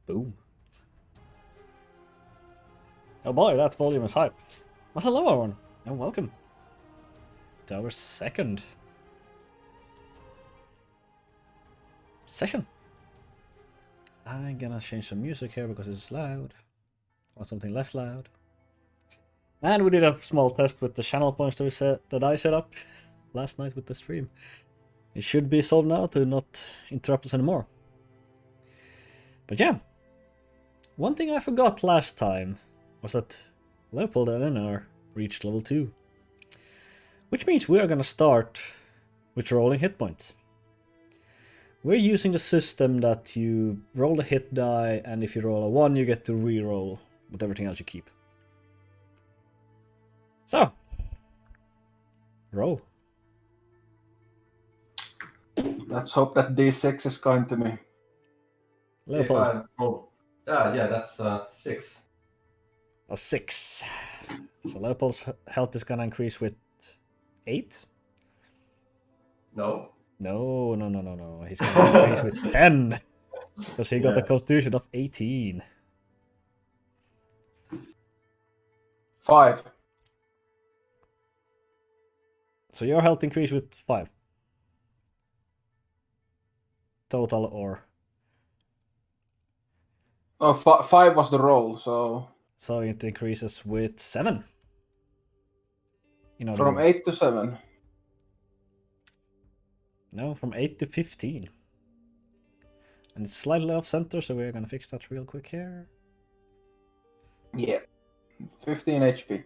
Boom. Oh boy, that volume is high. Well, hello everyone, and welcome to our second session. I'm gonna change some music here because it's loud. Or something less loud. And we did a small test with the channel points that I set up last night with the stream. It should be solved now to not interrupt us anymore. But yeah, one thing I forgot last time was that Leopold and Eonar reached level 2. Which means we are gonna start with rolling hit points. We're using the system that you roll a hit die, and if you roll a 1 you get to re-roll with everything else you keep. So, roll. Let's hope that D6 is kind to me. Leopold. Yeah, that's 6. A 6. So Leopold's health is gonna increase with 8? No. No. He's gonna increase with 10. Because he got a constitution of 18. 5. So your health increased with 5. Total or... Oh, 5 was the roll, so... So it increases with 7. From 8 to 7. No, from 8 to 15. And it's slightly off center, so we're gonna fix that real quick here. Yeah. 15 HP.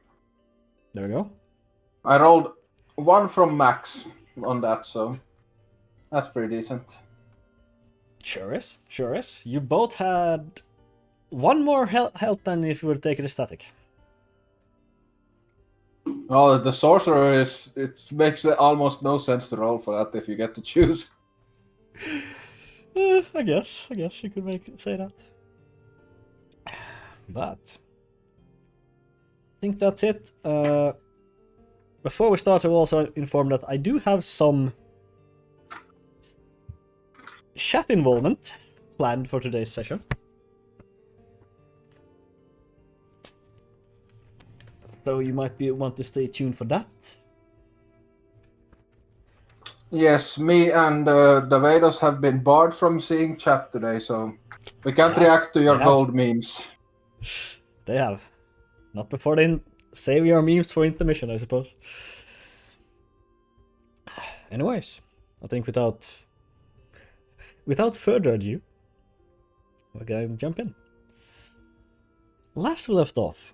There we go. I rolled 1 from max on that, so... That's pretty decent. Sure is. You both had 1 more health than if you were taking a static. Oh, the sorcerer is... It makes almost no sense to roll for that if you get to choose. I guess you could say that. But I think that's it. Before we start, I will also inform that I do have some chat involvement planned for today's session. So you might want to stay tuned for that. Yes, me and the Vedas have been barred from seeing chat today, so we can't react to your gold memes. They have. Not before they save your memes for intermission, I suppose. Anyways, I think without further ado, we're gonna jump in. Last we left off,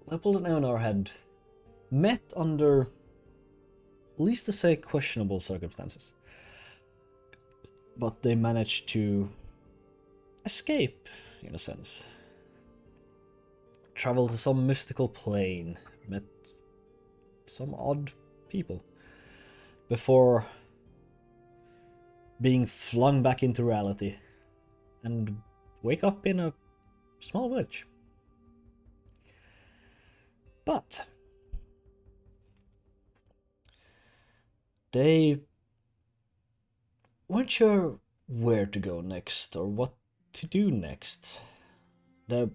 Leopold and Eonar had met under, least to say, questionable circumstances. But they managed to escape, in a sense. Travel to some mystical plane, met some odd people, before being flung back into reality and wake up in a small village. But they weren't sure where to go next or what to do next. The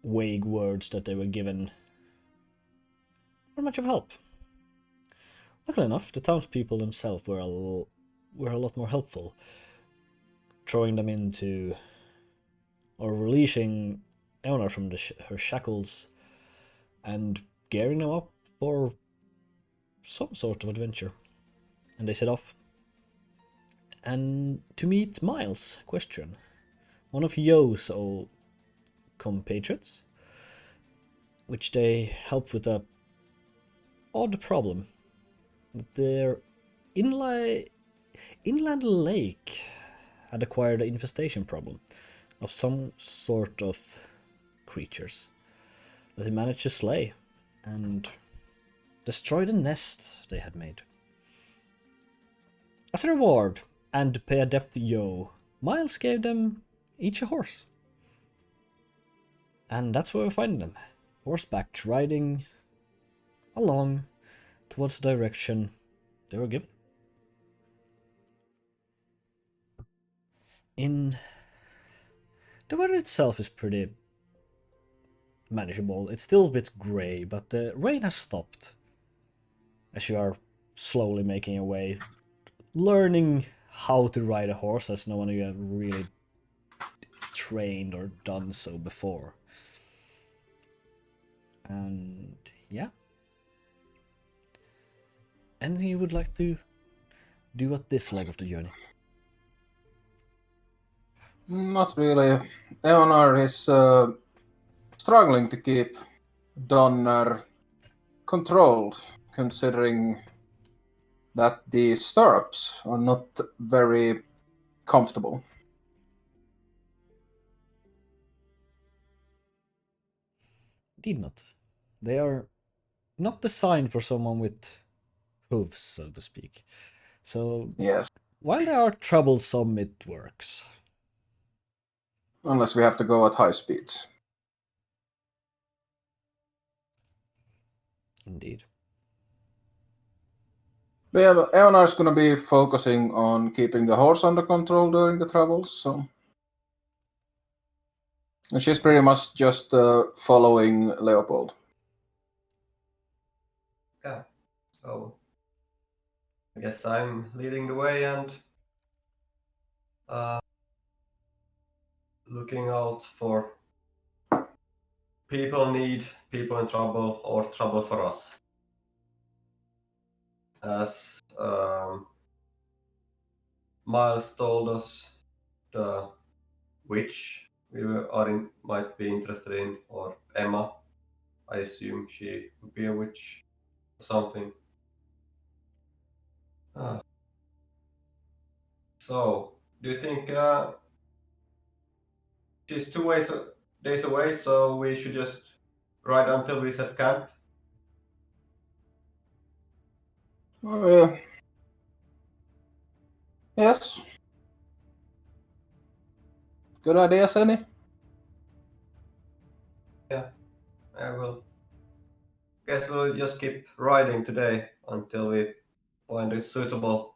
vague words that they were given were much of help. Luckily enough, the townspeople themselves were a lot more helpful, throwing them into, or releasing Eonar from her shackles and gearing them up for some sort of adventure. And they set off. And to meet Miles, Question, one of Yo's old compatriots, which they helped with a odd problem. Their inland lake had acquired an infestation problem of some sort of creatures that they managed to slay and destroy the nest they had made. As a reward, and to pay a debt to Yo, Miles gave them each a horse. And that's where we find them, horseback, riding along towards the direction they were given. In The weather itself is pretty manageable. It's still a bit grey, but the rain has stopped. As you are slowly making your way, learning how to ride a horse, as no one of you have really trained or done so before. And yeah. Anything you would like to do at this leg of the journey? Not really. Eonar is struggling to keep Donner controlled, considering that the stirrups are not very comfortable. Indeed not. They are not designed for someone with hooves, so to speak. So Yes, while they are troublesome, it works. unless we have to go at high speeds. Indeed. But yeah, but Eonar's going to be focusing on keeping the horse under control during the travels, so. And she's pretty much just following Leopold. Yeah. So I guess I'm leading the way and looking out for people in need, people in trouble, or trouble for us. As Miles told us, the witch might be interested in, or Emma. I assume she would be a witch or something. So, do you think she's 2 days away, so we should just ride until we set camp? Oh, yes. Good idea, Senny. Yeah, I will. Guess we'll just keep riding today until we find a suitable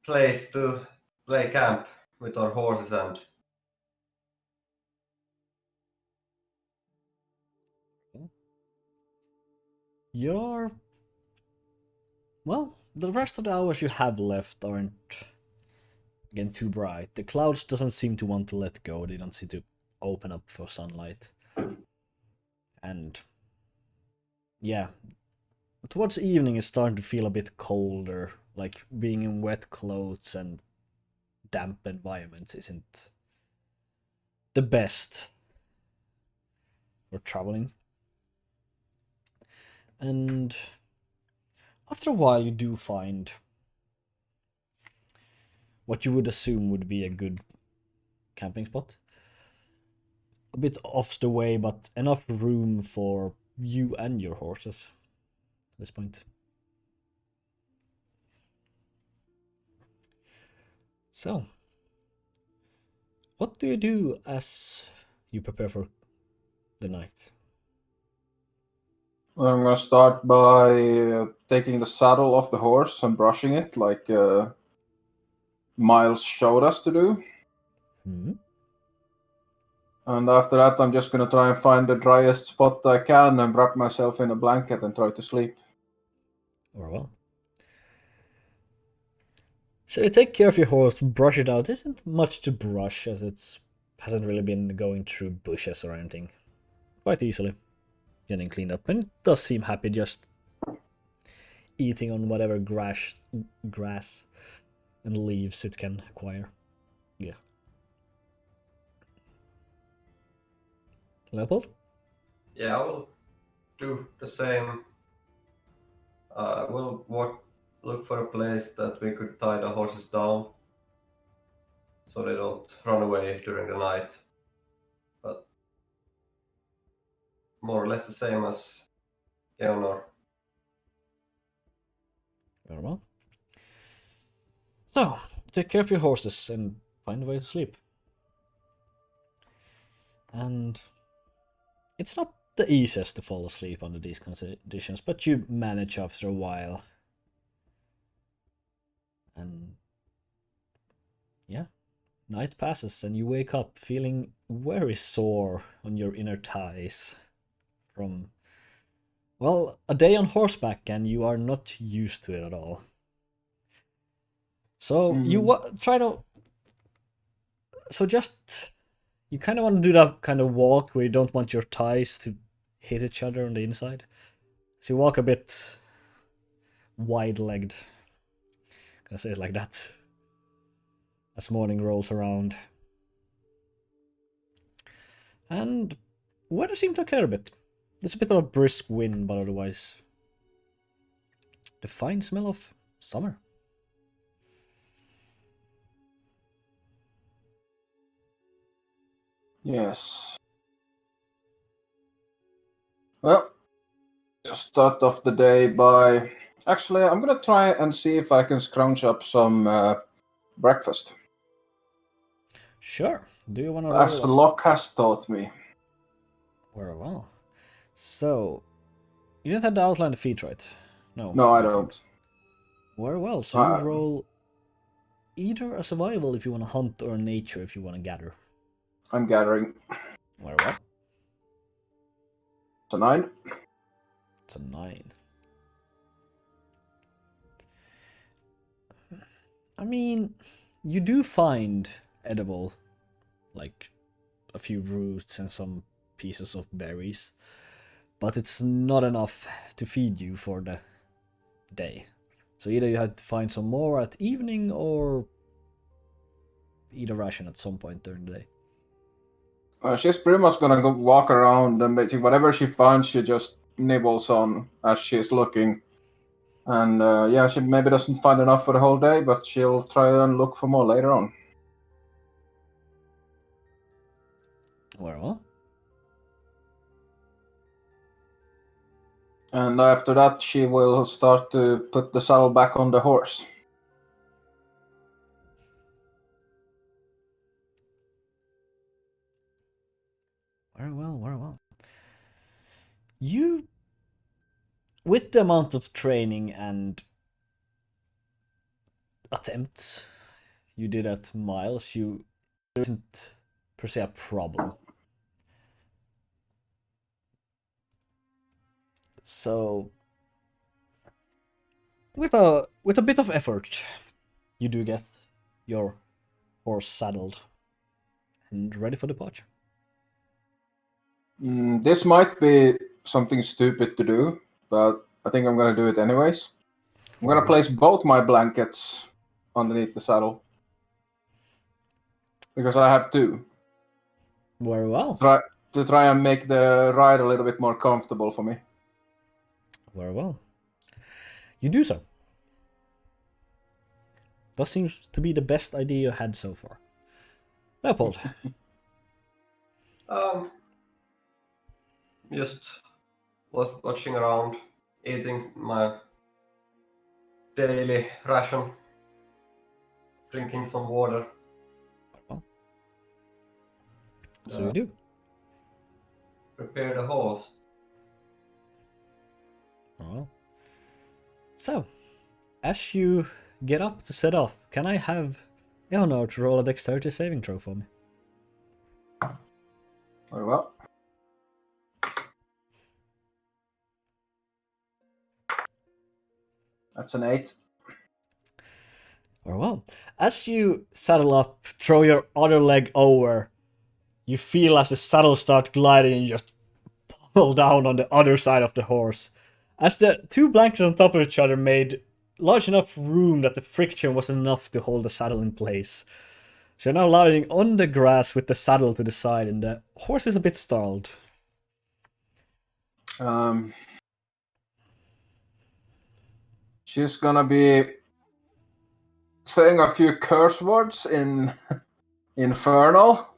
place to lay camp with our horses and You're... Well, the rest of the hours you have left aren't, again, too bright. The clouds doesn't seem to want to let go. They don't seem to open up for sunlight. And yeah, towards evening it's starting to feel a bit colder. Like being in wet clothes and damp environments isn't the best for traveling. And after a while you do find what you would assume would be a good camping spot. A bit off the way, but enough room for you and your horses at this point. So, what do you do as you prepare for the night? I'm going to start by taking the saddle off the horse and brushing it like Miles showed us to do. And after that, I'm just going to try and find the driest spot I can and wrap myself in a blanket and try to sleep. Or well. So you take care of your horse, brush it out. Isn't much to brush as it hasn't really been going through bushes or anything. Quite easily getting cleaned up, and it does seem happy just eating on whatever grass and leaves it can acquire. Yeah. Leopold? yeah, I will do the same. We'll look for a place that we could tie the horses down so they don't run away during the night. But more or less the same as Eonar. Very well. So, take care of your horses and find a way to sleep. And it's not the easiest to fall asleep under these conditions, but you manage after a while. And yeah, Night passes and you wake up feeling very sore on your inner thighs from, well, a day on horseback and you are not used to it at all. So you try to. So just. You kind of want to do that kind of walk where you don't want your thighs to hit each other on the inside. So you walk a bit wide-legged. Can I say it like that? As morning rolls around. And weather seems to clear a bit. There's a bit of a brisk wind, but otherwise the fine smell of summer. Yes. Well, start off the day by... Actually, I'm gonna try and see if I can scrounge up some breakfast. Sure. Do you want to As roll Locke has taught me. Very well. So, you didn't have to outline the feat, right? No. No, I don't. Very well. So you roll either a survival if you want to hunt or a nature if you want to gather. I'm gathering. Very well. It's a 9. It's a 9. I mean, you do find edible, like a few roots and some pieces of berries, but it's not enough to feed you for the day. So either you have to find some more at evening or eat a ration at some point during the day. She's pretty much gonna go walk around and basically whatever she finds, she just nibbles on as she's looking. And yeah, she maybe doesn't find enough for the whole day, but she'll try and look for more later on. Well. And after that, she will start to put the saddle back on the horse. Very well, very well. You, with the amount of training and attempts you did at Miles, there isn't per se a problem. So, with a bit of effort, you do get your horse saddled and ready for departure. This might be something stupid to do, but I think I'm gonna do it anyways. I'm gonna place both my blankets underneath the saddle. Because I have 2. Very well. To try and make the ride a little bit more comfortable for me. Very well. You do so. That seems to be the best idea you had so far. Leopold. Just watching around, eating my daily ration, drinking some water. Well, so you do. Prepare the horse. Well. So, as you get up to set off, can I have Eonar to roll a dexterity saving throw for me? Very well. That's an 8. Very well. As you saddle up, throw your other leg over, you feel as the saddle starts gliding and you just pull down on the other side of the horse. As the 2 blankets on top of each other made large enough room that the friction was enough to hold the saddle in place. So you're now lying on the grass with the saddle to the side and the horse is a bit startled. She's gonna be saying a few curse words in Infernal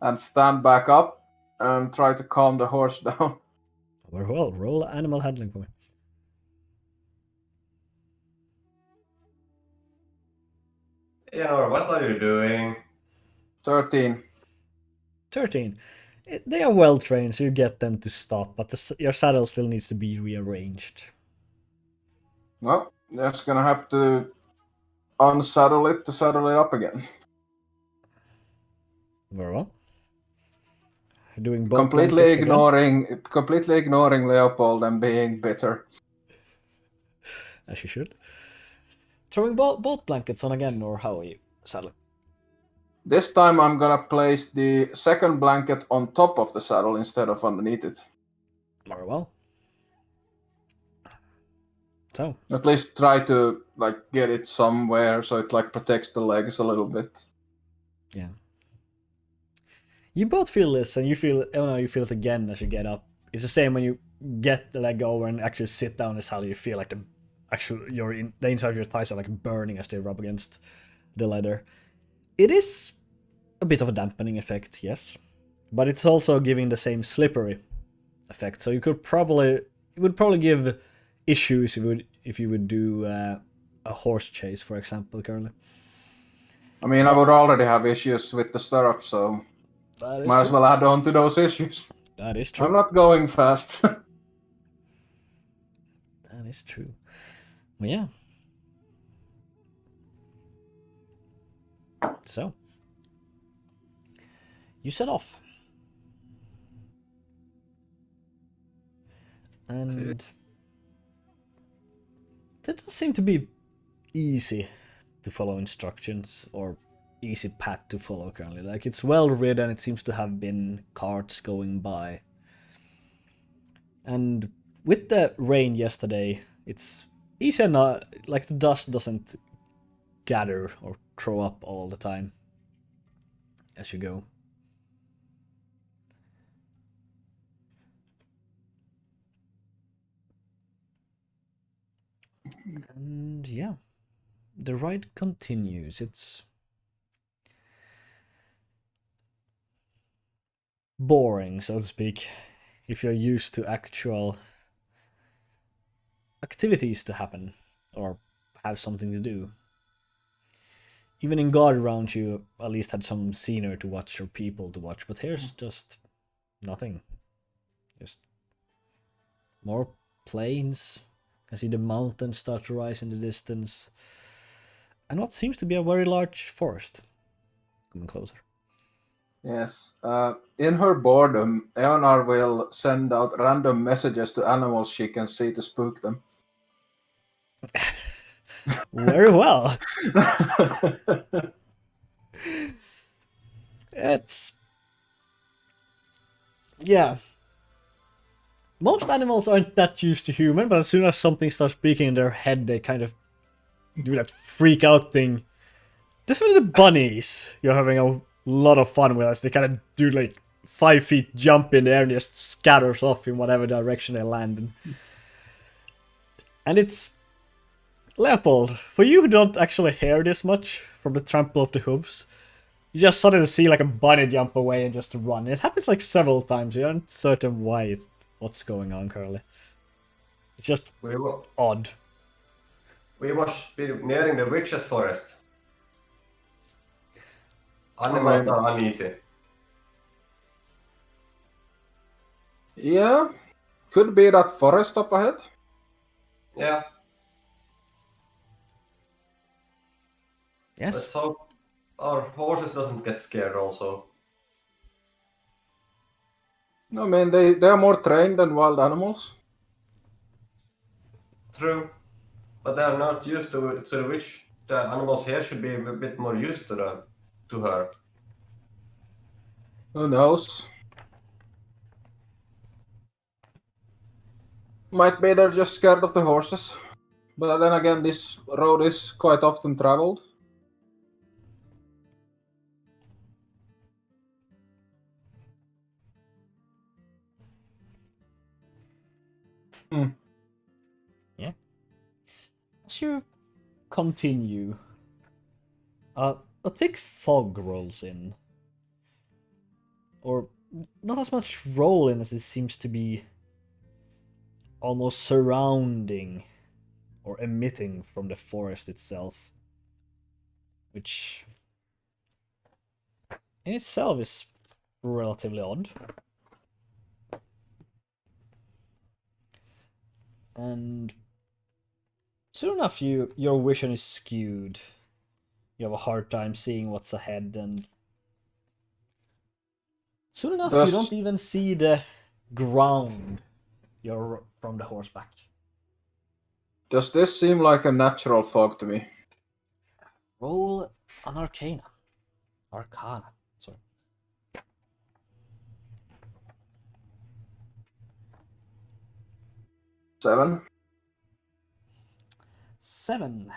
and stand back up and try to calm the horse down. Very well, roll animal handling for me. Eonar, what are you doing? 13. 13. They are well trained, so you get them to stop, but your saddle still needs to be rearranged. Well, just gonna have to unsaddle it to saddle it up again. Very well. Doing both blankets completely ignoring Leopold and being bitter. as you should. Throwing both blankets on again, or how are you, saddle? This time I'm gonna place the second blanket on top of the saddle instead of underneath it. Very well. So, At least try to get it somewhere so it protects the legs a little bit. yeah. You both feel this, and you feel, oh no, you feel it again as you get up. It's the same when you get the leg over and actually sit down in the saddle. You feel like the inside of your thighs are like burning as they rub against the leather. It is a bit of a dampening effect, yes, but it's also giving the same slippery effect. So it would probably give issues if you would do a horse chase, for example, currently. I mean, I would already have issues with the stirrups, so might as well add on to those issues. That is true. I'm not going fast. That is true. Well, yeah. So, you set off. And it does seem to be easy to follow instructions, or easy path to follow currently. Like, it's well ridden, it seems to have been carts going by. And with the rain yesterday, it's easy enough, like the dust doesn't gather or throw up all the time as you go. And yeah, the ride continues. It's boring, so to speak, if you're used to actual activities to happen or have something to do. Even in God around you, at least had some scenery to watch or people to watch, but here's just nothing. Just more plains. You can see the mountains start to rise in the distance, and what seems to be a very large forest. Coming closer. Yes. In her boredom, Eonar will send out random messages to animals she can see to spook them. Very well. It's... yeah. Most animals aren't that used to human, but as soon as something starts speaking in their head, they kind of do that freak out thing. This one, the bunnies, you're having a lot of fun with as they kind of do like 5 feet jump in the air and just scatters off in whatever direction they land in. And it's... Leopold, for you who don't actually hear this much from the trample of the hooves, you just suddenly see like a bunny jump away and just run. It happens like several times. You aren't certain what's going on currently. It's just odd. We must be nearing the witch's forest. Animals are uneasy. Yeah, could be that forest up ahead. Yeah. Yes. Let's hope our horses doesn't get scared also. I mean, they are more trained than wild animals. True. But they are not used to the witch. The animals here should be a bit more used to her. Who knows? Might be they're just scared of the horses. But then again, this road is quite often traveled. Yeah. As you continue, a thick fog rolls in. Or not as much roll in as it seems to be almost surrounding or emitting from the forest itself. Which in itself is relatively odd. And soon enough your vision is skewed. You have a hard time seeing what's ahead, and Soon enough, Does- you don't even see the ground you're from the horseback. Does this seem like a natural fog to me? Roll an Arcana. Arcana, sorry. 7. 7.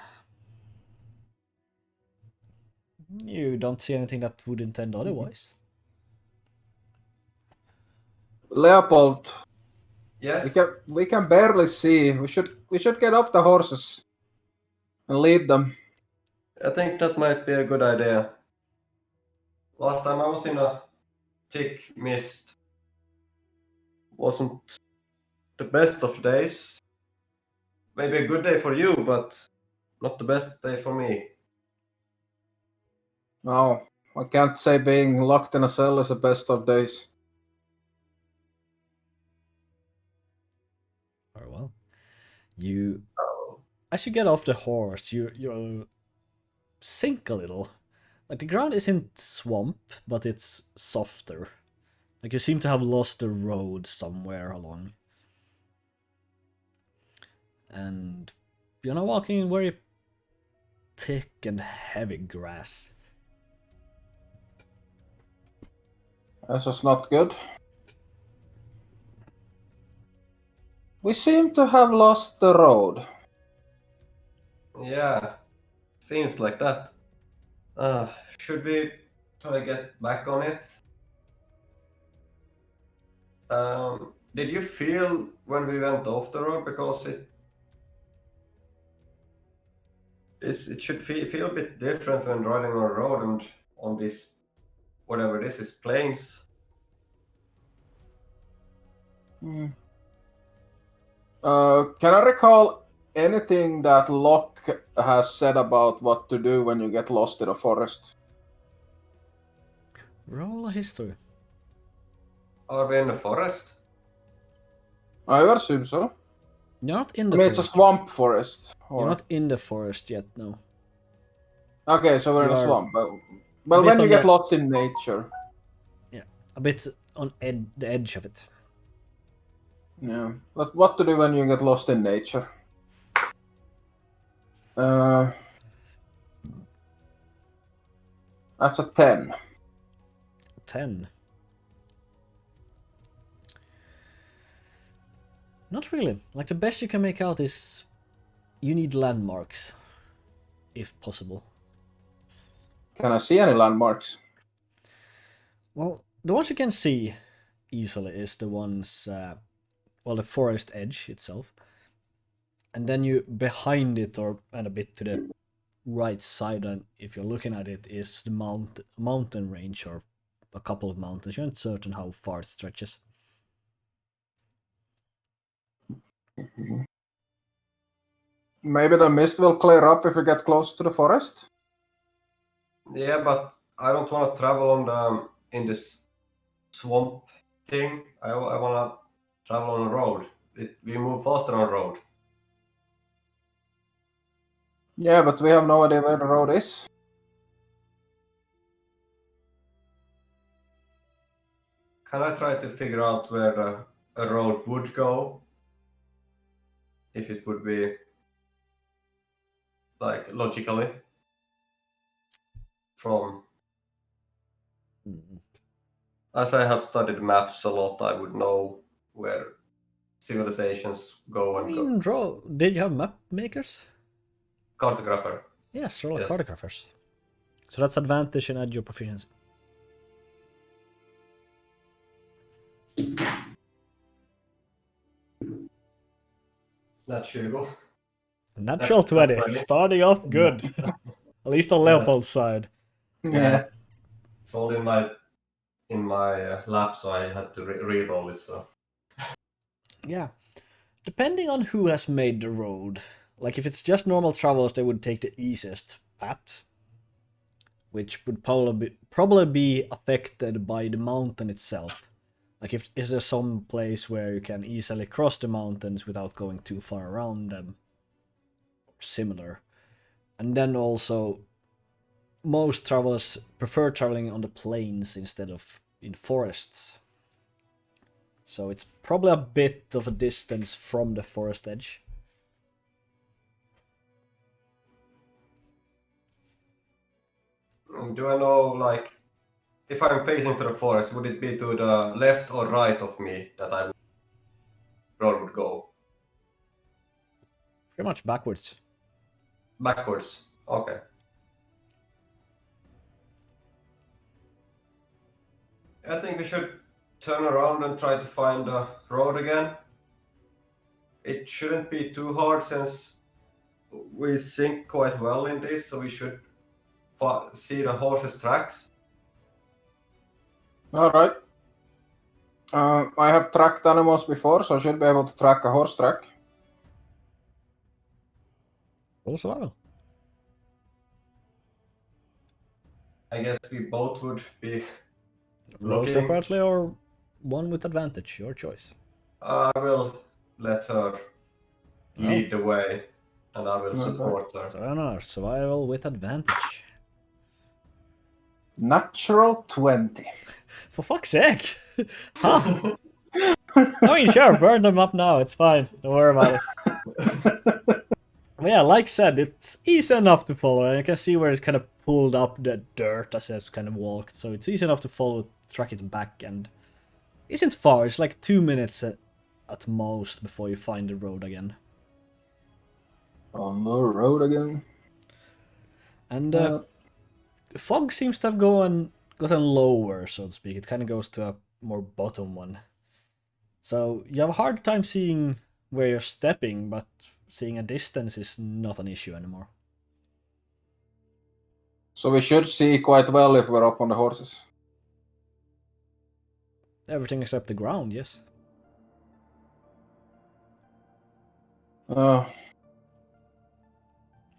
You don't see anything that would intend otherwise. Leopold, Yes, we can barely see. We should get off the horses and lead them. I think that might be a good idea. Last time I was in a thick mist. Wasn't the best of days. Maybe a good day for you, but not the best day for me. No, I can't say being locked in a cell is the best of days. Very well. You, Oh, as you get off the horse, you sink a little. Like the ground isn't swamp, but it's softer. Like you seem to have lost the road somewhere along. And you're now walking in very thick and heavy grass. This is not good. We seem to have lost the road. yeah, seems like that. Should we try to get back on it? Did you feel when we went off the road because it should feel a bit different when riding on a road and on this whatever this is plains. Can I recall anything that Locke has said about what to do when you get lost in a forest? Roll a history. Are we in the forest? I would assume so. You're not in I the mean, forest. it's a swamp forest. You're Or... not in the forest yet, no. Okay, so we're in You a are swamp. Well, bit when you on get the- lost in nature. Yeah, a bit on the edge of it. Yeah. But what to do when you get lost in nature? That's a 10. 10. Not really. Like the best you can make out is you need landmarks, if possible. Can I see any landmarks? Well, the ones you can see easily is the ones, well, the forest edge itself. And then you behind it, or and a bit to the right side, and if you're looking at it, is the mountain range or a couple of mountains. You're not certain how far it stretches. Maybe the mist will clear up if we get close to the forest? Yeah, but I don't want to travel on the in this swamp thing. I want to travel on the road. We move faster on road. Yeah, but we have no idea where the road is. Can I try to figure out where a road would go? If it would be like logically from as I have studied maps a lot, I would know where civilizations go I and go. mean, did you have map makers? Cartographer. Yes, roll Yes. cartographers. So that's advantage and add your proficiency. Not sure. Natural 20. 20. Starting off good. At least on Yes. Leopold's side. Yeah, it's all in my lap, so I had to re-roll it. So Yeah. Depending on who has made the road. Like if it's just normal travelers, they would take the easiest path. Which would probably be affected by the mountain itself. Like is there some place where you can easily cross the mountains without going too far around them? Similar. And then also most travelers prefer traveling on the plains instead of in forests. So it's probably a bit of a distance from the forest edge. Do I know, like, if I'm facing to the forest, would it be to the left or right of me that road would go? Pretty much backwards. Backwards. Okay. I think we should turn around and try to find the road again. It shouldn't be too hard since we sink quite well in this, so we should see the horse's tracks. All right. I have tracked animals before, so I should be able to track a horse track. Roll survival. I guess we both would be Roll looking. separately or one with advantage, your choice. I will let her lead the way, and I will Okay. support her. So Eonar, survival with advantage. Natural 20. For fuck's sake! Huh? I mean, sure, burn them up now, it's fine. Don't worry about it. But yeah, like said, it's easy enough to follow, and you can see where it's kind of pulled up the dirt as it's kind of walked, so it's easy enough to follow, track it back, and isn't far, it's like 2 minutes at most before you find the road again. On the road again. And the fog seems to have gotten lower, so to speak. It kind of goes to a more bottom one. So you have a hard time seeing where you're stepping, but seeing a distance is not an issue anymore. So we should see quite well if we're up on the horses. Everything except the ground, yes.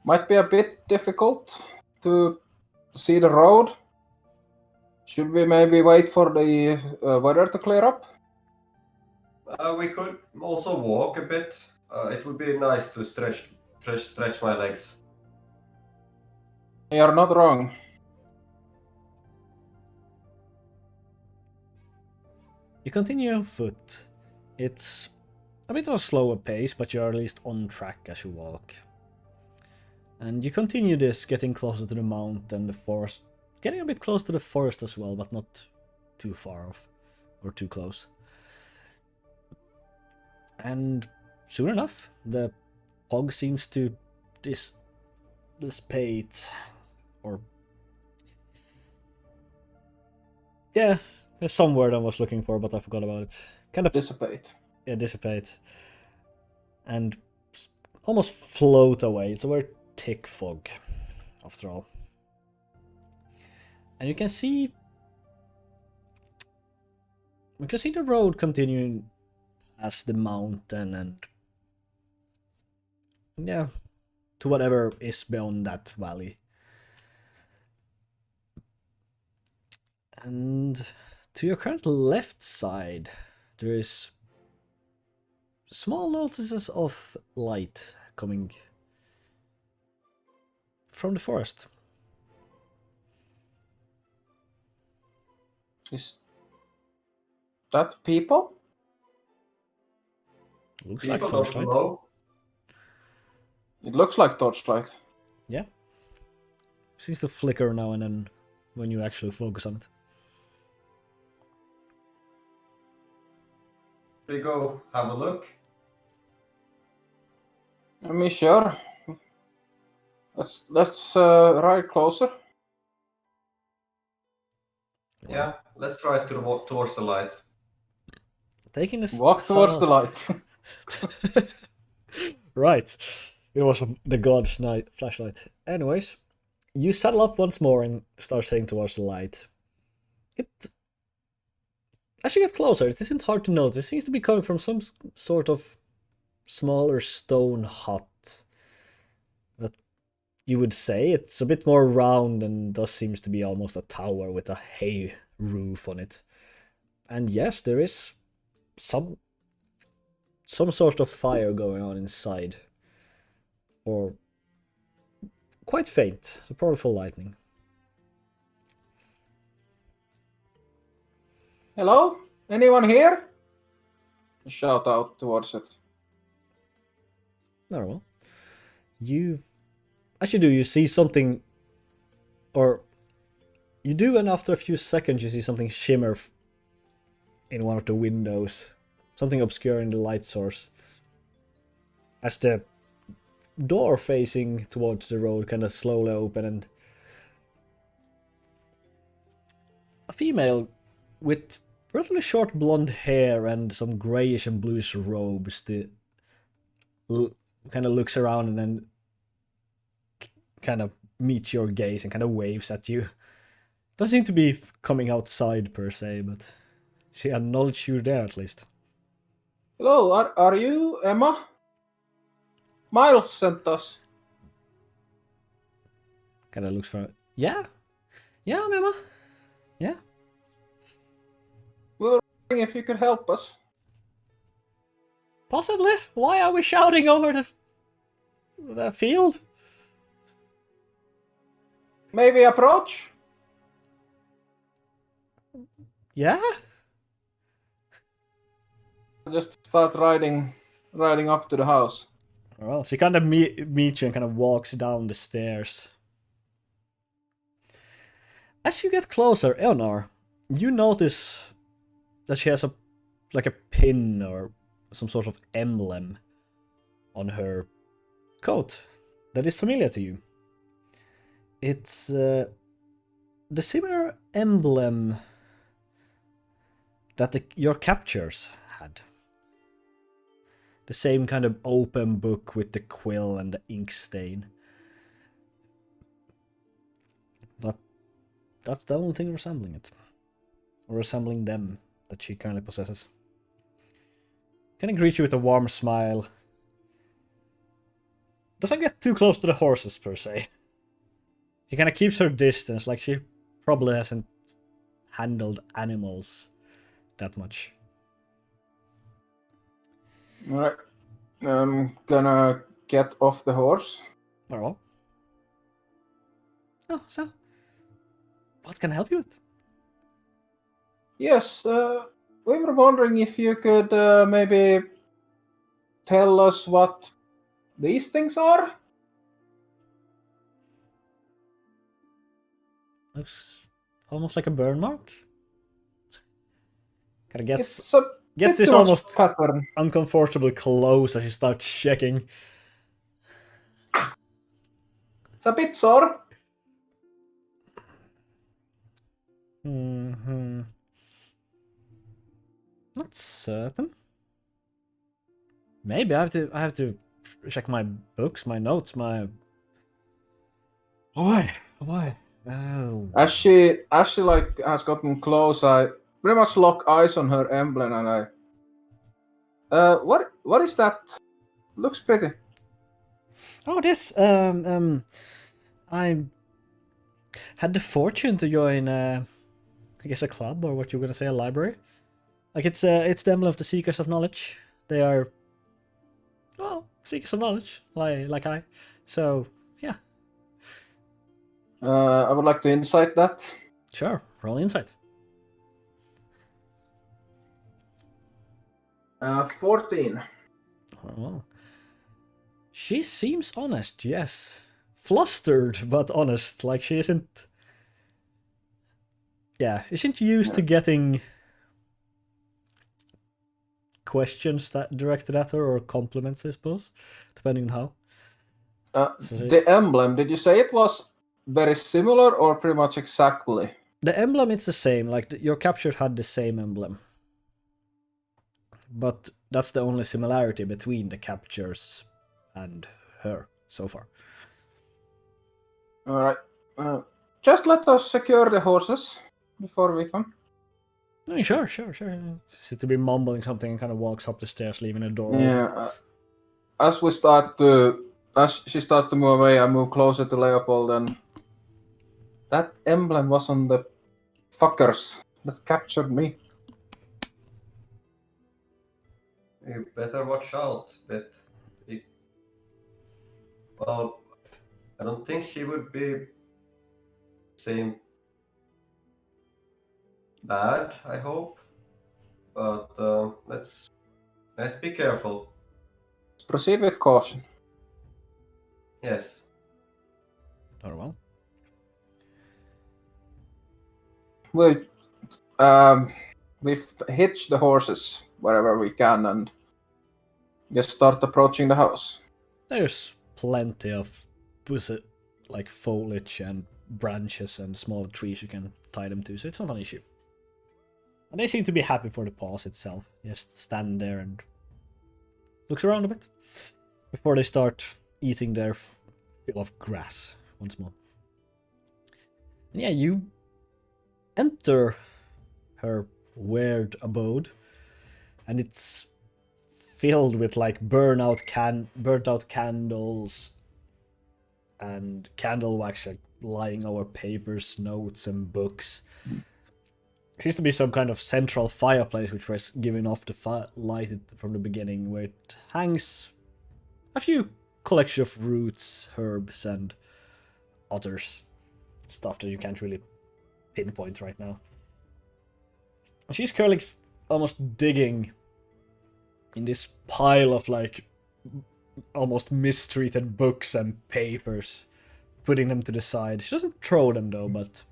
Might be a bit difficult to see the road. Should we maybe wait for the weather to clear up? We could also walk a bit. It would be nice to stretch my legs. You're not wrong. You continue on foot. It's a bit of a slower pace, but you're at least on track as you walk. And you continue this, getting closer to the mountain, the forest. Getting a bit close to the forest as well, but not too far off. Or too close. And soon enough, the fog seems to dissipate. Or... yeah, there's some word I was looking for, but I forgot about it. Kind of... dissipate. Yeah, dissipate. And almost float away. It's a very thick fog, after all. And you can see the road continuing past the mountain and yeah, to whatever is beyond that valley. And to your current left side, there is small notices of light coming from the forest. Is that people? Looks People like don't torchlight. know. It looks like torchlight. Yeah. Seems to flicker now and then when you actually focus on it. We go have a look. I mean, sure. Let's ride closer. Yeah, let's try to walk towards the light. Taking this Walk towards the light. Right. It was the god's night flashlight. Anyways, you saddle up once more and start heading towards the light. As you get closer, it isn't hard to notice. It seems to be coming from some sort of smaller stone hut. But you would say it's a bit more round and thus seems to be almost a tower with a hay roof on it. And yes, there is some sort of fire going on inside. Or quite faint, so probably for lightning. Hello? Anyone here? Shout out towards it. Very well. As you do, you see something, or you do, and after a few seconds, you see something shimmer in one of the windows, something obscure in the light source. As the door facing towards the road kind of slowly open, and a female with relatively short blonde hair and some grayish and bluish robes kind of looks around and then kind of meets your gaze and kind of waves at you. Doesn't seem to be coming outside per se, but she acknowledged you there at least. Hello, are you Emma? Miles sent us. Kind of looks for. Yeah, I'm Emma. Yeah. We were wondering if you could help us. Possibly. Why are we shouting over the field? Maybe approach? Yeah. Just start riding up to the house. Well, she kind of meets you and kind of walks down the stairs. As you get closer, Eonar, you notice that she has a pin or some sort of emblem on her coat that is familiar to you. It's the similar emblem that your captures had. The same kind of open book with the quill and the ink stain. But that's the only thing resembling it. Or resembling them that she currently possesses. Kind of greets you with a warm smile. Doesn't get too close to the horses per se. She kind of keeps her distance, like she probably hasn't handled animals that much. Alright. I'm gonna get off the horse. Very well. Oh, so what can I help you with? Yes, we were wondering if you could maybe tell us what these things are? Looks almost like a burn mark. Kind of gets It's a this bit too much almost pattern. uncomfortably close as you start checking. It's a bit sore. Not certain. Maybe I have to check my books, my notes, my. Why? Oh. As she like has gotten close, I pretty much lock eyes on her emblem, and what is that? Looks pretty. Oh, this I had the fortune to join I guess a club, or what you're gonna say, a library. Like it's the emblem of the Seekers of Knowledge. They are, well, Seekers of Knowledge, like I. So yeah. I would like to insight that. Sure, roll insight. 14. Well, she seems honest, yes. Flustered, but honest. Like she isn't. Yeah, isn't used to getting questions that directed at her or compliments, I suppose, depending on how. The emblem, did you say it was very similar or pretty much exactly? The emblem, it's the same. Like your capture had the same emblem, but that's the only similarity between the captures and her so far. All right. Just let us secure the horses before we come. Oh, sure. Seems to be mumbling something and kind of walks up the stairs, leaving the door open. Yeah. As she starts to move away, I move closer to Leopold, and that emblem was on the fuckers that captured me. You better watch out, but well, I don't think she would be same bad, I hope, but let's be careful. Proceed with caution. Yes. Very well. We've hitched the horses wherever we can and just start approaching the house. There's plenty of like foliage and branches and small trees you can tie them to, so it's not an issue. And they seem to be happy for the pause itself. Just stand there and looks around a bit before they start eating their fill of grass once more. And yeah, you enter her weird abode, and it's filled with like burnt out candles and candle wax like, lying over papers, notes, and books. Seems to be some kind of central fireplace which was giving off the light from the beginning, where it hangs a few collection of roots, herbs, and others. Stuff that you can't really pinpoint right now. She's currently almost digging in this pile of like almost mistreated books and papers, putting them to the side. She doesn't throw them though, but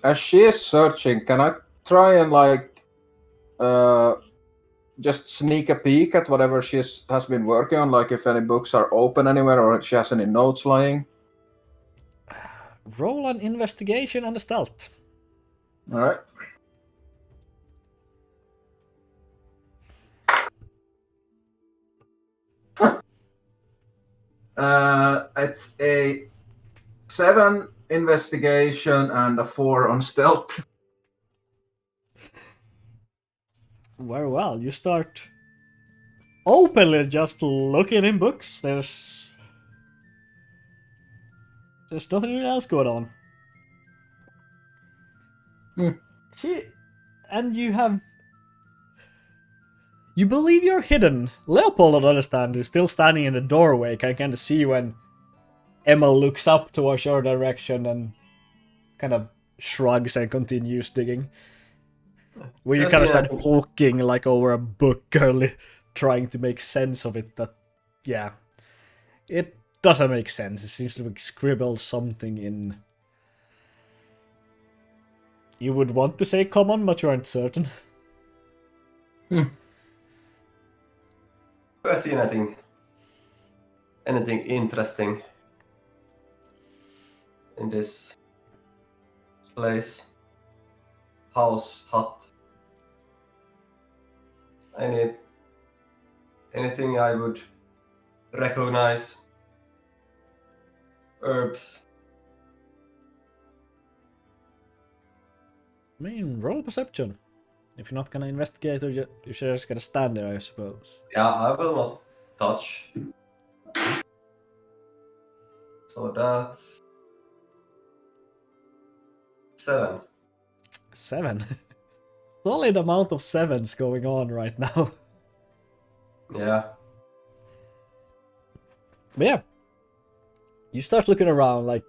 As she is searching, can I try and like just sneak a peek at whatever she has been working on, like if any books are open anywhere or if she has any notes lying? roll an investigation and a stealth. All right. It's a 7 investigation and a 4 on stealth. Very well. You start openly just looking in books. There's nothing else going on. And you believe you're hidden. Leopold, on the other hand, is still standing in the doorway. Can kind of see when Emma looks up towards your direction and kind of shrugs and continues digging. Where you kind of start hulking like over a book, girly, trying to make sense of it. That, yeah, it doesn't make sense. It seems to scribble something in. You would want to say common, but you aren't certain. Do I see anything interesting in this place? House, hut? Anything I would recognize? Herbs? I mean, roll perception. If you're not gonna investigate, or you're just gonna stand there, I suppose. Yeah, I will not touch. So that's 7. 7. Solid amount of 7s going on right now. Yeah. But yeah, you start looking around, like,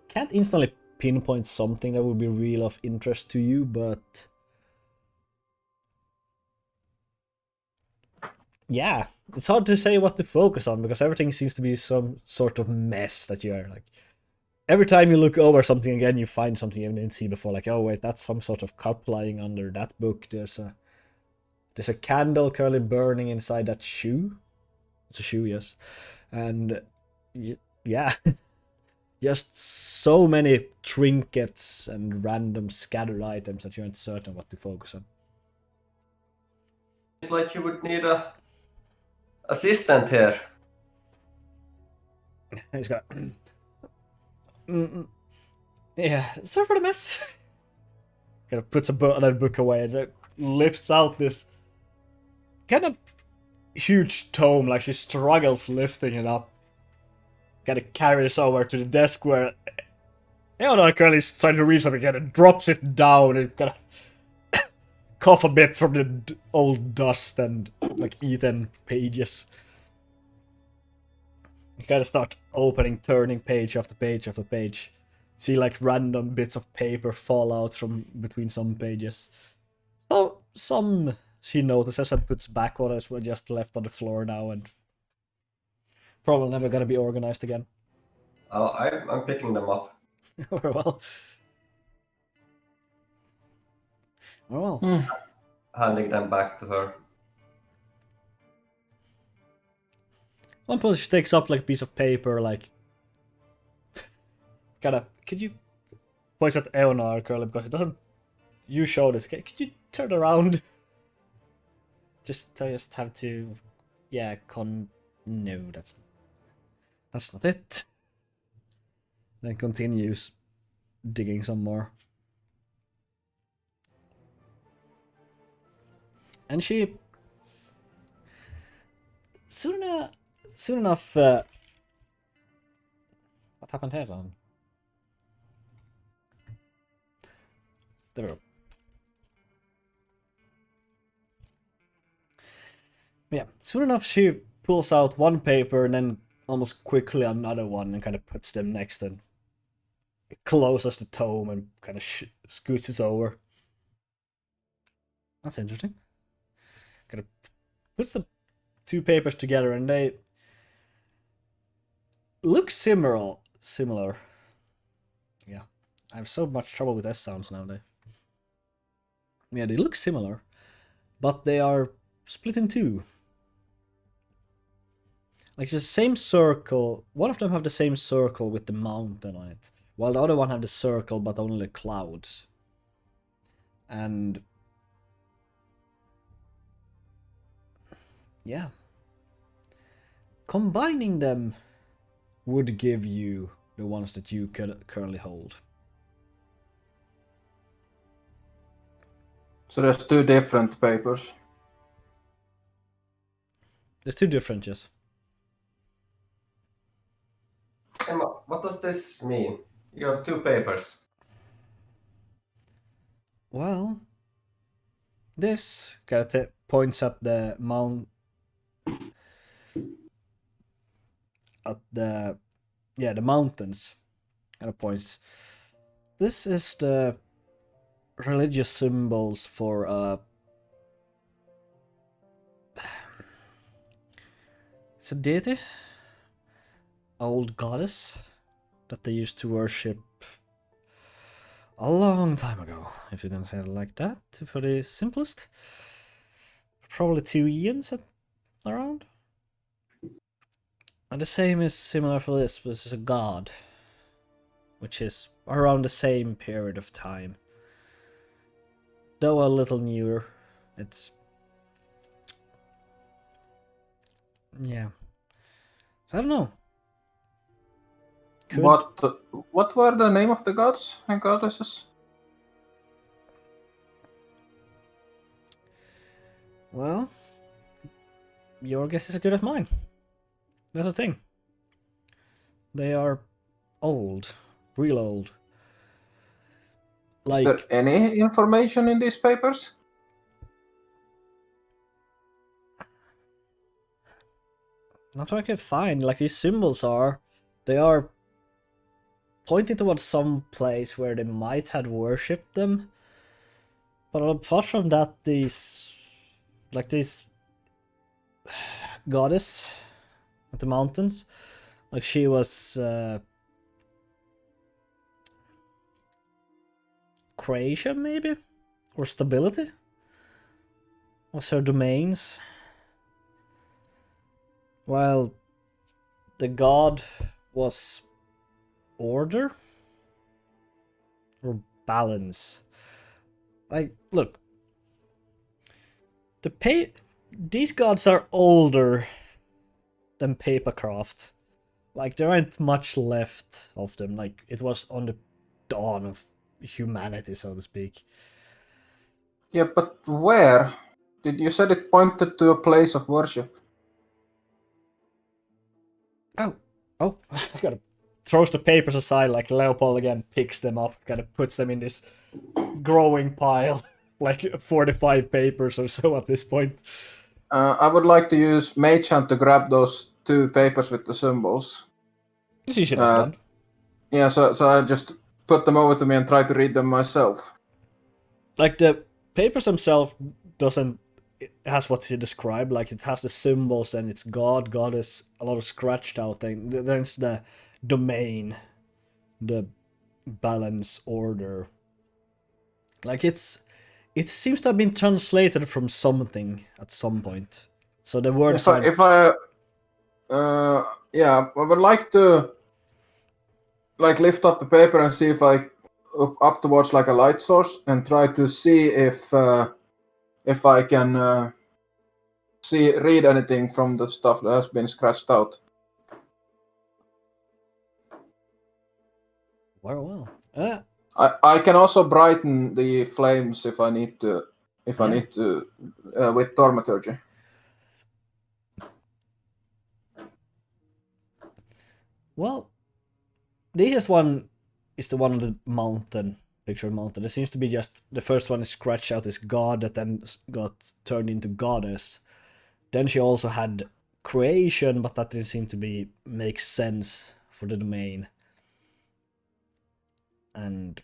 can't instantly pinpoint something that would be real of interest to you, but yeah, it's hard to say what to focus on because everything seems to be some sort of mess that you're like. Every time you look over something again, you find something you didn't see before. Like, oh wait, that's some sort of cup lying under that book. There's a candle currently burning inside that shoe. It's a shoe, yes. And yeah, just so many trinkets and random scattered items that you aren't certain what to focus on. It's like you would need a assistant here. He's got. Yeah, sorry for the mess. Kind of puts another book away and lifts out this kind of huge tome, like she struggles lifting it up. Kind of carries over to the desk where Eonar currently is trying to read something, kind of drops it down and kind of cough a bit from the old dust and like eaten pages. You kind of start opening, turning page after page after page. see like random bits of paper fall out from between some pages. So some she notices and puts back, others were just left on the floor now and probably never gonna be organized again. I'm picking them up. well. Well. Hmm. Handing them back to her. One point she takes up like a piece of paper, like kinda could you points at Eonar curly because it doesn't you showed it. Could you turn around? Just have to no, that's not it. Then continues digging some more. And she soon enough what happened here then? There we go. Yeah, soon enough she pulls out one paper and then almost quickly another one and kind of puts them next and closes the tome and kind of scoots it over. That's interesting. Kind of puts the two papers together and they look similar. Yeah, I have so much trouble with S sounds nowadays. Yeah, they look similar, but they are split in two. Like the same circle. One of them have the same circle with the mountain on it, while the other one have the circle but only the clouds. And yeah, combining them would give you the ones that you currently hold. So there's two different papers. There's two differences. Emma, what does this mean? You have two papers. Well, this kind of points at the the mountains. Kind of points. This is the religious symbols for it's a deity, old goddess that they used to worship a long time ago, if you can say it like that, for the simplest. Probably 2 eons around. And the same is similar for this, which is a god, which is around the same period of time. Though a little newer. It's... yeah. So I don't know. What were the name of the gods and goddesses? Well, your guess is as good as mine. That's the thing. They are old. Real old. Is there any information in these papers? Not what I can find. Like, these symbols they are pointing towards some place where they might have worshipped them. But apart from that, these goddess at the mountains, like she was creation maybe, or stability was her domains, while the god was order or balance. Like, look, these gods are older than papercraft. Like, there aren't much left of them. Like, it was on the dawn of humanity, so to speak. Yeah, but where? You said it pointed to a place of worship. Oh, kind of throws the papers aside, like Leopold again picks them up, kind of puts them in this growing pile, like 45 papers or so at this point. I would like to use Mage Hand to grab those two papers with the symbols. This you should have done. Yeah, so I just put them over to me and try to read them myself. Like the papers themselves doesn't. It has what you described. Like it has the symbols and it's God, goddess, a lot of scratched out thing. Then it's the domain, the balance, order. Like it seems to have been translated from something at some point. So the words yeah, I would like to like lift up the paper and see if I up towards like a light source and try to see if I can read anything from the stuff that has been scratched out. well. I can also brighten the flames if I need to. I need to with thaumaturgy. Well, this one is the one on the mountain, picture mountain. There seems to be just the first one is scratched out as God that then got turned into goddess. Then she also had creation, but that didn't seem to make sense for the domain. And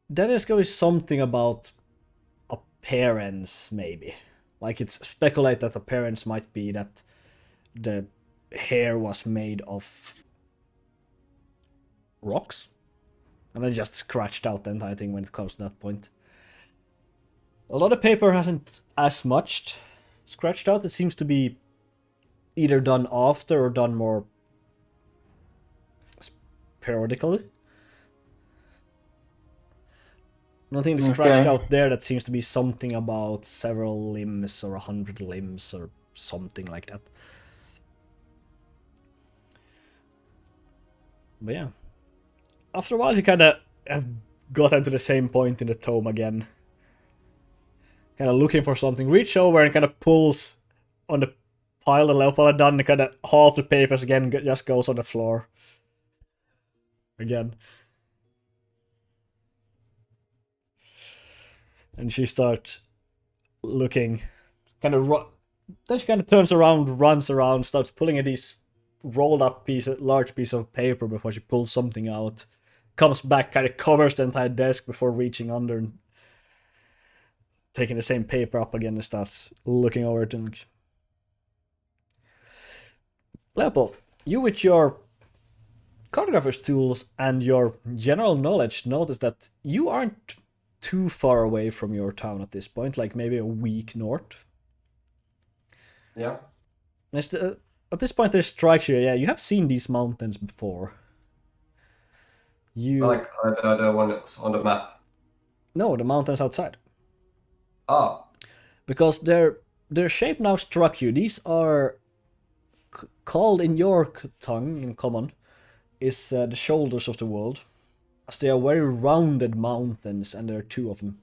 then there's going to be something about appearance, maybe. Like it's speculated that appearance might be that the hair was made of rocks. And then just scratched out the entire thing when it comes to that point. A lot of paper hasn't as much scratched out. It seems to be either done after or done more periodically. Nothing scratched out there that seems to be something about several limbs or 100 limbs or something like that. But yeah. After a while, you kind of got into the same point in the tome again. Kind of looking for something. Reach over and kind of pulls on the pile that Leopold had done and kind of half the papers again just goes on the floor. Again. And she starts looking. Then she kind of turns around, runs around, starts pulling at these rolled up large piece of paper before she pulls something out. Comes back, kind of covers the entire desk before reaching under and taking the same paper up again and starts looking over it. And Leopold, you with your cartographer's tools and your general knowledge notice that you aren't too far away from your town at this point, like maybe a week north. Yeah. At this point, it strikes you, yeah, you have seen these mountains before. Like the one that's on the map. No, the mountains outside. Ah. Because their shape now struck you. These are called in your tongue, in common, is the shoulders of the world. As they are very rounded mountains, and there are two of them.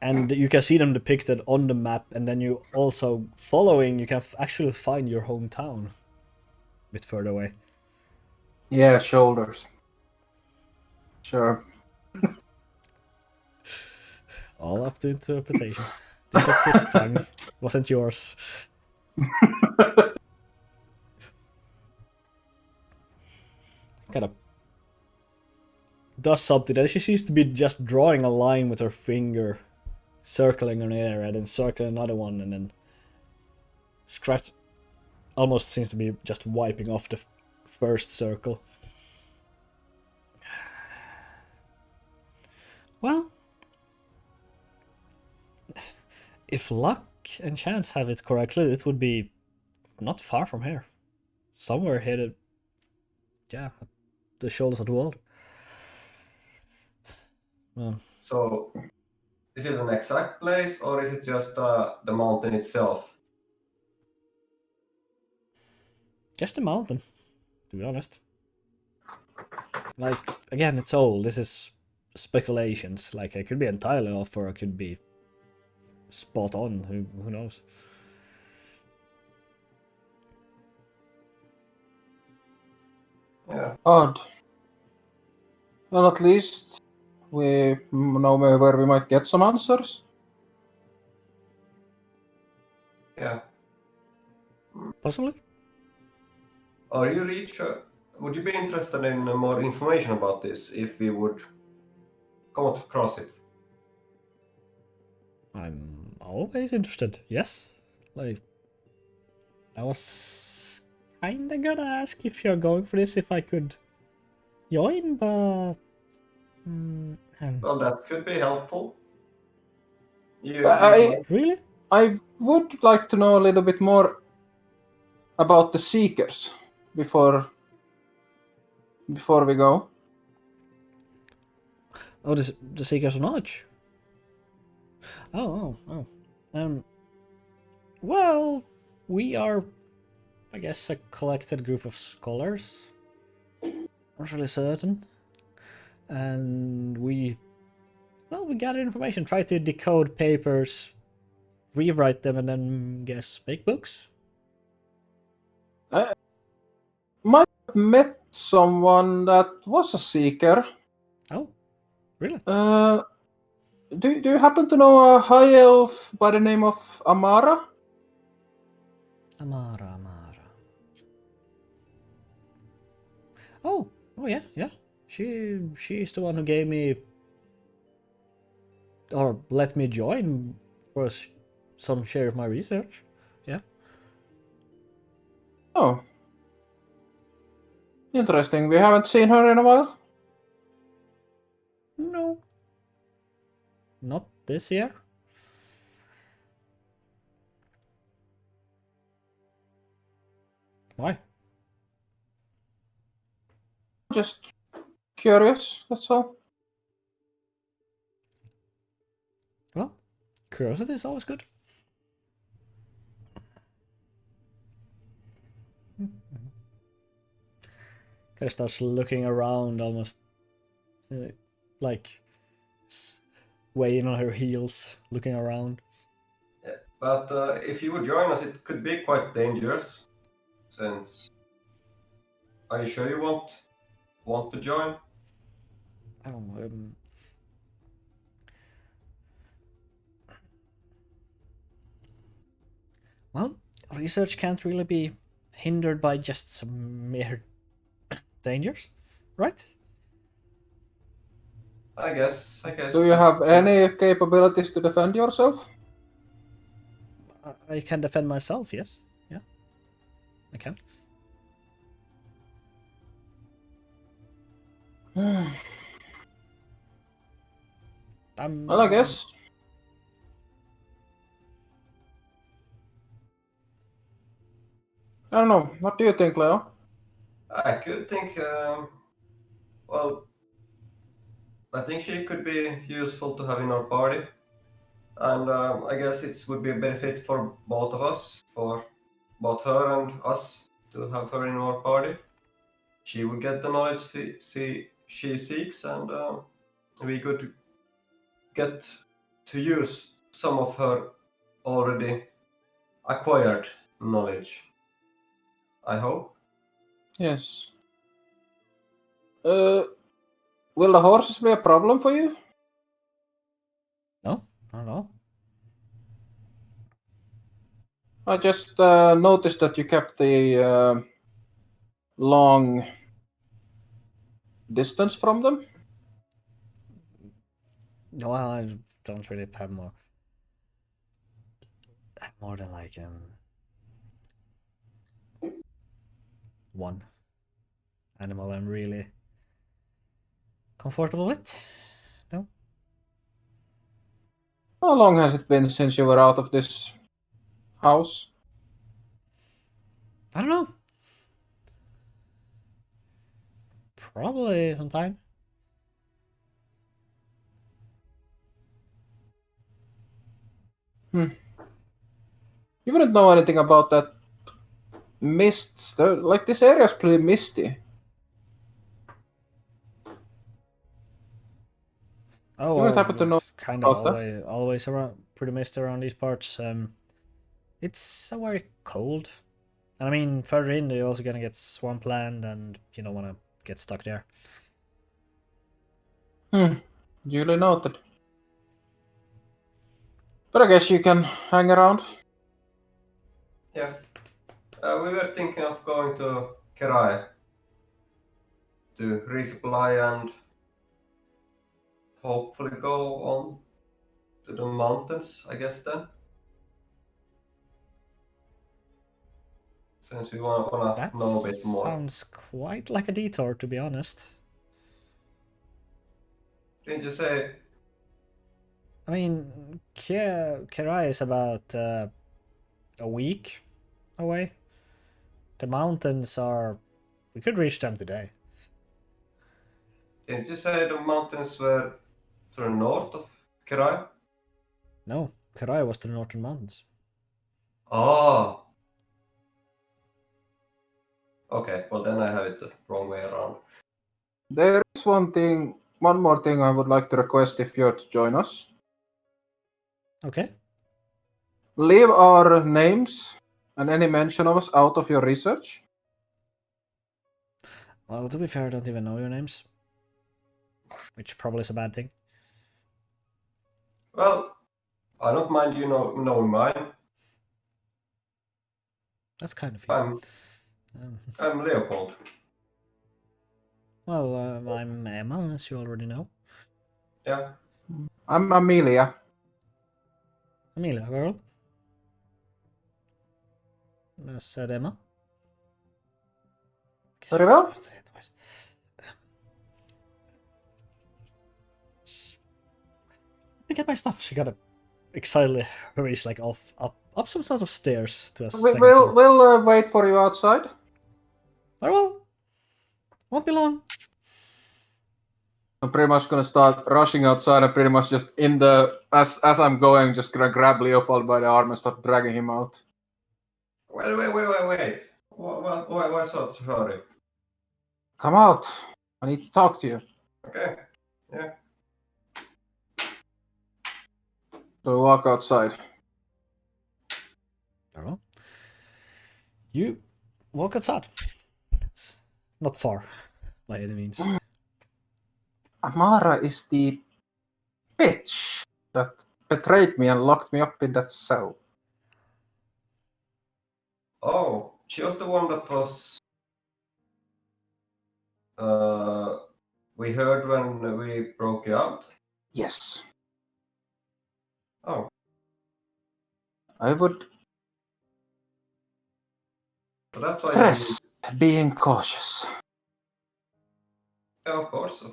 And you can see them depicted on the map, and then you also, following, you can actually find your hometown. A bit further away. Yeah, shoulders. Sure. All up to interpretation. This was his tongue, wasn't yours. Kind of does something that she seems to be just drawing a line with her finger, circling an area, and then circling another one, and then scratch. Almost seems to be just wiping off the first circle. Well, if luck and chance have it correctly, it would be not far from here. Somewhere headed, yeah, at the shoulders of the world. So, is it an exact place or is it just the mountain itself? Just a mountain, to be honest. Like, again, it's old. This is speculations. Like, it could be entirely off or it could be spot on. Who knows? Yeah. Odd. Well, at least we know where we might get some answers. Yeah. Possibly. Are you reach? Would you be interested in more information about this if we would come across it? I'm always interested, yes. Like, I was kinda gonna ask if you're going for this if I could join, but. Well, that could be helpful. I Really? I would like to know a little bit more about the Seekers before we go. Oh, the Seekers of Knowledge. Oh. Well, we are, I guess, a collected group of scholars. Not really certain. And we gather information, try to decode papers, rewrite them, and then, guess, make books. I might have met someone that was a Seeker. Oh, really? Do you happen to know a high elf by the name of Amara? Amara. Oh, yeah. She's the one who gave me or let me join for some share of my research. Yeah. Oh, interesting. We haven't seen her in a while. No. Not this year. Why? Just curious, that's all. Well, curiosity is always good. Kind of starts looking around, almost like weighing on her heels, looking around. Yeah. But if you would join us, it could be quite dangerous. Since, are you sure you want to join? Oh, well, research can't really be hindered by just some mere dangers, right? I guess. Do you that's have any capabilities to defend yourself? I can defend myself, yes. Yeah, I can. Well, I guess. I don't know. What do you think, Leo? I could think. Well, I think she could be useful to have in our party, and I guess it would be a benefit for both of us, for both her and us, to have her in our party. She would get the knowledge she seeks, and we could get to use some of her already acquired knowledge. I hope. Yes. Will the horses be a problem for you? No, not at all. I just noticed that you kept the long distance from them. Well, I don't really have more than like one animal I'm really comfortable with. No, How long has it been since you were out of this house? I don't know. Probably sometime. You wouldn't know anything about that mists. Like this area is pretty misty. Oh You wouldn't happen well, to know it's kind of about that? always around pretty misty around these parts. It's so very cold, and I mean further in you're also gonna get swampland, and you don't want to get stuck there. Duly noted. But I guess you can hang around. Yeah. We were thinking of going to Kerai to resupply and hopefully go on to the mountains, I guess then. Since we wanna That know a bit more. sounds quite like a detour, to be honest. Didn't you say? I mean, Kerai is about a week away. The mountains are... We could reach them today. Didn't you say the mountains were to the north of Kerai? No, Kerai was to the northern mountains. Oh. Okay, well then I have it the wrong way around. There is one more thing I would like to request if you're to join us. Okay. Leave our names and any mention of us out of your research. Well, to be fair, I don't even know your names. Which probably is a bad thing. Well, I don't mind you knowing mine. That's kind of you. I'm Leopold. Well, I'm Emma, as you already know. Yeah. I'm Amelia. Amelia, girl. Said Emma. Very well. Let me get my stuff. She got a excitedly hurries like off up some sort of stairs to a We- second We'll floor. we'll wait for you outside. Very well. Won't be long. I'm pretty much gonna start rushing outside and pretty much just as I'm going, just gonna grab Leopold by the arm and start dragging him out. Well, wait. Why such hurry? Come out! I need to talk to you. Okay. Yeah. So we walk outside. Very well. You walk outside. It's not far by any means. Amara is the bitch that betrayed me and locked me up in that cell. Oh, she was the one that was. We heard when we broke you out. Yes. Oh, I would so that's why stress being cautious. Yeah, of course.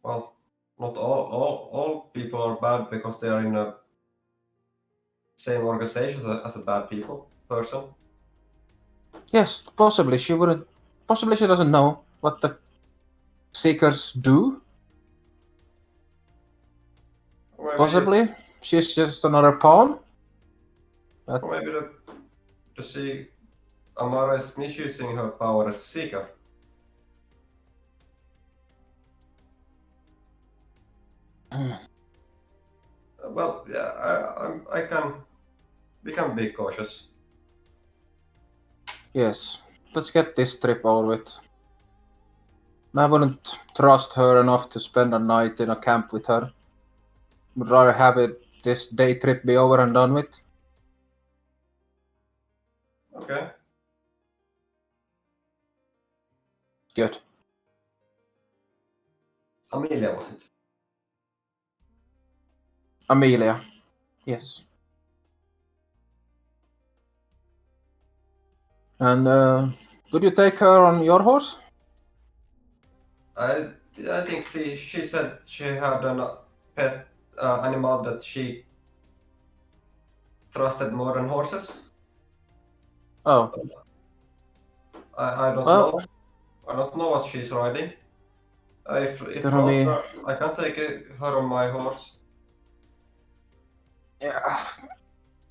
Well, not all people are bad because they are in a same organization as a bad person. Yes, possibly she wouldn't. Possibly she doesn't know what the Seekers do. Or maybe Possibly she's just another pawn. But or maybe to see Amara is misusing her power as a seeker. Well, yeah, I can. We can be cautious. yes, let's get this trip over with. I wouldn't trust her enough to spend a night in a camp with her. Would rather have this day trip be over and done with. Okay. Good. Amelia was it? Amelia. Yes. And would you take her on your horse? I think she said she had a pet animal that she trusted more than horses. Oh, I don't well, know. I don't know what she's riding. If gonna not, be. I can take her on my horse. Yeah,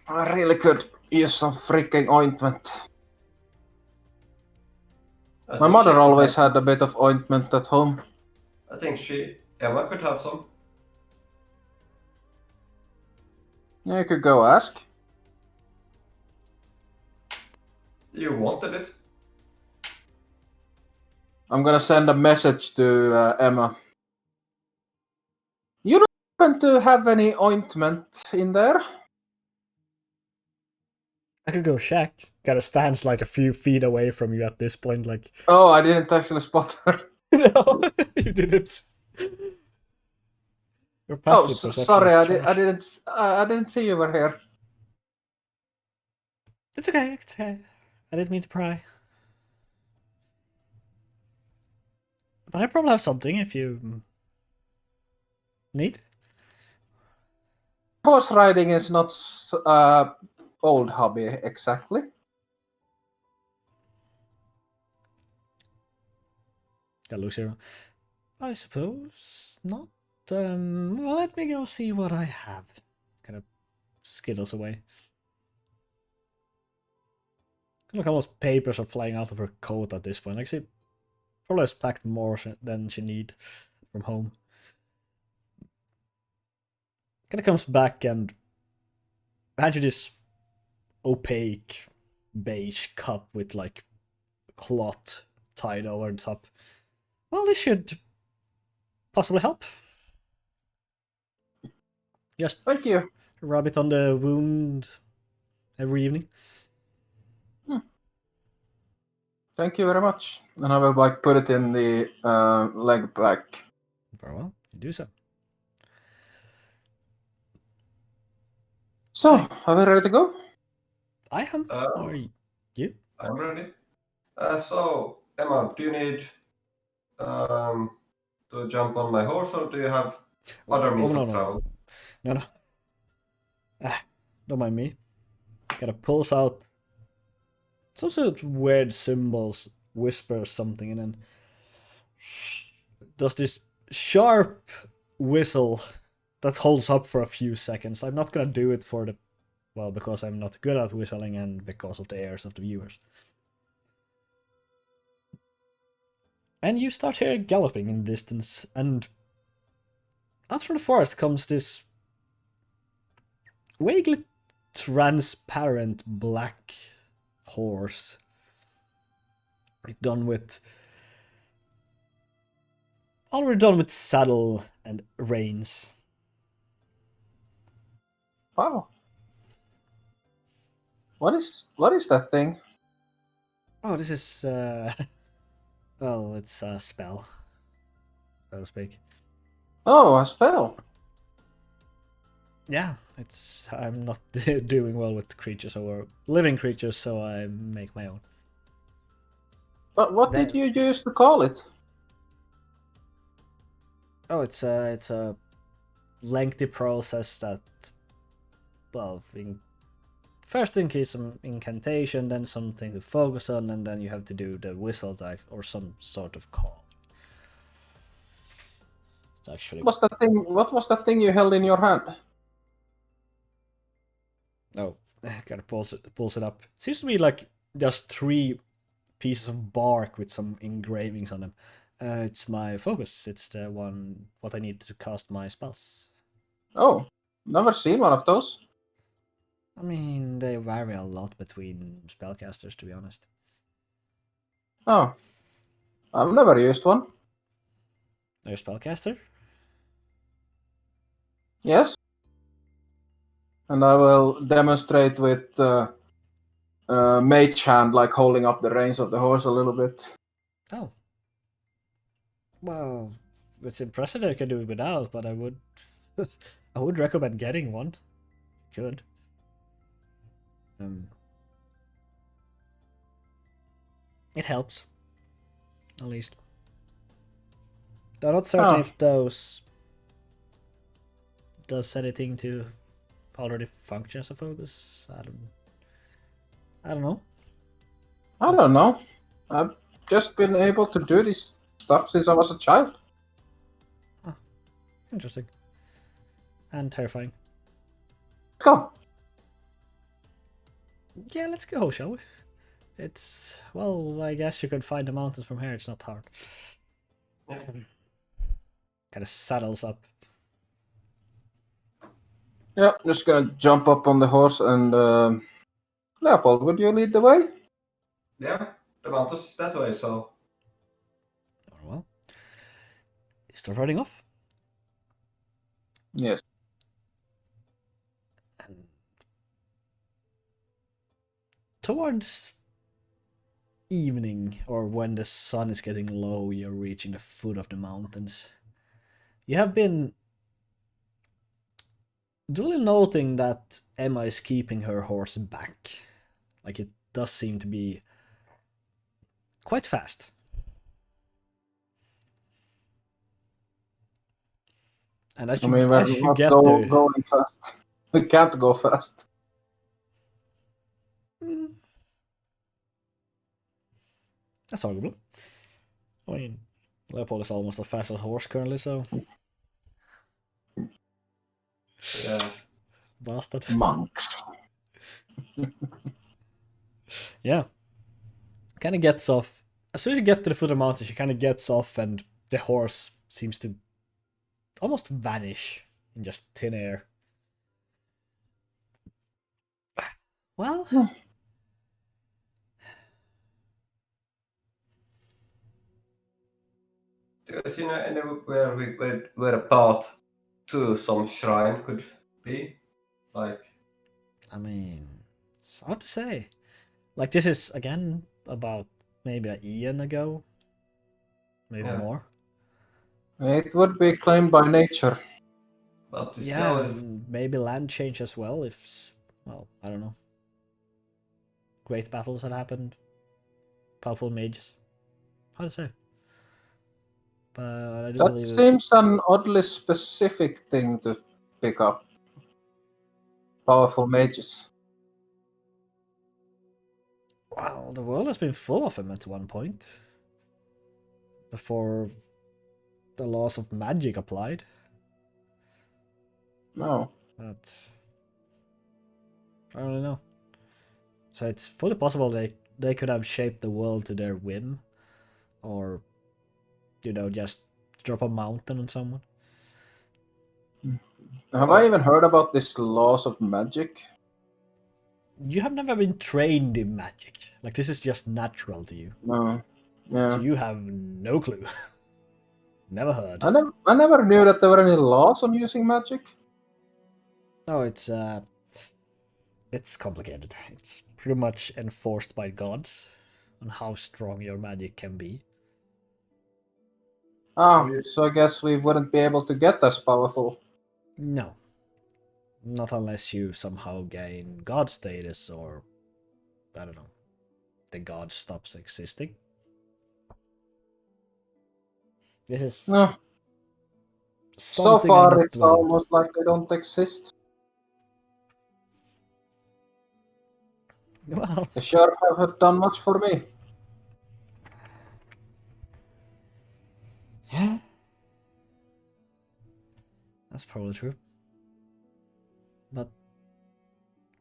I really could use some freaking ointment. My mother always had a bit of ointment at home. I think Emma could have some. Yeah, you could go ask. You wanted it. I'm gonna send a message to Emma. You don't happen to have any ointment in there? I could go check. Kinda stands like a few feet away from you at this point, like Oh, I didn't actually spot her. no, you didn't. Your Oh, passive perception sorry, is I trash. didn't see you were here. It's okay, it's okay. I didn't mean to pry. But I probably have something if you need. Horse riding is not old hobby exactly. That looks here. I suppose not. Well, let me go see what I have. Kind of skittles away. Look how much papers are flying out of her coat at this point. Like she probably has packed more than she need from home. Kind of comes back and hands you this opaque beige cup with like cloth tied over the top. Well, this should possibly help. Just Thank you. rub it on the wound every evening. Thank you very much. And I will like put it in the leg back. Very well, you do so. So, are we ready to go? I am. Or you? I'm ready. So, Emma, do you need to jump on my horse, or do you have other means no, of travel? No. Don't mind me. Kind of pulls out some sort of weird symbols, whispers something, and then does this sharp whistle that holds up for a few seconds. I'm not gonna do it for the, well, because I'm not good at whistling and because of the ears of the viewers. And you start hearing galloping in the distance, and out from the forest comes this vaguely transparent black horse. Already done with saddle and reins. Wow. What is that thing? Oh, this is well, it's a spell, so to speak. Oh, a spell. Yeah, I'm not doing well with creatures or living creatures, so I make my own. But what did you use to call it? Oh, it's a lengthy process that, well, first thing is some incantation, then something to focus on, and then you have to do the whistle attack or some sort of call. It's actually. What was that thing you held in your hand? Oh, kind of pulls it up. It seems to be like just 3 pieces of bark with some engravings on them. It's my focus. It's the one what I need to cast my spells. Oh, never seen one of those. I mean, they vary a lot between spellcasters, to be honest. Oh, I've never used one. Are you a spellcaster? Yes. And I will demonstrate with mage hand, like holding up the reins of the horse a little bit. Oh. Well, it's impressive that I can do it without, but I would I would recommend getting one. Could. It helps. At least. I'm not certain if those does anything to already function as a focus. I don't know. I don't know. I've just been able to do this stuff since I was a child. Oh, interesting. And terrifying. Let's go. Yeah, let's go, shall we? It's, well, I guess you could find the mountains from here. It's not hard. Kind of saddles up. Yeah, just gonna jump up on the horse and Leopold, would you lead the way? Yeah, the mountains is that way, so. Oh, well. You start riding off. Yes. And towards evening, or when the sun is getting low, you're reaching the foot of the mountains. You have been duly noting that Emma is keeping her horse back. Like, it does seem to be quite fast. And as I mean, we're as you not get there, going fast. We can't go fast. that's arguable. I mean, Leopold is almost as fast as a horse currently, so Yeah. bastard. Monks. Yeah, kind of gets off. As soon as you get to the foot of the mountain, she kind of gets off, and the horse seems to almost vanish in just thin air. Well, Do you see anywhere where a path to some shrine could be? Like, I mean, it's hard to say. Like, this is again about maybe an eon ago, maybe yeah. more. It would be claimed by nature. But it's Yeah, now and maybe land change as well. If, well, I don't know. Great battles had happened. Powerful mages. Hard to say. But I do That believe it. seems an oddly specific thing to pick up. Powerful mages. Well, the world has been full of them at one point. Before the laws of magic applied. No. But I don't really know. So it's fully possible they could have shaped the world to their whim. Or, just drop a mountain on someone. Have I even heard about this laws of magic? You have never been trained in magic. Like, this is just natural to you. No. Yeah. So you have no clue. Never heard. I never knew that there were any laws on using magic. Oh, it's complicated. It's pretty much enforced by gods on how strong your magic can be. So I guess we wouldn't be able to get as powerful. No. Not unless you somehow gain god status, or I don't know, the god stops existing. This is No. So something far, I'm not it's well. almost like they don't exist. Well, They sure haven't done much for me. yeah. That's probably true. But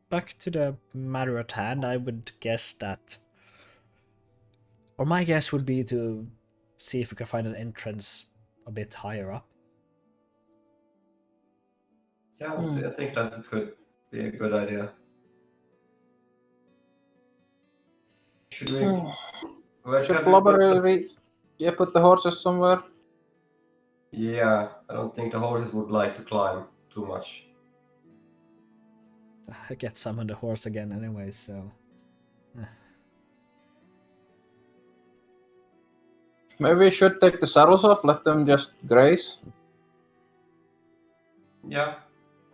back to the matter at hand, I would guess that, or my guess would be to see if we can find an entrance a bit higher up. yeah, I think that could be a good idea. Should we? Where Should can we put Blubber put the horses somewhere? Yeah, I don't think the horses would like to climb too much. I get summon the horse again anyway, so. Maybe we should take the saddles off, let them just graze. Yeah,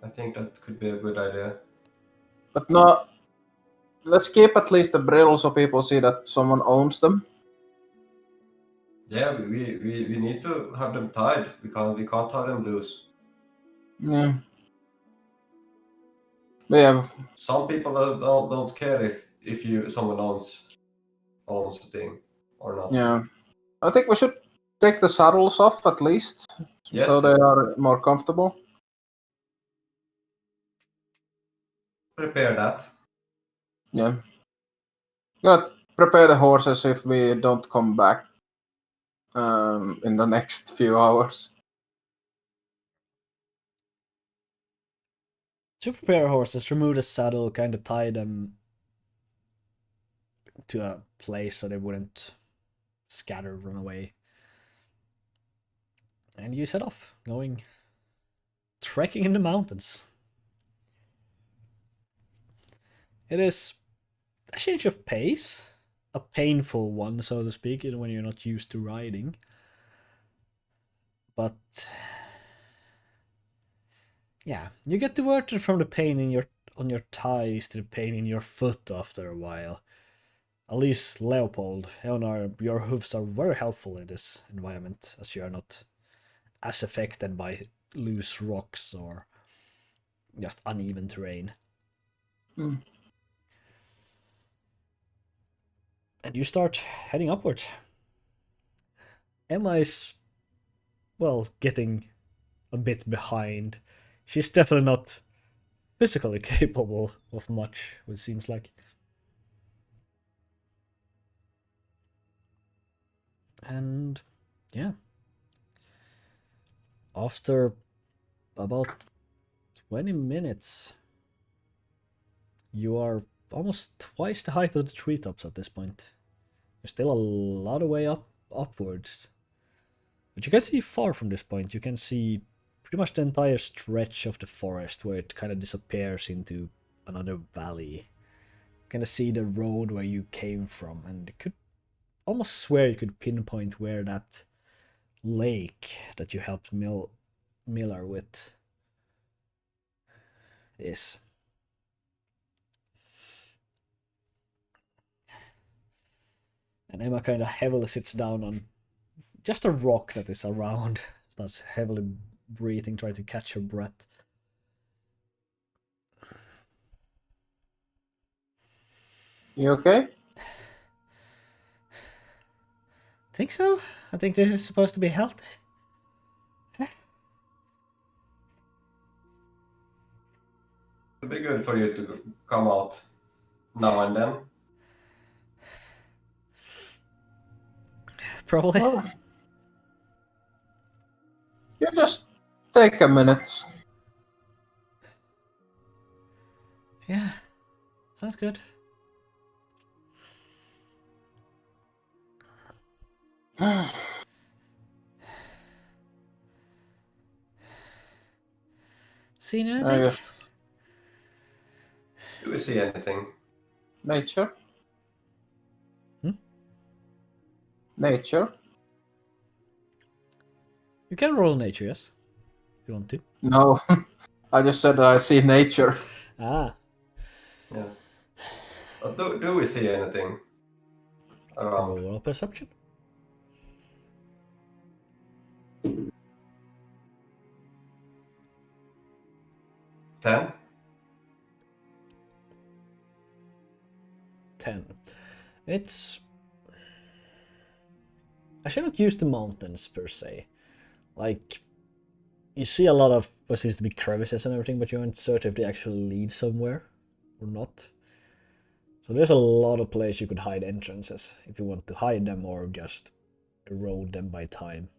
I think that could be a good idea. But no, let's keep at least the brill so people see that someone owns them. Yeah, we need to have them tied. We can't tie them loose. Yeah. Yeah. Some people don't care if someone owns the thing or not. Yeah. I think we should take the saddles off at least, Yes, so they are more comfortable. prepare that. Yeah. Gonna prepare the horses if we don't come back in the next few hours. To prepare horses, remove the saddle, kind of tie them to a place so they wouldn't scatter, run away. And you set off, going trekking in the mountains. It is a change of pace, a painful one, so to speak, when you're not used to riding. But yeah, you get diverted from the pain in your on your thighs to the pain in your foot after a while. At least Leopold, Eonar, your hooves are very helpful in this environment, as you are not as affected by loose rocks or just uneven terrain. Hmm. And you start heading upwards. Emma is, well, getting a bit behind. She's definitely not physically capable of much, it seems like. And yeah, after about 20 minutes, you are almost twice the height of the treetops at this point. There's still a lot of way upwards. But you can see far from this point. You can see pretty much the entire stretch of the forest where it kind of disappears into another valley. You kind of see the road where you came from, and you could almost swear you could pinpoint where that lake that you helped Miller with is. And Emma kind of heavily sits down on just a rock that is around, starts heavily breathing, trying to catch her breath. You okay? Think so? I think this is supposed to be healthy. It'd be good for you to come out now and then. Probably. Well, you just take a minute. Yeah, sounds good. Seen anything? Yes. Do we see anything? Nature? Hmm? Nature? You can roll nature, yes, if you want to. No, I just said that I see nature. Ah, Yeah. But do we see anything around? roll perception. 10? 10. It's... I shouldn't use the mountains per se. Like, you see a lot of what seems to be crevices and everything, but you aren't certain if they actually lead somewhere or not. So there's a lot of places you could hide entrances if you want to hide them or just erode them by time.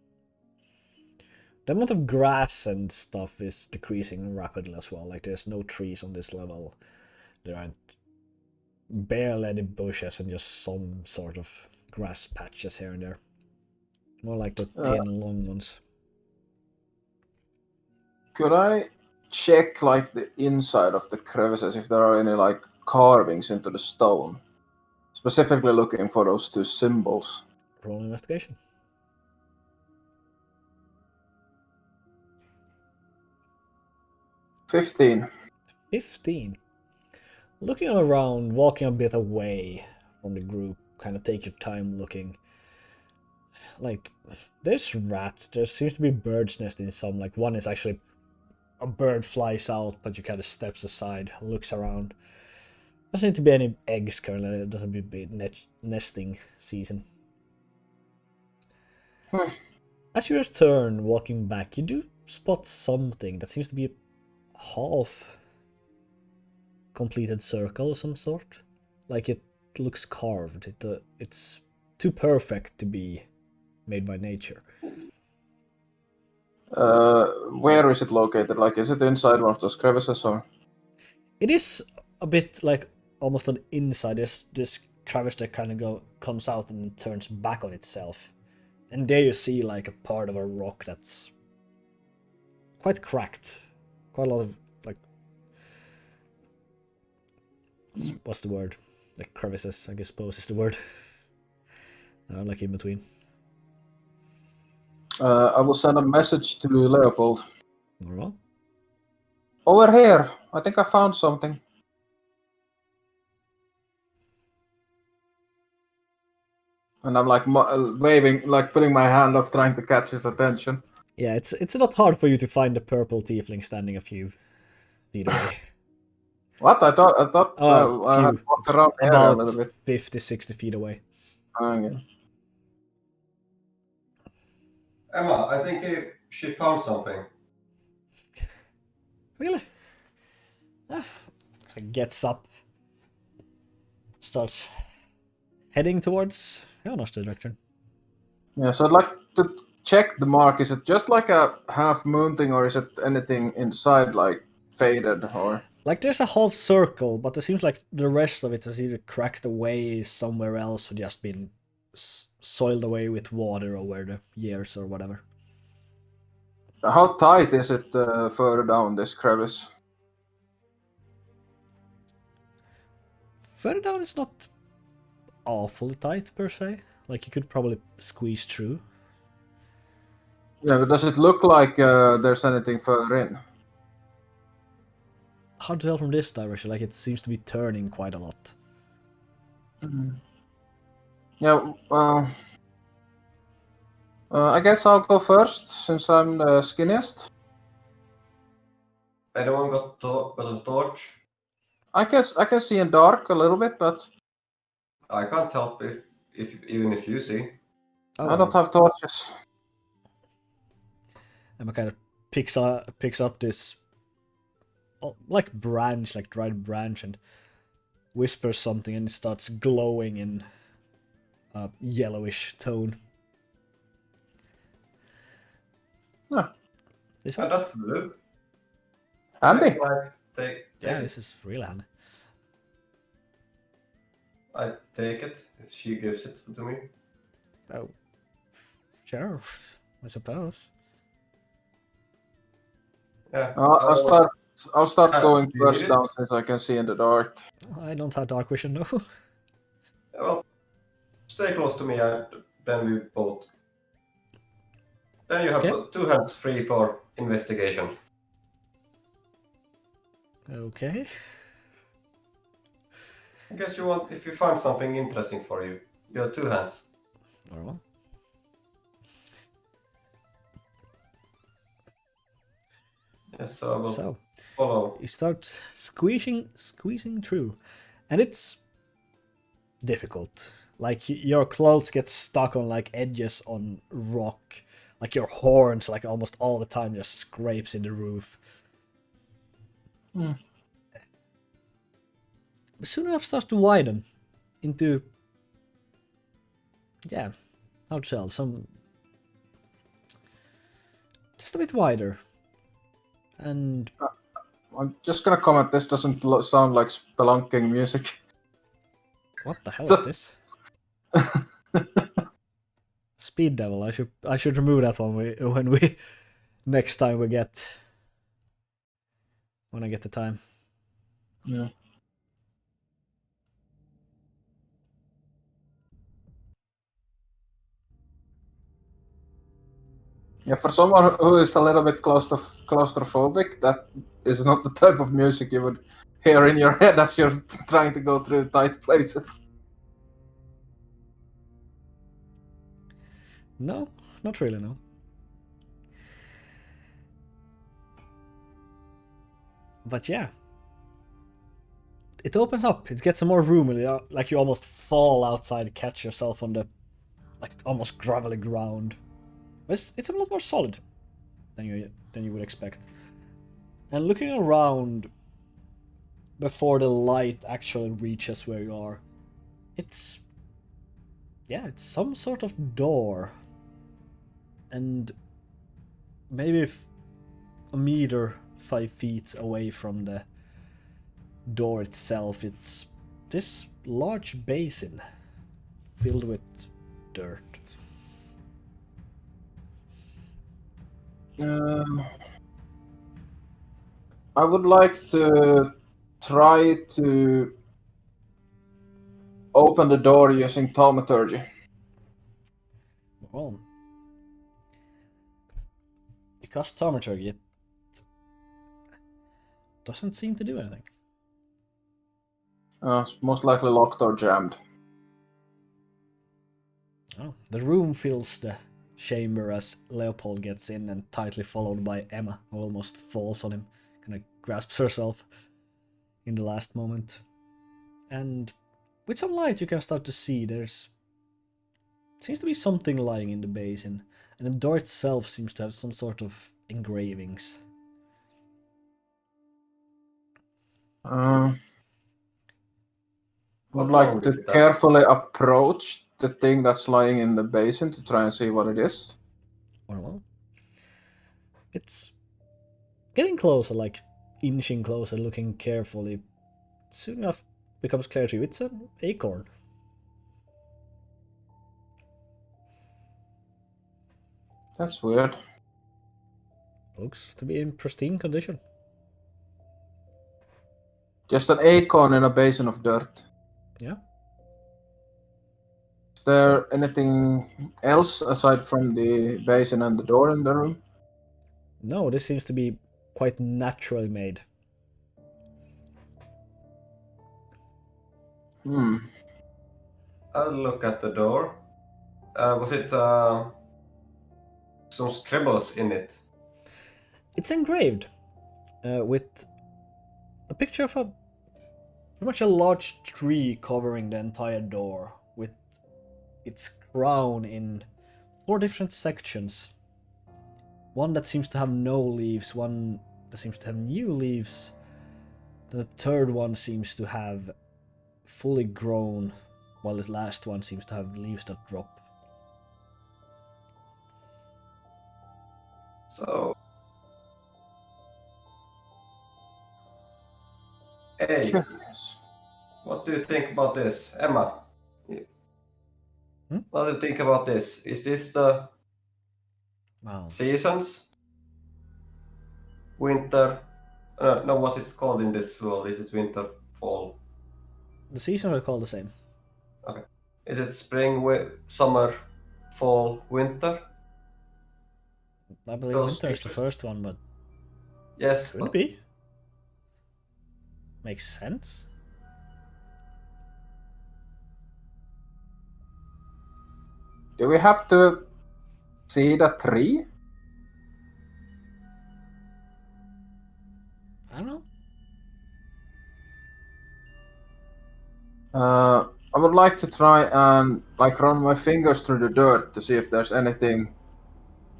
The amount of grass and stuff is decreasing rapidly as well. Like there's no trees on this level. There aren't barely any bushes and just some sort of grass patches here and there. More like the thin long ones. Could I check like the inside of the crevices if there are any like carvings into the stone? Specifically looking for those two symbols. Roll investigation. 15. 15. Looking around, walking a bit away from the group, kind of take your time looking. Like, there's rats, there seems to be birds nesting in some, like one is actually, a bird flies out, but you kind of steps aside, looks around. Doesn't seem to be any eggs currently, it doesn't be nesting season. As you return, walking back, you do spot something that seems to be a half completed circle of some sort. Like it looks carved. It's too perfect to be made by nature. Where is it located? Like, is it inside one of those crevices or? It is a bit like almost on the inside. This crevice that kind of comes out and turns back on itself, and there you see like a part of a rock that's quite cracked. Quite a lot of like, what's the word? Like crevices, I suppose is the word. Like in between. I will send a message to Leopold. Very well. Over here. I think I found something. And I'm like waving, like putting my hand up, trying to catch his attention. Yeah, it's not hard for you to find the purple tiefling standing a few feet away. What? I thought I had Few. walked around the area a About little bit. 50, 60 feet away. Okay. Emma, I think she found something. Really? Gets up. Starts heading towards Eonar's direction. Yeah, so I'd like to check the mark. Is it just like a half moon thing, or is it anything inside, like faded, or? Like there's a half circle, but it seems like the rest of it has either cracked away somewhere else or just been soiled away with water over the years or whatever. How tight is it further down this crevice? Further down, it's not awfully tight per se. Like you could probably squeeze through. Yeah, but does it look like there's anything further in? Hard to tell from this direction. Like it seems to be turning quite a lot. Yeah, well, I guess I'll go first since I'm the skinniest. Anyone got a torch? I guess I can see in dark a little bit, but I can't help even if you see. Oh, I don't have torches. Emma kind of picks up this like branch, like dried branch, and whispers something, and it starts glowing in a yellowish tone. Yeah. This And one? that's blue. Handy. Yeah, this is really handy. I take it if she gives it to me. Oh, sure, I suppose. Yeah. I'll start going do you first need it? down since I can see in the dark. I don't have dark vision, no. Well, stay close to me, and then we both. Then you have Okay. 2 hands free for investigation. Okay. I guess you want, if you find something interesting for you, you have 2 hands. Normal. Yes, so I will So follow. you start squeezing through, and it's difficult. Like your clothes get stuck on like edges on rock, like your horns, like almost all the time, just scrapes in the roof. But soon enough, starts to widen into, yeah, how to tell, some just a bit wider, and I'm just gonna comment. This doesn't sound like spelunking music. what the hell So- is this? Speed Devil. I should remove that one when we next time we get when I get the time. Yeah. Yeah, for someone who is a little bit claustrophobic, that is not the type of music you would hear in your head as you're trying to go through tight places. No, not really. No. But yeah, it opens up. It gets some more room, and like you almost fall outside, catch yourself on the like almost gravelly ground. It's a lot more solid than you would expect. And looking around before the light actually reaches where you are, it's some sort of door, and maybe a meter, 5 feet away from the door itself, it's this large basin filled with dirt. I would like to try to open the door using thaumaturgy. Well, you cast thaumaturgy, it doesn't seem to do anything. It's most likely locked or jammed. Oh, the room fills the chamber as Leopold gets in and tightly followed by Emma, who almost falls on him, kind of grasps herself in the last moment. And with some light you can start to see there's seems to be something lying in the basin, and the door itself seems to have some sort of engravings. Would What like wrong to with that? carefully approach the thing that's lying in the basin to try and see what it is. Well, it's getting closer, like inching closer, looking carefully. Soon enough becomes clear to you, it's an acorn. That's weird. Looks to be in pristine condition. Just an acorn in a basin of dirt. Yeah. Is there anything else aside from the basin and the door in the room? No, this seems to be quite naturally made. I'll look at the door. Was it some scribbles in it? It's engraved with a picture of a pretty much a large tree covering the entire door, with its crown in 4 different sections. One that seems to have no leaves, one that seems to have new leaves, the third one seems to have fully grown, while the last one seems to have leaves that drop. So, hey, Curious. what do you think about this, Emma? What do you think about this? Is this the Wow. seasons? Winter? No, what it's called in this world? Is it winter, fall? The seasons are called the same. Okay. Is it spring, summer, fall, winter? I believe Those winter is the pictures? first one, but Yes, could but be. Makes sense. Do we have to see the tree? I don't know. I would like to try and run my fingers through the dirt to see if there's anything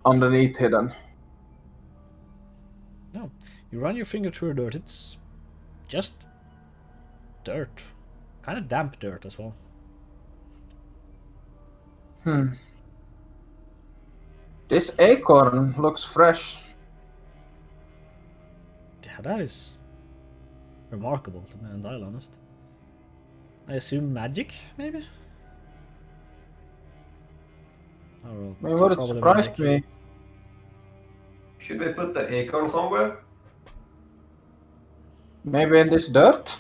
underneath hidden. No. You run your finger through the dirt, it's just dirt. Kind of damp dirt as well. This acorn looks fresh. Yeah, that is remarkable, to be entirely honest. I assume magic, maybe? Oh, well, I mean, would it probably surprise magic. me? should we put the acorn somewhere? Maybe in this dirt?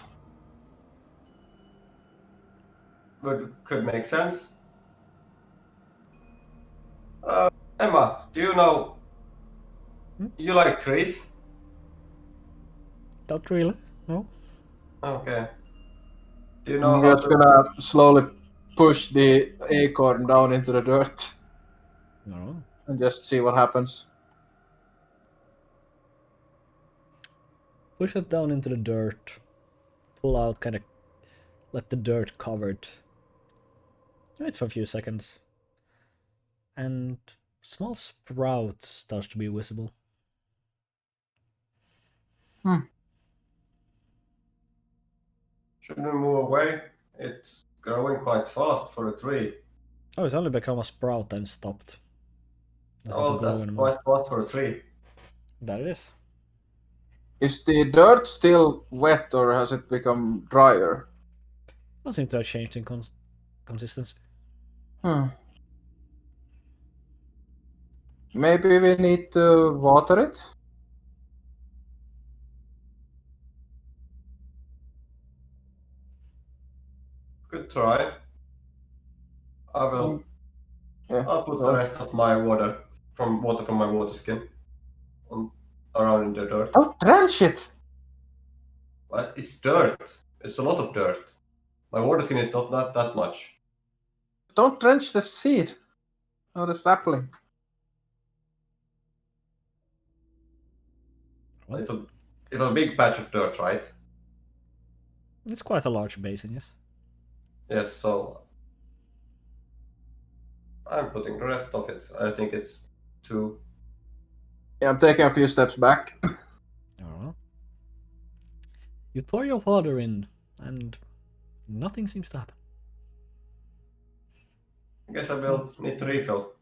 Could make sense. Emma, do you know you like trees? Not really, no? Okay. Do you know I'm how just to? gonna slowly push the acorn down into the dirt No. and just see what happens. Push it down into the dirt. Pull out, kind of let the dirt cover it. Wait for a few seconds. And small sprout starts to be visible. Should we move away? It's growing quite fast for a tree. Oh, it's only become a sprout and stopped. Doesn't Oh, grow that's anymore. quite fast for a tree. That it is. Is the dirt still wet or has it become drier? Doesn't seem to have changed in consistency. Maybe we need to water it? Good try. I will. Yeah. I'll put go the on. rest of my water from my water skin on around in the dirt. Don't drench it. But it's dirt. It's a lot of dirt. My water skin is not that much. Don't drench the seed or the sapling. Well, It's a big patch of dirt, right? it's quite a large basin, yes. Yes. So I'm putting the rest of it. I think it's 2. Yeah, I'm taking a few steps back. Oh well. You pour your water in, and nothing seems to happen. I guess I will need to refill.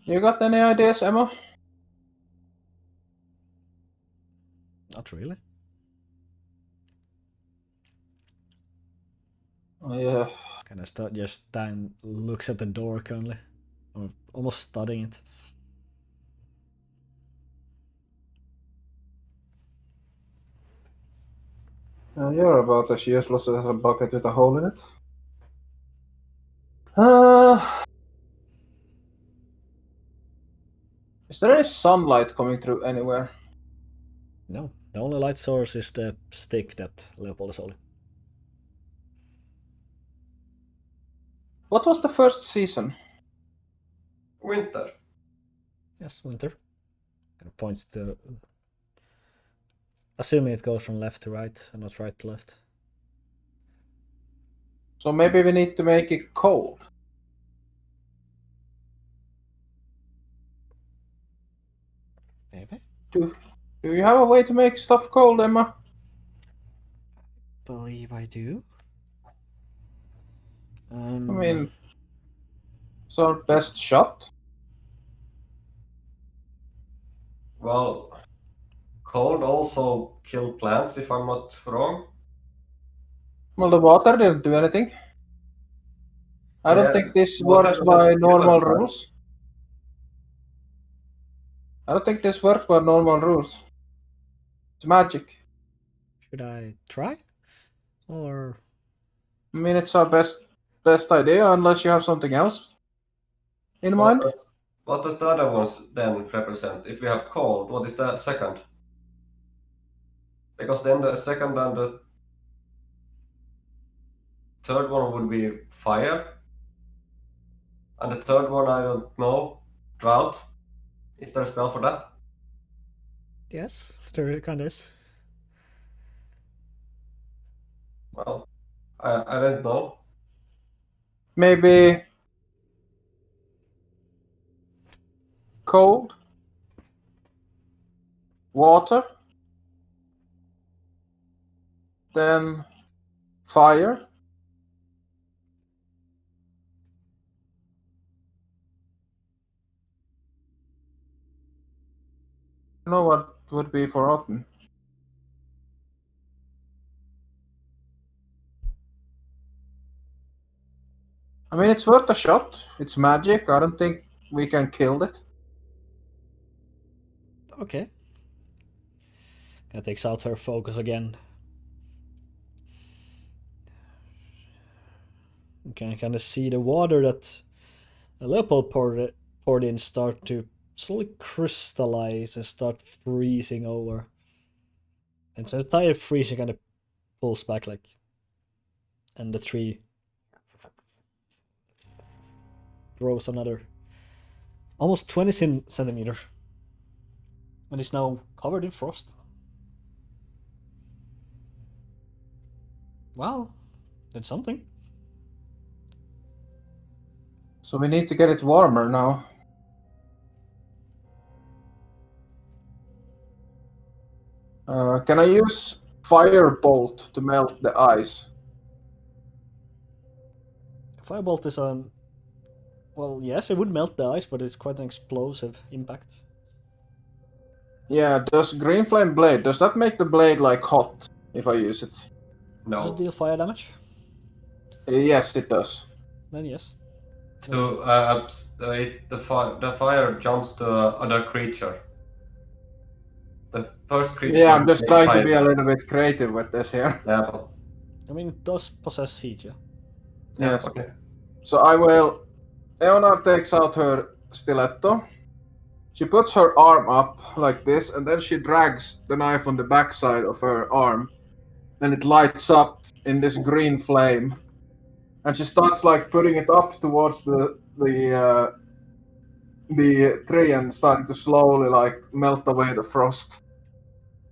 You got any ideas, Emma? Not really. Oh, yeah. Kind of just stand, looks at the door currently, or almost studying it. You're about as useless as a bucket with a hole in it. Is there any sunlight coming through anywhere? No, the only light source is the stick that Leopold is holding. What was the first season? Winter. Yes, winter. Kind of points to. Assuming it goes from left to right and not right to left. So maybe we need to make it cold. Maybe. Do you have a way to make stuff cold, Emma? Believe I do. I mean, it's our best shot. Well, cold also kill plants, if I'm not wrong. Well, the water didn't do anything. I don't Yeah, think this water works doesn't by kill a normal plant. rules. I don't think this works by normal rules. It's magic. should I try? Or I mean, it's our best idea, unless you have something else in mind. What does the other ones then represent? If we have cold, what is the second? Because then the second and the third one would be fire. And the third one, I don't know. Drought. Is there a spell for that? yes, there kind of is. Well, I don't know. Maybe cold, water, then fire. I don't know what would be for autumn. I mean, it's worth a shot. It's magic. I don't think we can kill it. Okay. Kind of takes out her focus again. You can kind of see the water that Leopold poured in start to slowly crystallize and start freezing over. And so the entire freezing kind of pulls back like, and the tree grows another almost 20 centimeter, and is now covered in frost. Well, did something. So we need to get it warmer now. Can I use firebolt to melt the ice? Firebolt is well, yes, it would melt the ice, but it's quite an explosive impact. Yeah, does green flame blade, does that make the blade like hot if I use it? Does it No. deal fire damage? Yes, it does. Then yes. So the fire jumps to other creature. the first creature. Yeah, I'm just trying to fire. be a little bit creative with this here. Yeah, but, I mean, it does possess heat, yeah. yeah, Yes. okay. So I will. Eonar takes out her stiletto. She puts her arm up like this, and then she drags the knife on the backside of her arm. Then it lights up in this green flame, and she starts like putting it up towards the tree and starting to slowly like melt away the frost.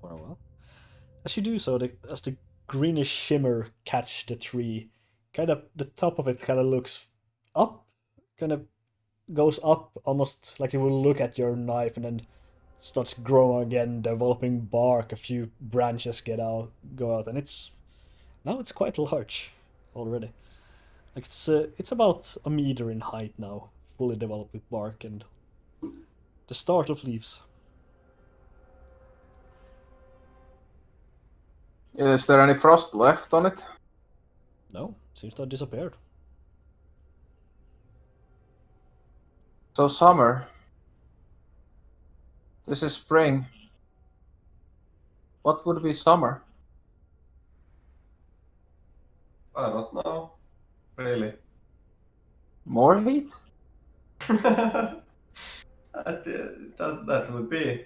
Well. As you do so, as the greenish shimmer catch the tree, kind of the top of it kind of looks up, kind of goes up, almost like it will look at your knife, and then starts growing again, developing bark. A few branches go out, and it's quite large already. Like it's about a meter in height now, fully developed with bark and the start of leaves. Is there any frost left on it? No, seems to have disappeared. So summer. This is spring. What would be summer? I don't know. Really. More heat? that, that would be.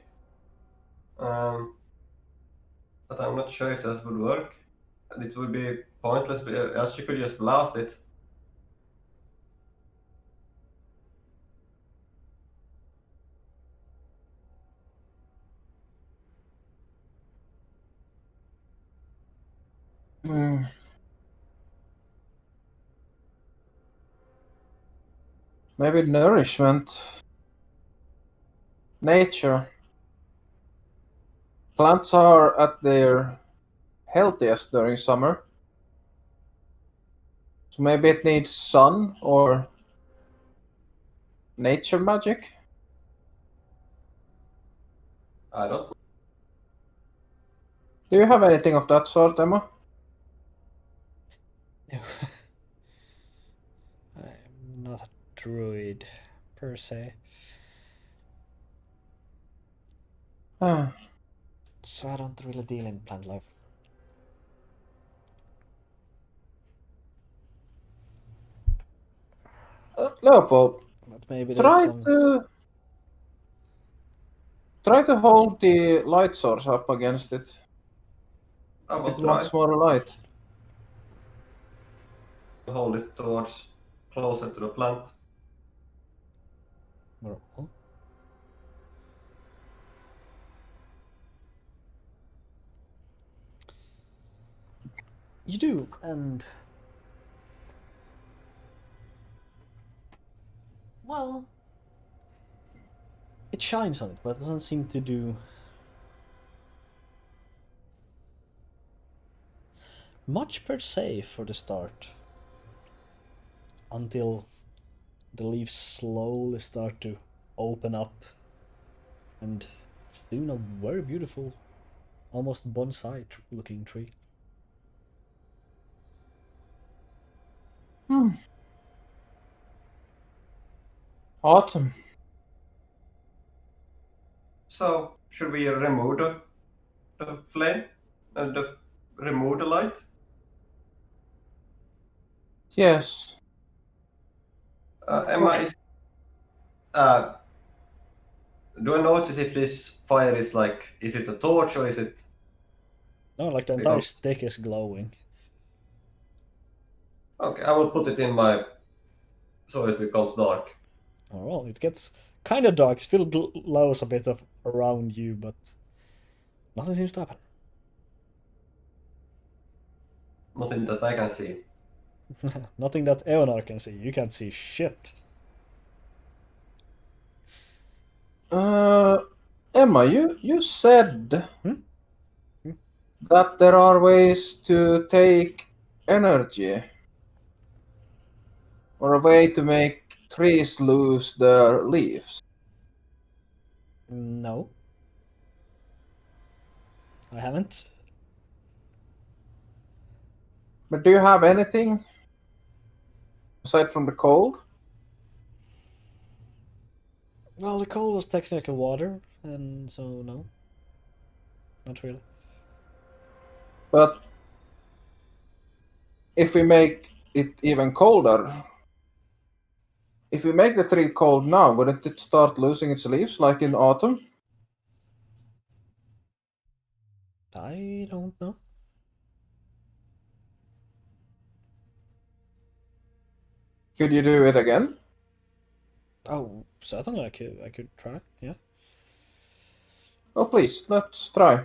But I'm not sure if that would work. And it would be pointless, as you could just blast it. Hmm. Maybe nourishment. Nature. Plants are at their healthiest during summer. So maybe it needs sun or nature magic. I don't. Do you have anything of that sort, Emma? I'm not a druid per se, Ah. so I don't really deal in plant life. Leopold, But maybe there's try some. to hold the light source up against it I if will it try. wants more light. Hold it towards closer to the plant. Well, you do, and well, it shines on it, but it doesn't seem to do much per se for the start. Until the leaves slowly start to open up, and soon a very beautiful, almost bonsai looking tree. Autumn. So, should we remove the flame? Remove the light? Yes. Emma, uh, do I notice if this fire is like, is it a torch or is it No, like the entire becomes? stick is glowing. Okay, I will put it in my, so it becomes dark. Oh, well, it gets kind of dark, still glows a bit of around you, but nothing seems to happen. Nothing that I can see. Nothing that Eonar can see. You can't see shit. Emma, you said Hmm? that there are ways to take energy or a way to make trees lose their leaves. No, I haven't. But do you have anything aside from the cold? Well, the coal was technically water, and so no. not really. But if we make it even colder, if we make the tree cold now, wouldn't it start losing its leaves like in autumn? I don't know. Could you do it again? Oh, certainly I could try. Yeah. Oh, please, let's try.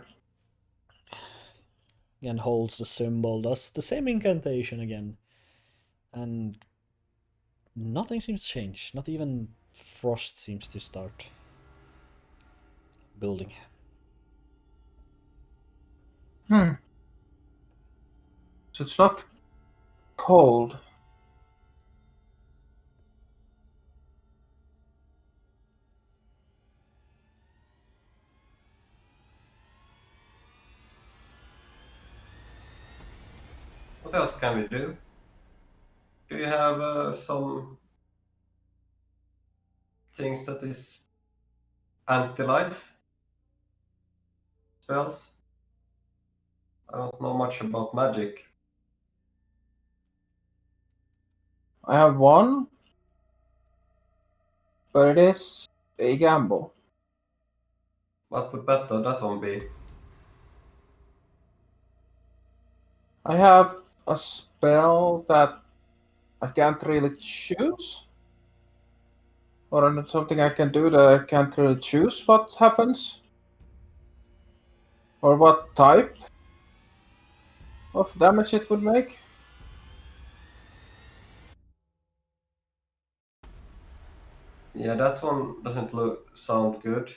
Again, holds the symbol, does the same incantation again, and nothing seems to change. Not even frost seems to start building. So it's not cold. What else can we do? Do you have some things that is anti-life spells? I don't know much about magic. I have one, but it is a gamble. What would better that one be? I have a spell that I can't really choose, or something I can do that I can't really choose what happens, or what type of damage it would make. Yeah, that one doesn't sound good.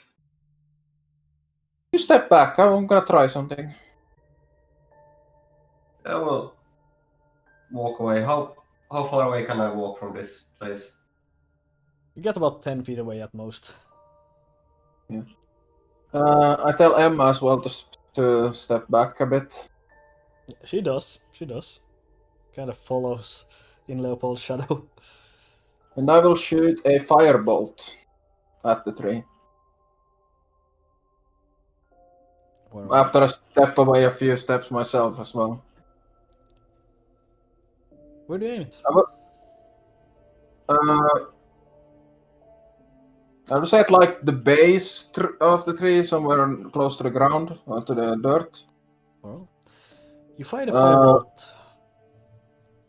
You step back. I'm gonna try something. I will walk away. How far away can I walk from this place? You get about 10 feet away at most. Yeah. I tell Emma as well to step back a bit. She does. She does. Kind of follows in Leopold's shadow. And I will shoot a firebolt at the tree. After I step away a few steps myself as well. Where do you aim it? I would say at like the base of the tree, somewhere close to the ground or to the dirt. Well, you fire the firebolt.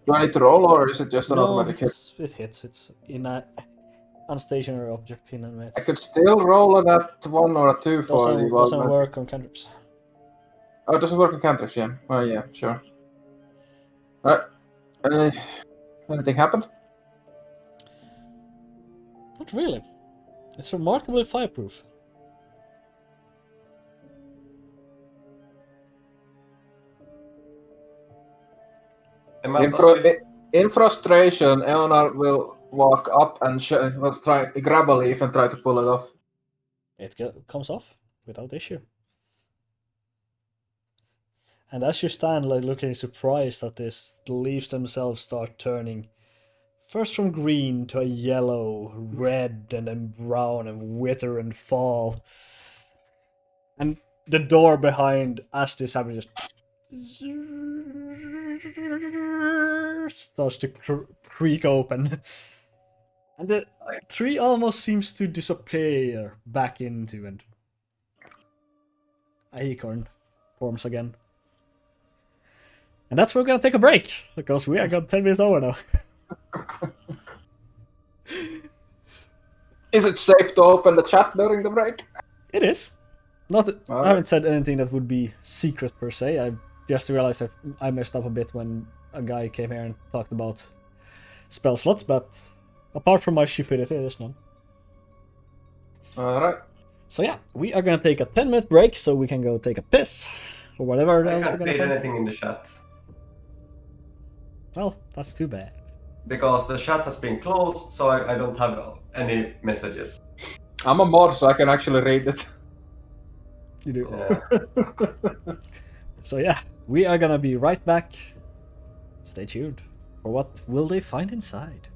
Do I need to roll, or is it just an No, automatic hit? it hits. It's in a unstationary object in a I could still roll a nat 1 or a 2 for the doesn't work on cantrips. Oh, it doesn't work on cantrips, yeah. Oh, yeah, sure. Alright. Anything happened? Not really. It's remarkably fireproof. In frustration, Eonar will walk up and will try grab a leaf and try to pull it off. It comes off without issue. And as you stand like looking surprised at this, the leaves themselves start turning first from green to a yellow, red, and then brown and wither and fall. And the door behind as this happens just starts to creak open. And the tree almost seems to disappear back into, and a acorn forms again. And that's where we're gonna take a break, because we are got 10 minutes over now. Is it safe to open the chat during the break? It is. I haven't said anything that would be secret per se. I just realized that I messed up a bit when a guy came here and talked about spell slots, but apart from my stupidity, there's none. Alright. So yeah, we are gonna take a 10-minute break so we can go take a piss or whatever else we're can't gonna read find. anything in the chat. Well, that's too bad. Because the chat has been closed, so I don't have any messages. I'm a mod, so I can actually read it. You do. Yeah. So yeah, we are gonna be right back. Stay tuned for what will they find inside.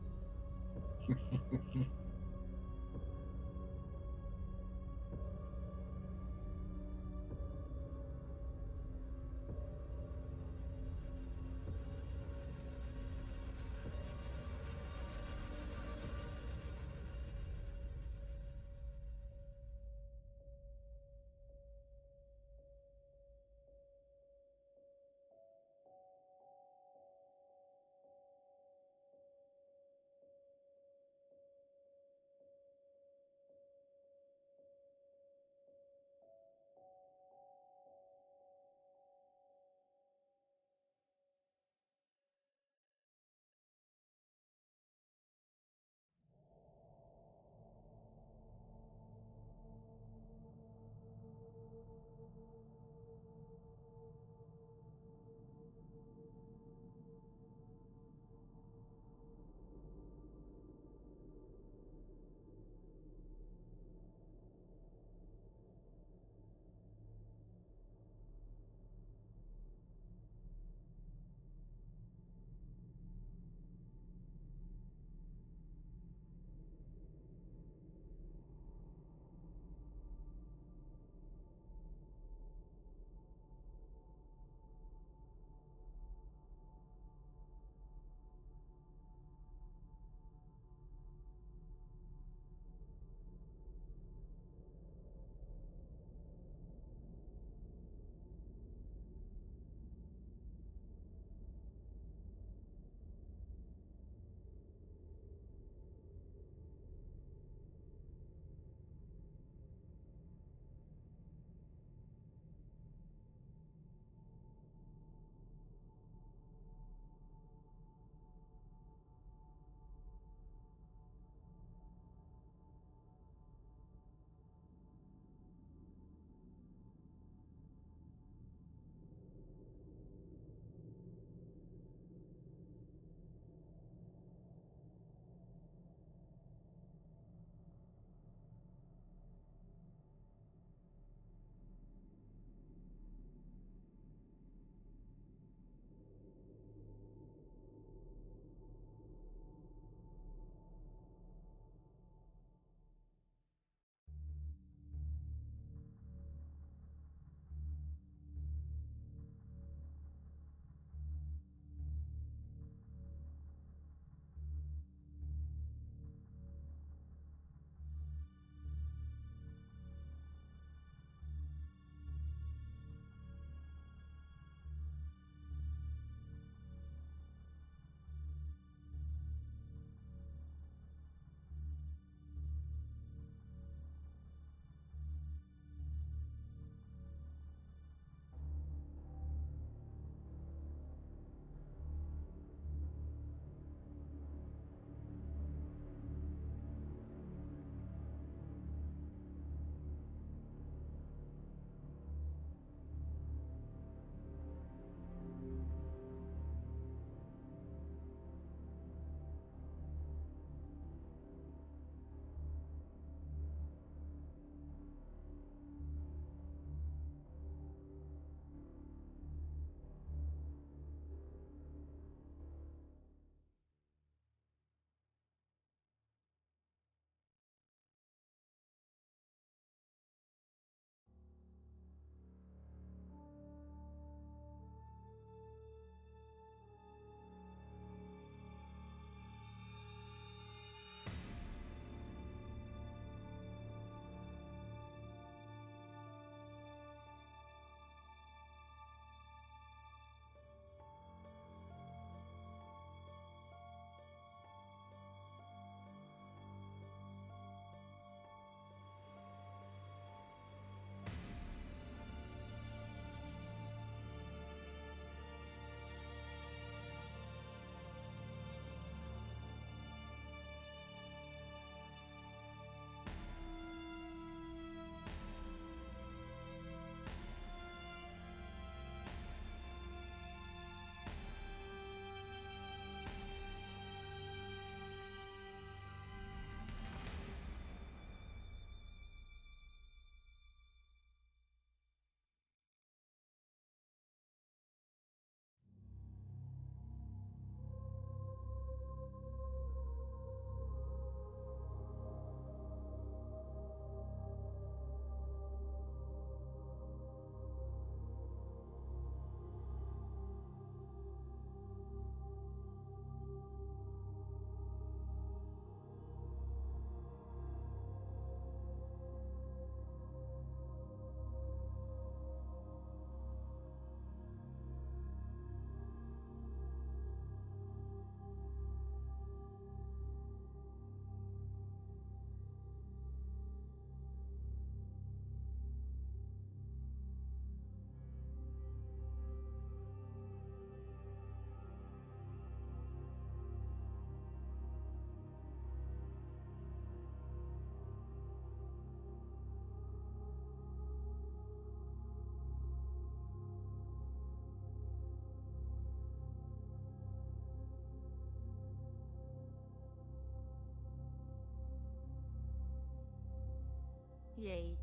Yay.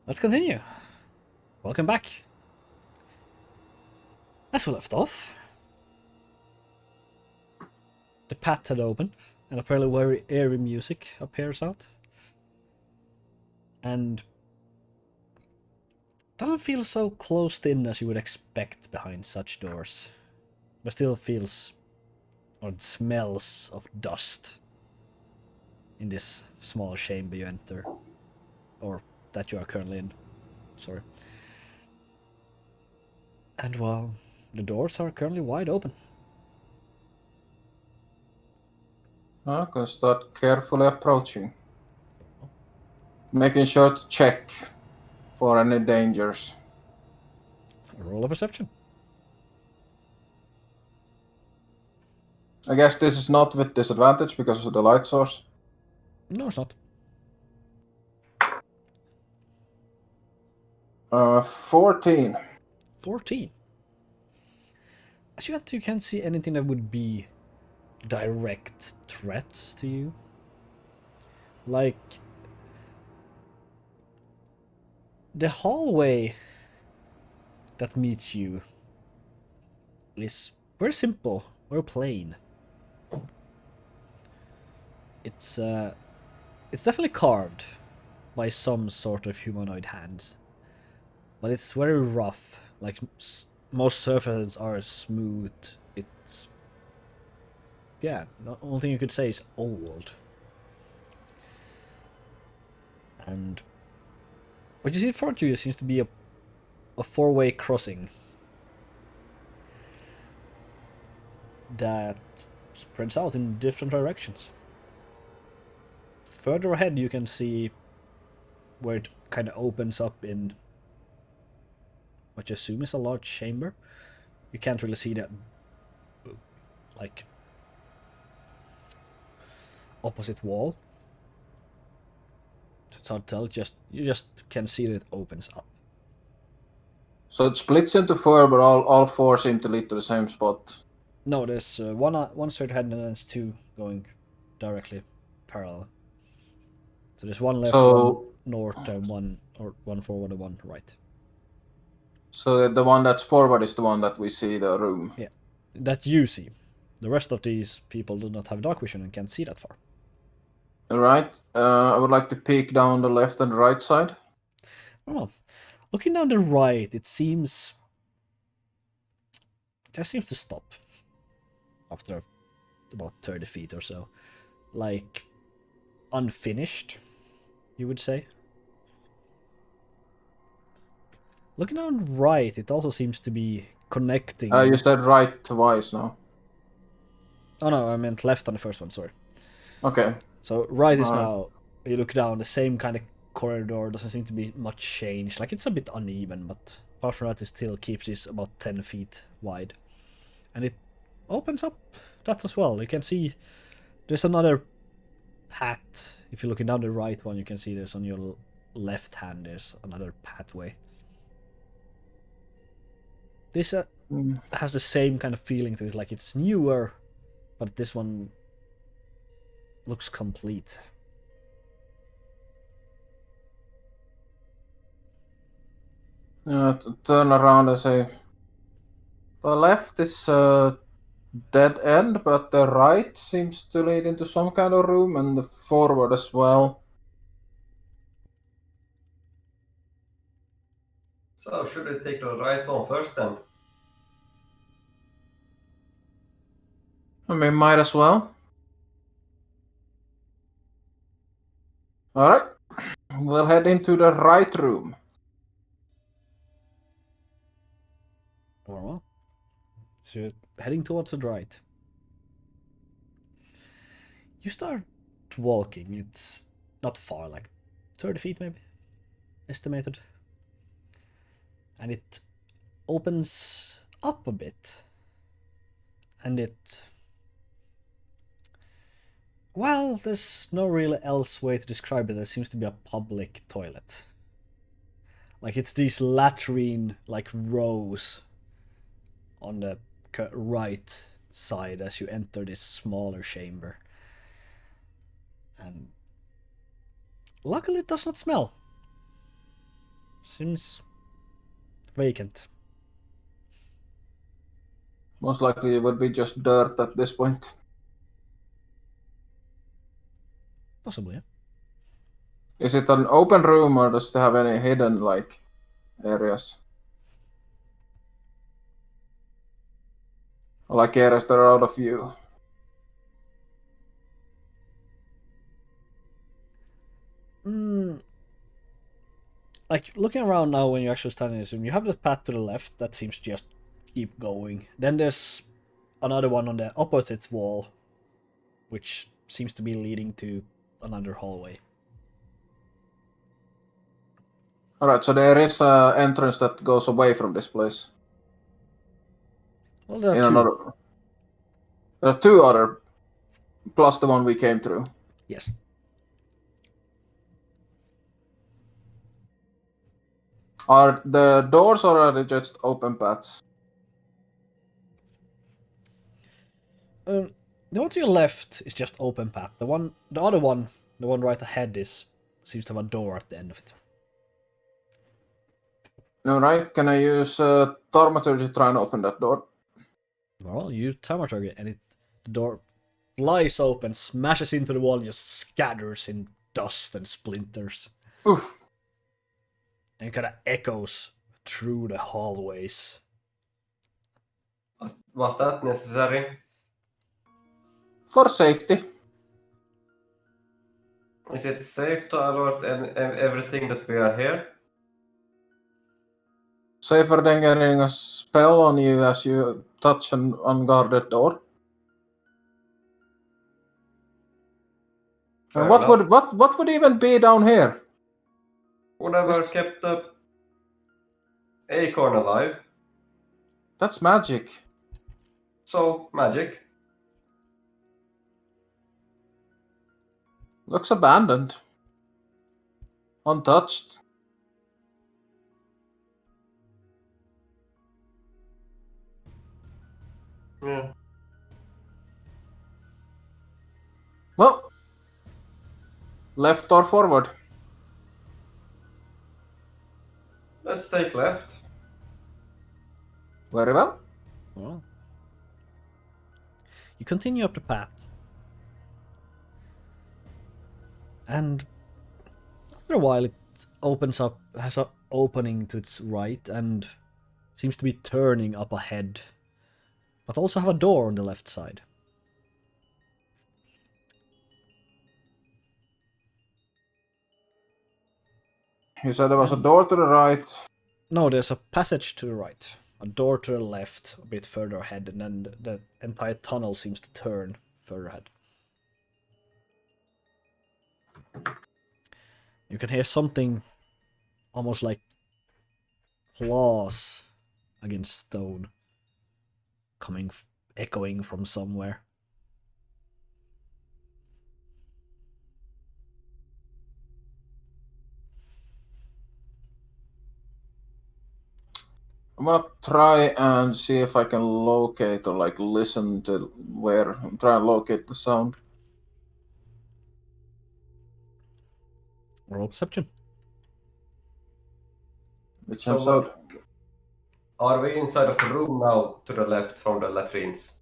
Let's continue. Welcome back. As we left off, the path had opened, and apparently very eerie music appears out. And doesn't feel so closed in as you would expect behind such doors, but still feels or smells of dust in this small chamber you enter, or that you are currently in. Sorry. And well, the doors are currently wide open. I can start carefully approaching, making sure to check for any dangers. Roll a perception. I guess this is not with disadvantage because of the light source. No, it's not. 14. 14. As you can't see anything that would be direct threats to you. Like, the hallway that meets you is very simple, very plain. It's definitely carved by some sort of humanoid hand, but it's very rough. Like most surfaces are smooth. It's the only thing you could say is old. And what you see in front of you seems to be a four-way crossing that spreads out in different directions. Further ahead you can see where it kind of opens up in what you assume is a large chamber. You can't really see that, like, opposite wall. So it's hard to tell, you just can see that it opens up. So it splits into 4, but all 4 seem to lead to the same spot. No, there's one straight ahead and then there's 2 going directly parallel. So there's one left, one north, and one forward and one right. So the one that's forward is the one that we see the room. Yeah, that you see. The rest of these people do not have dark vision and can't see that far. Alright, I would like to peek down the left and right side. Well, looking down the right, it seems to stop after about 30 feet or so. Like, unfinished, you would say. Looking down right, it also seems to be connecting. You said right twice now. Oh no, I meant left on the first one, sorry. Okay. So right is now, you look down, the same kind of corridor, doesn't seem to be much change. Like, it's a bit uneven, but apart from that, it still keeps this about 10 feet wide. And it opens up that as well. You can see there's another path. If you're looking down the right one, you can see there's on your left hand, there's another pathway. This has the same kind of feeling to it, like it's newer, but this one looks complete. Turn around and say, the left is dead end, but the right seems to lead into some kind of room, and the forward as well. So should we take the right one first then? I mean, might as well. Alright, we'll head into the right room. Well, so you're heading towards the right. You start walking. It's not far, like 30 feet maybe, estimated. And it opens up a bit. And well, there's no real else way to describe it. There seems to be a public toilet. Like, it's these latrine, like, rows on the right side as you enter this smaller chamber. And luckily it does not smell. Seems vacant. Most likely it would be just dirt at this point. Possibly, yeah. Is it an open room, or does it have any hidden, like, areas? Like areas that are out of view? Like, looking around now when you're actually standing in this room, you have the path to the left that seems to just keep going. Then there's another one on the opposite wall, which seems to be leading to another hallway. Alright, so there is an entrance that goes away from this place. Well, there are In two. another... There are 2 other, plus the one we came through. Yes. Are the doors or are they just open paths? The one to your left is just open path. The other one, the one right ahead, seems to have a door at the end of it. Alright, can I use Thaumaturgy to try and open that door? Well, you use Thaumaturgy, and the door flies open, smashes into the wall, and just scatters in dust and splinters. Oof. And kind of echoes through the hallways. Was that necessary? For safety. Is it safe to alert everything that we are here? Safer than getting a spell on you as you touch an unguarded door. Fair And enough. what would even be down here? Whatever kept the acorn alive. That's magic. So, magic. Looks abandoned. Untouched. Yeah. Well, left or forward? Let's take left. Very well. Well, you continue up the path. And after a while, it opens up, has an opening to its right, and seems to be turning up ahead, but also have a door on the left side. You said there was a door to the right. No, there's a passage to the right, a door to the left, a bit further ahead, and then the entire tunnel seems to turn further ahead. You can hear something almost like claws against stone coming, echoing from somewhere. I'm gonna try and see if I can locate or like listen to where. Try and locate the sound. Roll perception. Which So episode? Are we inside of a room now to the left from the latrines?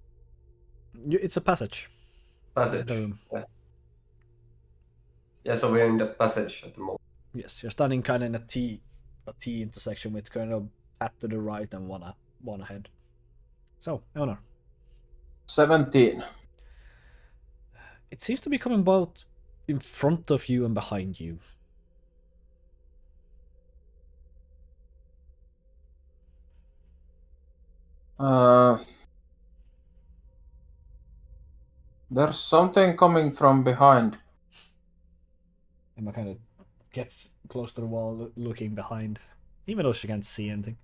It's a passage. Passage. It's the room. Yeah. Yeah, so we're in the passage at the moment. Yes, you're standing kind of in a T intersection with kind of path to the right and one ahead. So, Eonar. 17. It seems to be coming about in front of you and behind you. There's something coming from behind. Emma kind of gets close to the wall, looking behind, even though she can't see anything.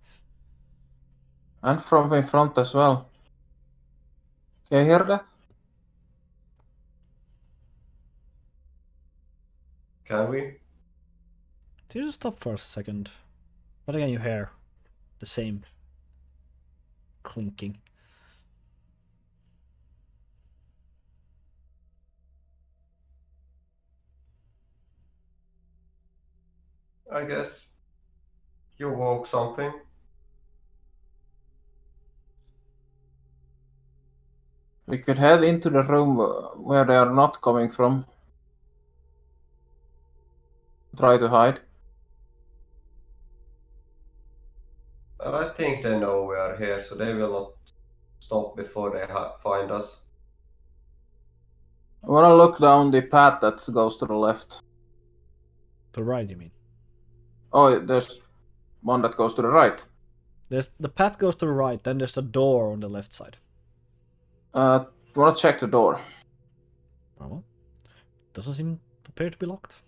And from in front as well. Can you hear that? Can we? So you just stop for a second. But again, you hear the same clinking. I guess you woke something. We could head into the room where they are not coming from. Try to hide. But I think they know we are here, so they will not stop before they find us. I wanna look down the path that goes to the left. To the right, you mean? Oh, there's one that goes to the right. The path goes to the right, then there's a door on the left side. Wanna check the door. Oh, well. Doesn't appear to be locked.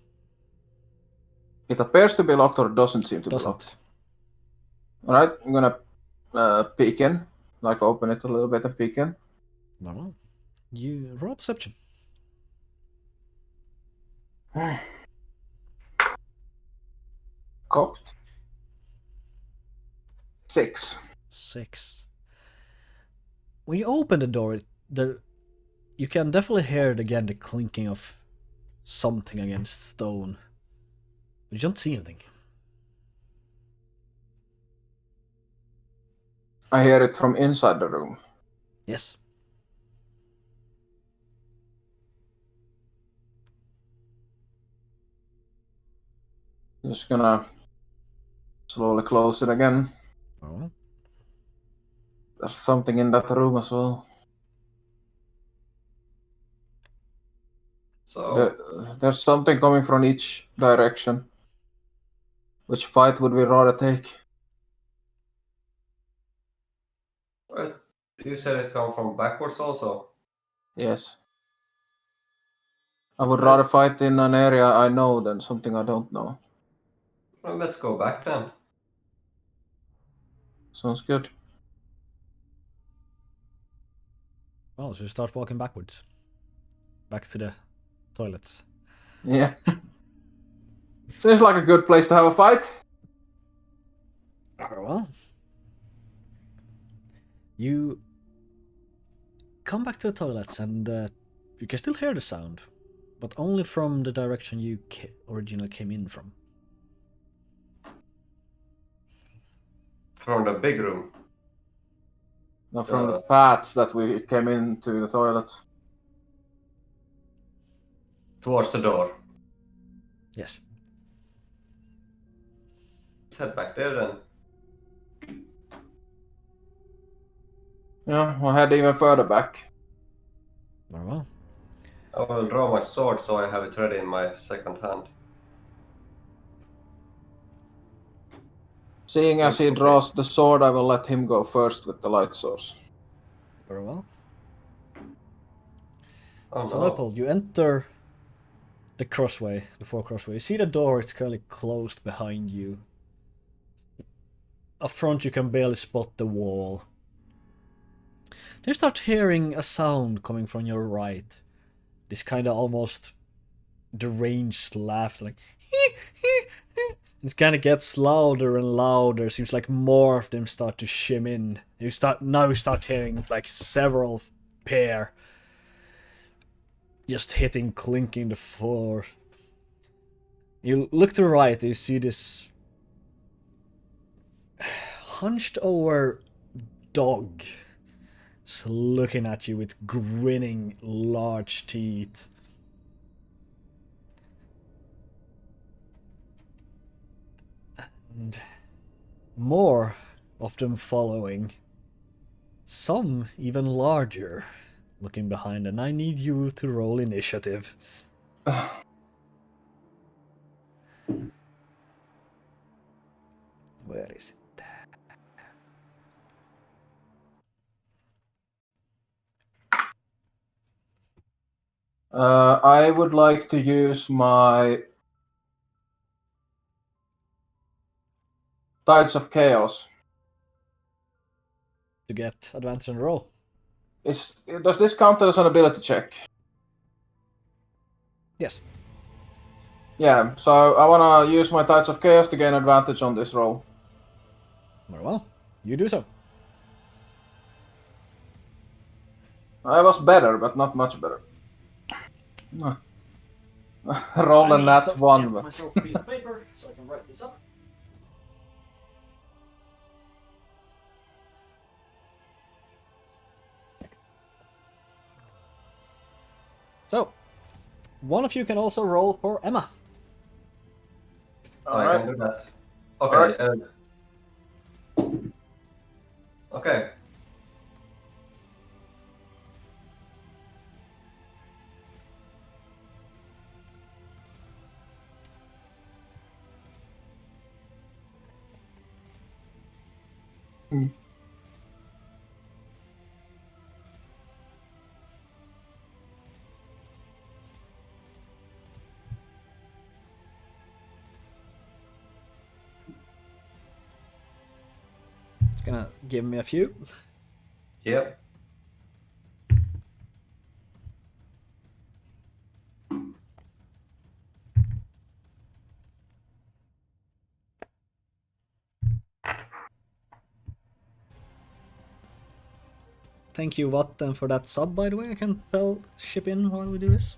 It appears to be locked or doesn't seem to be locked. Alright, I'm gonna peek in. Like open it a little bit and peek in. No. You roll perception. Cocked. 6. 6. When you open the door, you can definitely hear it again, the clinking of something against stone. But you don't see anything. I hear it from inside the room. Yes. Just gonna slowly close it again. Oh. There's something in that room as well. So, There's something coming from each direction. Which fight would we rather take? you said it come from backwards also. Yes. I would rather Let's, fight in an area I know than something I don't know. well, let's go back then. Sounds good. Well, so you start walking backwards. Back to the toilets. Yeah. Seems like a good place to have a fight. Very well. You come back to the toilets and you can still hear the sound, but only from the direction you originally came in from. From the big room. No, from the paths that we came into the toilet. Towards the door. Yes. Let's head back there then. Yeah, we'll head even further back. Very well. I will draw my sword so I have it ready in my second hand. Seeing as he draws the sword, I will let him go first with the light source. Very well. Oh So no. Leopold, you enter the crossway, the 4 crossway. You see the door, it's currently closed behind you. Up front you can barely spot the wall. Then you start hearing a sound coming from your right. This kind of almost deranged laugh, like it kind of gets louder and louder. Seems like more of them start to shim in. You start hearing like several pair just hitting, clinking the floor. You look to the right, you see this hunched over dog just looking at you with grinning large teeth. And more of them following. Some even larger looking behind, and I need you to roll initiative. Where is it? I would like to use my Tides of Chaos. To get advantage on the roll. Does this count as an ability check? Yes. Yeah, so I want to use my Tides of Chaos to gain advantage on this roll. Very well. You do so. I was better, but not much better. Roll a nat 1. But... myself a piece of paper so I can write this up. So, one of you can also roll for Emma. I can do that. Okay. Alright. Okay. It's gonna give me a few. Yep. Thank you, Vatten, for that sub, by the way. I can tell ship in while we do this.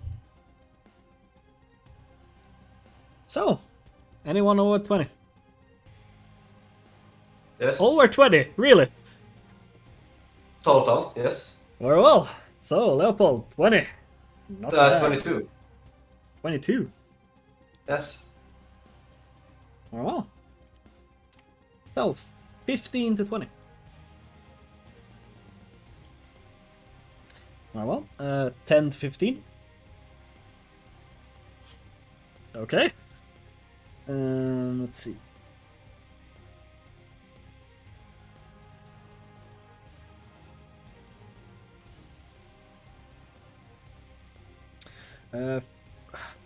So, anyone over 20? Yes. Over 20, really? Total, yes. Very well. So, Leopold, 20. Not bad. 22. 22. Yes. Very well. So, 15 to 20. Very well. 10 to 15. Okay. Let's see. Uh,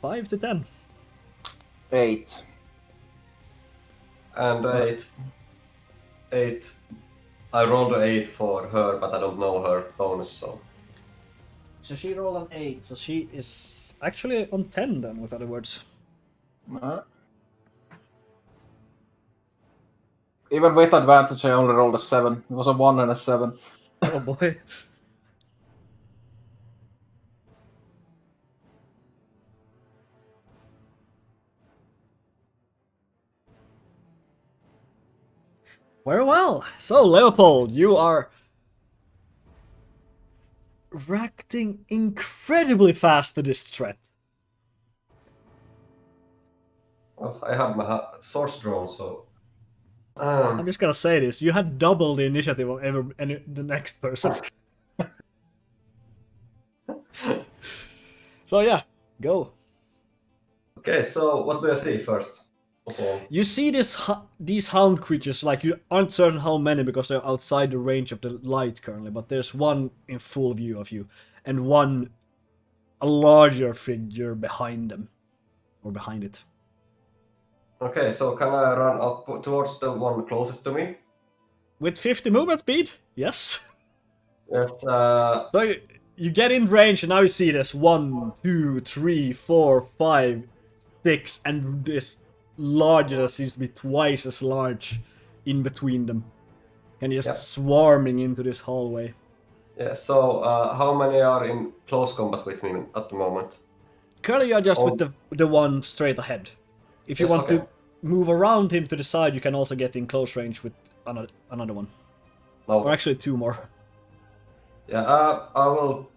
5 to 10. 8. And 8. 8. I rolled an 8 for her, but I don't know her bonus, so. So she rolled an 8, so she is actually on 10 then, with other words. Even with advantage, I only rolled a 7. It was a 1 and a 7. Oh boy. Very well. So, Leopold, you are reacting incredibly fast to this threat. Well, I have my source drawn, so. I'm just gonna say this: you had double the initiative of the next person. So yeah, go. Okay, so what do I see first of all? You see these hound creatures, like you aren't certain how many because they're outside the range of the light currently, but there's one in full view of you, and one a larger figure behind them, or behind it. Okay, so can I run up towards the one closest to me? With 50 movement speed, yes. Yes, So you get in range, and now you see this 1, 2, 3, 4, 5, 6, and this larger that seems to be twice as large in between them. And just swarming into this hallway. yeah, so how many are in close combat with me at the moment? Currently you are just with the one straight ahead. If you want to move around him to the side, you can also get in close range with another one. No. Or actually 2 more. Yeah, I will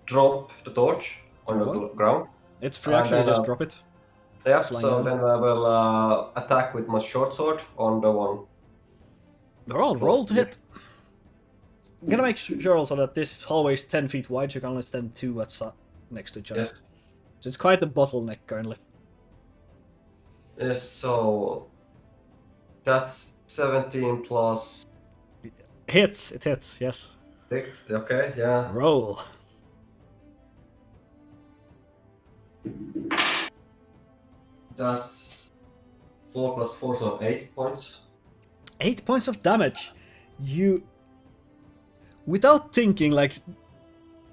drop the torch on the ground. It's free actually, just drop it. Yeah, so then I will attack with my short sword on the one. They're all roll to hit. I'm gonna make sure also that this hallway is 10 feet wide, so you can only stand 2 next to each other. Yes. So it's quite a bottleneck currently. Yes, so that's 17 plus Hits, it hits, yes. 6, okay, yeah. Roll. That's 4 plus 4, so 8 points. 8 points of damage. You, without thinking, like,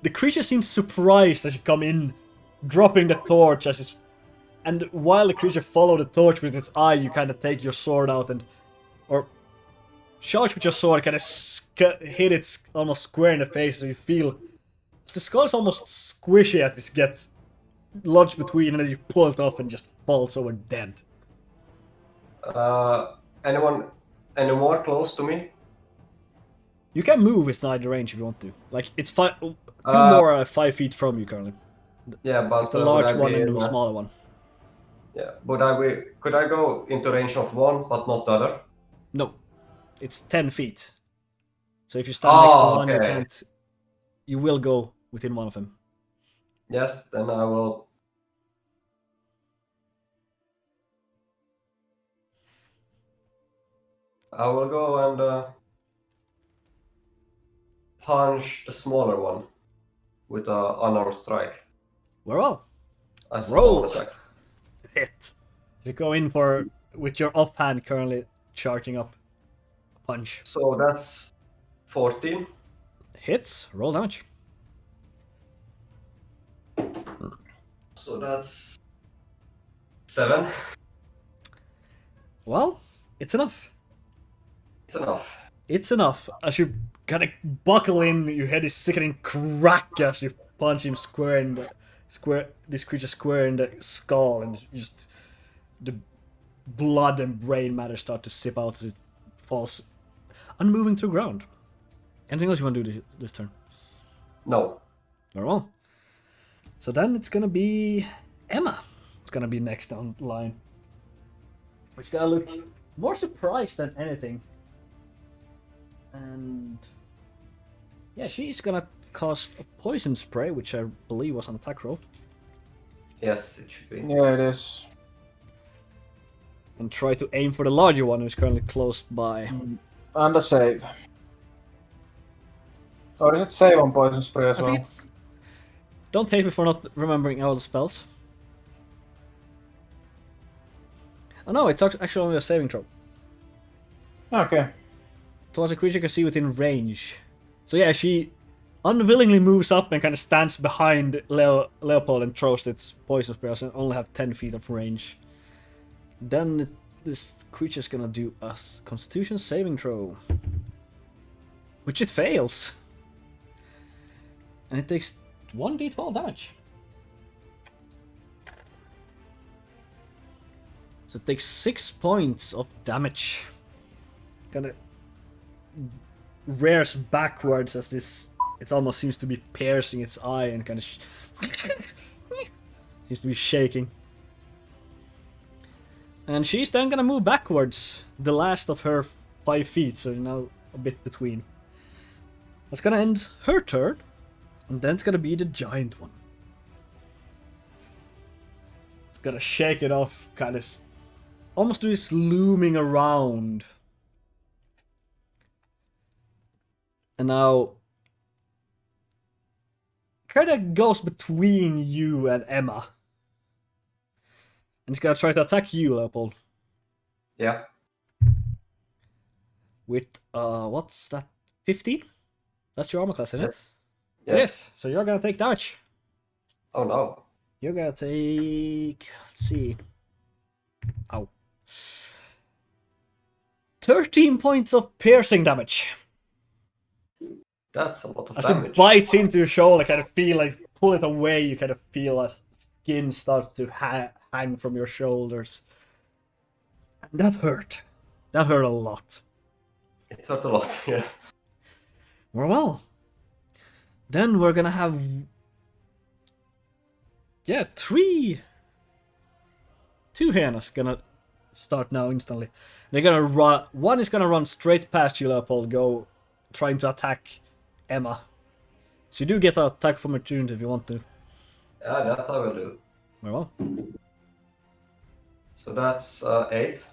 the creature seems surprised as you come in, dropping the torch as it's, and while the creature follows the torch with its eye, you kind of take your sword out and, or charge with your sword, kind of hit it almost square in the face, so you feel the skull is almost squishy as it gets lodged between, and then you pull it off and just falls over dead. Anyone any more close to me? You can move within the range if you want to. Like, it's 2 more are 5 feet from you currently. Yeah, but it's the large one and the smaller one. Yeah, could I go into range of one but not the other? No, it's 10 feet. So if you stand next to one, you can't. You will go within one of them. Yes, then I will. I will go and punch the smaller one with an unarmed strike. Well, As roll. Hit. You go in for with your offhand currently charging up. Punch. So that's 14. Hits. Roll damage. So that's 7. Well, it's enough. It's enough. It's enough. As you kind of buckle in. You hear this sickening crack as you punch him square in the this creature square in the skull, and just the blood and brain matter start to sip out as it falls unmoving to the ground. Anything else you want to do this turn? No. Very well. So then it's gonna be Emma. It's gonna be next on line. Which gonna look more surprised than anything. And yeah, she's gonna cast a poison spray, which I believe was an attack roll. Yes, it should be. Yeah, it is. And try to aim for the larger one who's currently close by. And a save. Or is it save on poison spray as I well? think it's... Don't take me for not remembering all the spells. Oh no, it's actually only a saving throw. Okay. Towards a creature you can see within range. So yeah, she unwillingly moves up and kind of stands behind Leopold and throws its poison spray and only have 10 feet of range. Then this creature's gonna do a Constitution saving throw. Which it fails. And it takes 1d12 damage. So it takes 6 points of damage. Kinda rears backwards as this... It almost seems to be piercing its eye and kind of... seems to be shaking. And she's then gonna move backwards. The last of her 5 feet, so now a bit between. That's gonna end her turn. And then it's gonna be the giant one. It's gonna shake it off, kind of almost do this looming around. And now kind of goes between you and Emma. And it's gonna try to attack you, Leopold. Yeah. With, what's that? 15? That's your armor class, isn't it? Yes. So you're gonna take damage. Oh no. You're gonna take... Let's see. Ow. 13 points of piercing damage. That's a lot of As damage. it bites into your shoulder, kind of feel like, pull it away, you kind of feel as skin starts to hang from your shoulders. And that hurt. That hurt a lot. It hurt a lot, yeah. Well. Then we're gonna have... Yeah, 2 hyenas gonna start now instantly. They're gonna run... One is gonna run straight past you, Leopold, trying to attack Emma. So you do get an attack from opportunity if you want to. Yeah, that I will do. Very well. So that's 8.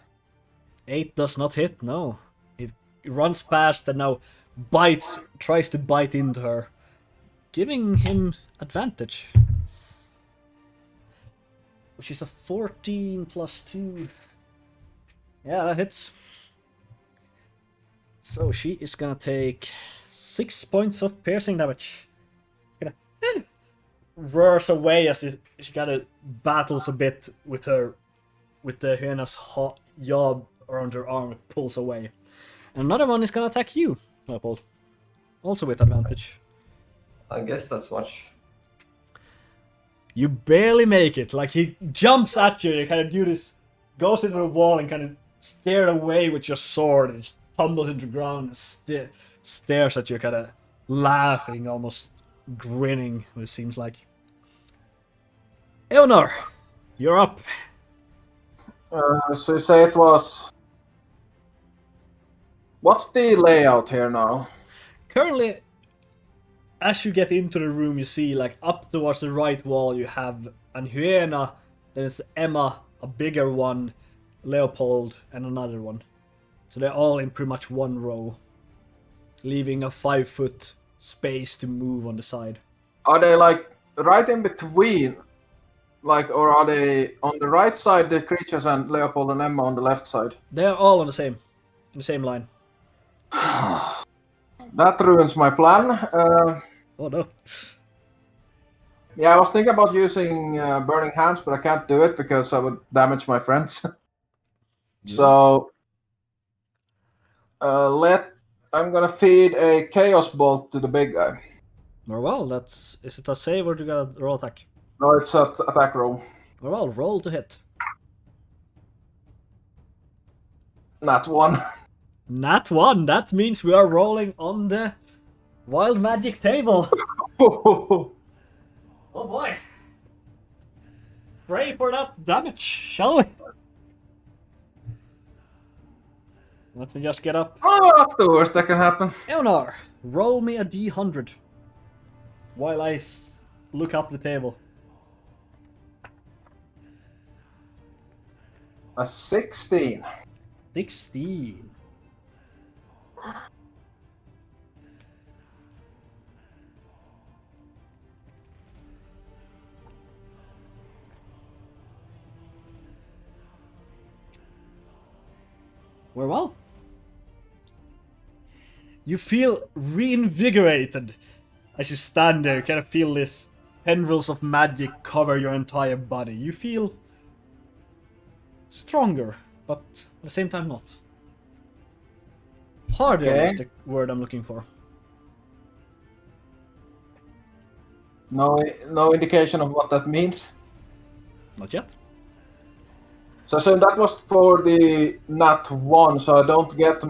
8 does not hit, no. It runs past and now tries to bite into her, giving him advantage. Which is a 14 plus 2. Yeah, that hits. So she is gonna take 6 points of piercing damage. Gonna roars away as she kind of battles a bit with the hyena's jaw around her arm. It pulls away. And another one is gonna attack you, Leopold. Also with advantage. I guess that's much. You barely make it. Like, he jumps at you, you kind of do this, goes into the wall and kind of stare away with your sword and just tumbles into the ground and stares at you, kind of laughing, almost grinning, what it seems like. Eonar, you're up. So you say it was... What's the layout here now? Currently, as you get into the room, you see, like, up towards the right wall, you have an hyena, then it's Emma, a bigger one, Leopold, and another one. So they're all in pretty much one row, leaving a 5-foot space to move on the side. Are they, like, right in between? Like, or are they on the right side, the creatures, and Leopold and Emma on the left side? They're all on in the same line. That ruins my plan. Oh no. Yeah, I was thinking about using Burning Hands, but I can't do it because I would damage my friends. So, let I'm gonna feed a chaos bolt to the big guy. Very well, that's... Is it a save or do you got a roll attack? No, it's an attack roll. Very well, roll to hit. Not one. Nat 1, that means we are rolling on the wild magic table. Oh boy. Pray for that damage, shall we? Let me just get up. Oh, that's the worst that can happen. Eonar, roll me a d100 while I look up the table. A 16. 16. Well. You feel reinvigorated as you stand there. You kind of feel this tendrils of magic cover your entire body. You feel stronger, but at the same time not. Harder is the word I'm looking for. No indication of what that means. Not yet. So that was for the nat 1, so I don't get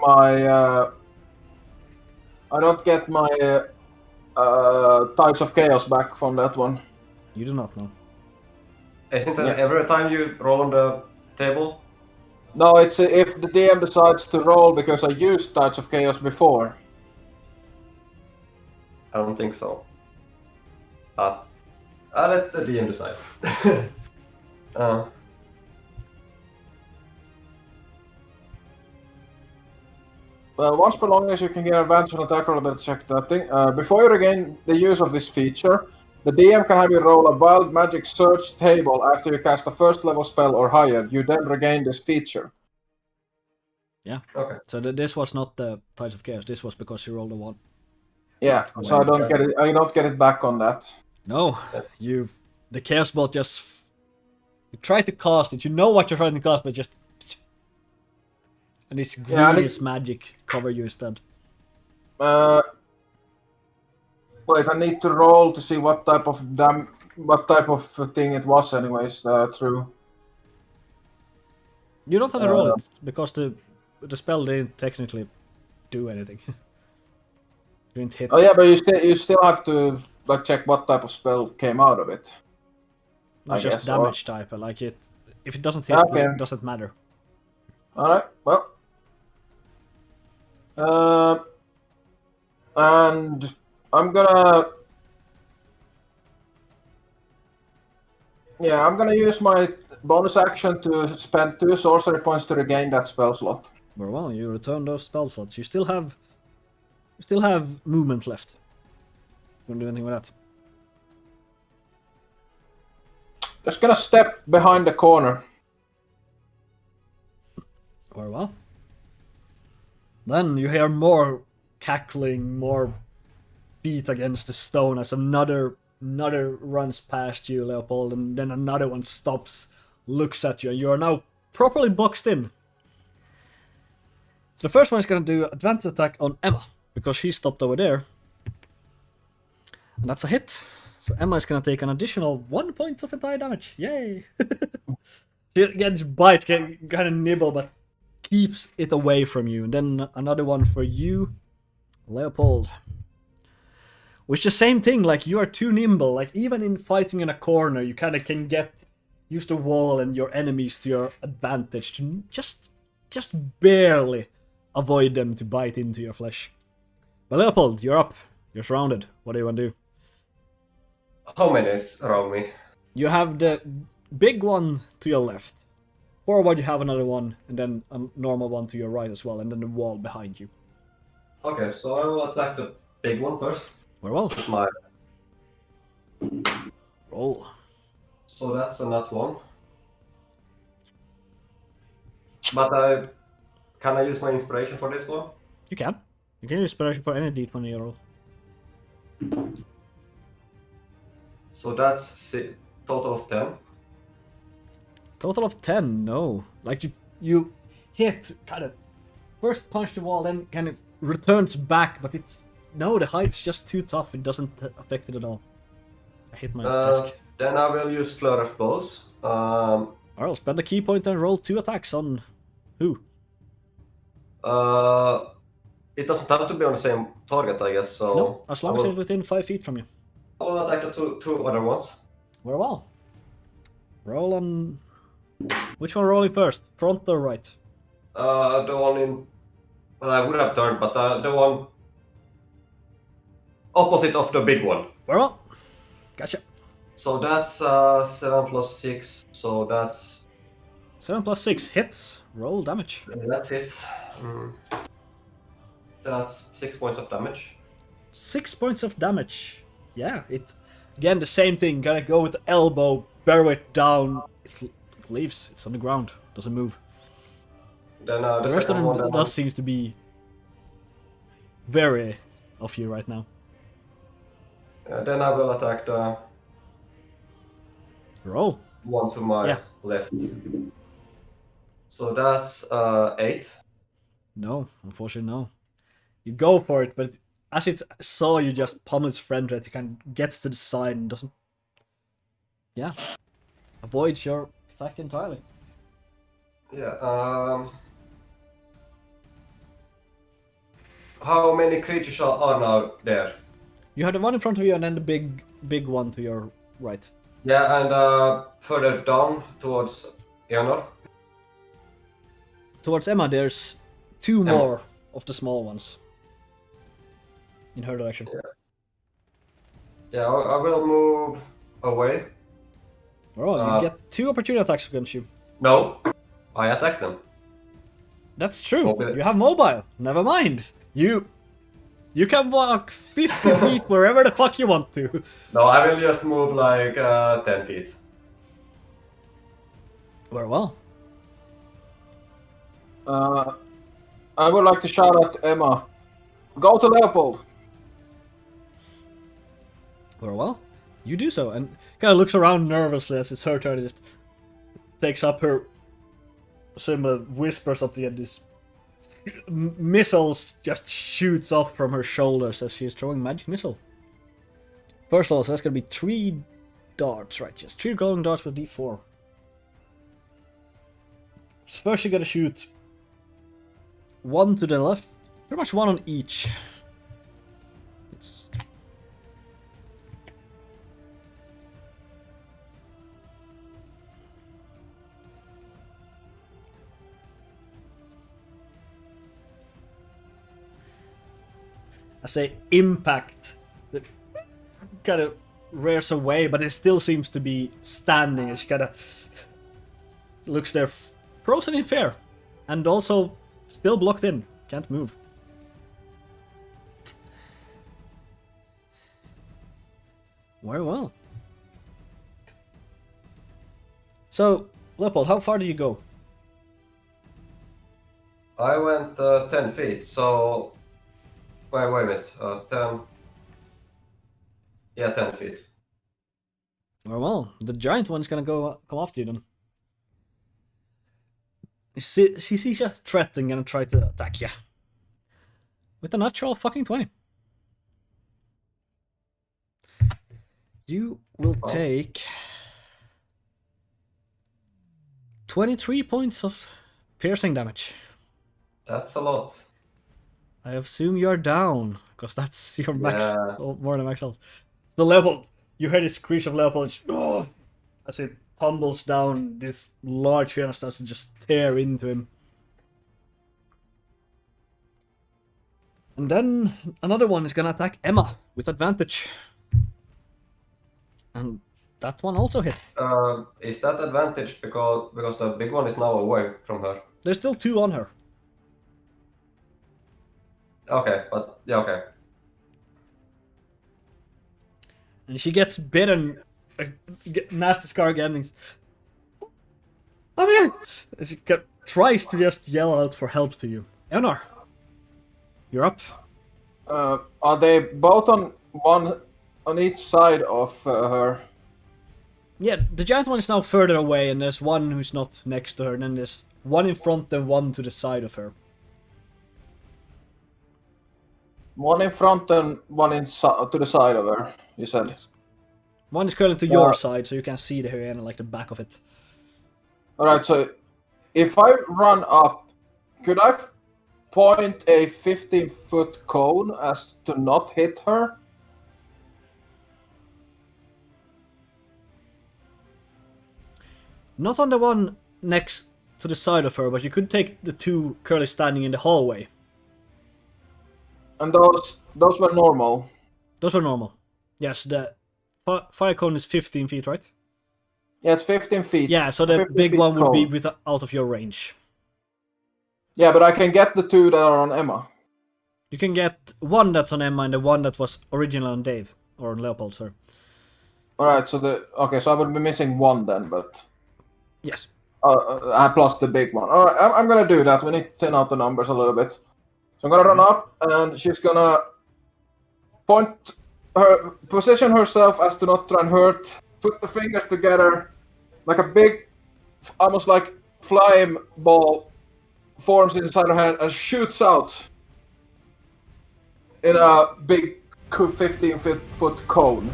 my Tides of Chaos back from that one. You do not know. Isn't it every time you roll on the table? No, it's if the DM decides to roll because I used Tides of Chaos before. I don't think so. I'll let the DM decide. Well, once per long as you can get advantage on attack roll ability check that thing. Before you regain the use of this feature, the DM can have you roll a wild magic search table after you cast a first level spell or higher. You then regain this feature. Yeah. Okay. So this was not the Tides of Chaos. This was because you rolled a 1. Yeah. So I don't get it. I don't get it back on that. No, the Chaos Bolt just... You try to cast it, you know what you're trying to cast, but just... And this greenish magic cover you instead. Wait, I need to roll to see what type of thing it was anyways, true. You don't have to roll it, because the spell didn't technically do anything. Didn't hit. Oh yeah, but you still have to like check what type of spell came out of it. It's just damage type, like it. If it doesn't hit, it doesn't matter. Alright, well. And I'm gonna use my bonus action to spend 2 sorcery points to regain that spell slot. Very well, you return those spell slots. You still have movement left. You want to do anything with that? Just gonna step behind the corner. Very well. Then you hear more cackling, more beat against the stone as another runs past you, Leopold, and then another one stops, looks at you, and you are now properly boxed in. So the first one is going to do advanced attack on Emma, because she stopped over there. And that's a hit. So Emma is going to take an additional 1 point of entire damage. Yay! She gets bite, kind of nibble, but keeps it away from you. And then another one for you, Leopold. Which the same thing, like you are too nimble. Like even in fighting in a corner, you kind of can use the wall and your enemies to your advantage to just barely avoid them to bite into your flesh. But Leopold, you're up. You're surrounded. What do you want to do? How many is around me? You have the big one to your left. Forward you have another one, and then a normal one to your right as well, and then the wall behind you. Okay, so I will attack the big one first. Very well. With my... Roll. So that's a nat 1. But can I use my inspiration for this one? You can. You can use inspiration for any d20 you roll. So that's total of 10. Total of 10, no. Like you hit, kind of, first punch the wall, then kind of returns back, but it's... No, the height's just too tough. It doesn't affect it at all. I hit my desk. Then I will use Fleur of Blows. Alright, spend a key point and roll 2 attacks on... Who? It doesn't have to be on the same target, I guess, so... No, as long as it's within 5 feet from you. I will attack the two other ones. Very well. Roll on... Which one rolling first? Front or right? The one in... Well, I would have turned, but the one... opposite of the big one. Very well. Gotcha. So that's 7 plus 6, so that's... 7 plus 6 hits. Roll damage. That's it. That's 6 points of damage. 6 points of damage. Yeah, it... Again, the same thing. Gotta go with the elbow, bury it down. It leaves. It's on the ground. Doesn't move. Then The rest of second them one, does seems to be very of you right now. then I will attack the Roll. one to my left. So that's 8. No, unfortunately no. You go for it, but as it saw you just pummel its friend right, it kind of gets to the side and doesn't... Yeah. Avoids your attack entirely. Yeah, how many creatures are now there? You have the one in front of you and then the big one to your right. Yeah, and further down towards Eonar. Towards Emma, there's 2 more of the small ones. In her direction. Yeah, I will move away. Oh, you get 2 opportunity attacks against you. No, I attack them. That's true. Mobile. You have mobile. Never mind. You can walk 50 feet wherever the fuck you want to. No, I will just move like 10 feet. Very well. I would like to shout at Emma. Go to Leopold. Very well. You do so, and kind of looks around nervously as it's her turn. Just takes up her symbol, whispers up the end. This missiles just shoots off from her shoulders as she is throwing magic missile. First of all, so that's gonna be 3 darts, right? Just 3 glowing darts with D4. First, you gotta shoot 1 to the left, pretty much 1 on each. It's I say impact that kind of rears away, but it still seems to be standing as she kind of looks there frozen in fear and also still blocked in, can't move. Very well. So, Leopold, how far did you go? I went 10 feet, so... Wait a minute. 10... Yeah, 10 feet. Very well. The giant one's gonna come after you then. She sees you as a threat and gonna try to attack you. With a natural fucking 20. You will take 23 points of piercing damage. That's a lot. I assume you're down, because that's your max, Yeah. more than max health. The Leopold, you hear this screech of Leopold as it tumbles down. This large field starts to just tear into him. And then another one is gonna attack Emma with advantage. And that one also hits. Is that advantage because the big one is now away from her? There's still 2 on her. Okay, but yeah, okay. And she gets bitten. Nasty scar again. And I'm here! And she tries to just yell out for help to you. Eonar, you're up. Are they both on each side of her? Yeah, the giant one is now further away, and there's one who's not next to her, and then there's one in front and one to the side of her. One in front and one to the side of her, you said? Yes. One is curling to your side, so you can see the hyena, like the back of it. Alright, so if I run up, could I point a 15-foot cone as to not hit her? Not on the one next to the side of her, but you could take the two currently standing in the hallway. And those were normal. Those were normal. Yes, the fire cone is 15 feet, right? Yeah, it's 15 feet. Yeah, so the 15 big feet one would be cone. out of your range. Yeah, but I can get the two that are on Emma. You can get one that's on Emma and the one that was original on Dave. Or on Leopold, sorry. Alright, so so I would be missing one then, but... Yes. Plus the big one. Alright, I'm gonna do that. We need to thin out the numbers a little bit. So I'm gonna run up, and she's gonna position herself as to not try and hurt, put the fingers together, like a big, almost like flame ball forms inside her hand and shoots out in a big 15-foot cone.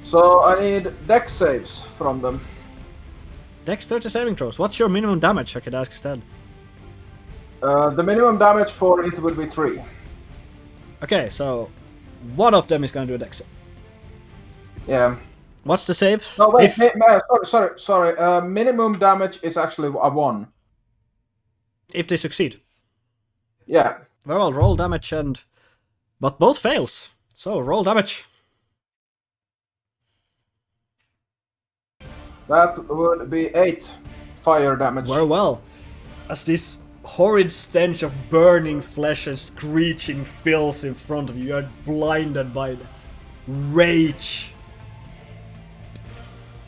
So I need dex saves from them. Dex 30 saving throws. What's your minimum damage, I could ask instead? The minimum damage for it will be 3. Okay, so one of them is gonna do a dex save. Yeah. What's the save? No, wait, sorry. Minimum damage is actually a 1. If they succeed. Yeah. Very well, roll damage and... But both fails. So, roll damage. That would be 8 fire damage. Very well. As this horrid stench of burning flesh and screeching fills in front of you, you are blinded by the rage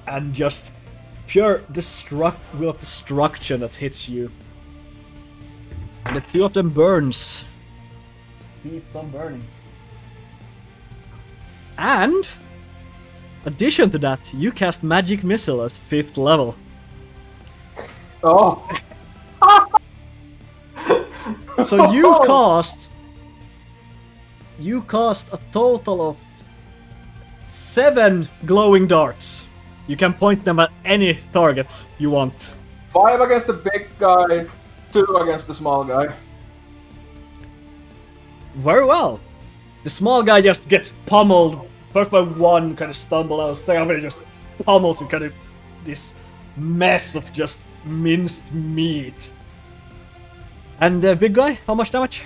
and just pure will of destruction that hits you. And the two of them burns. Keeps on burning. And addition to that, you cast magic missile as 5th level. Oh. So you cast a total of 7 glowing darts. You can point them at any target you want. 5 against the big guy, 2 against the small guy. Very well. The small guy just gets pummeled. First by one, kind of stumble out, the other just pummels and kind of this mess of just minced meat. And the big guy, how much damage?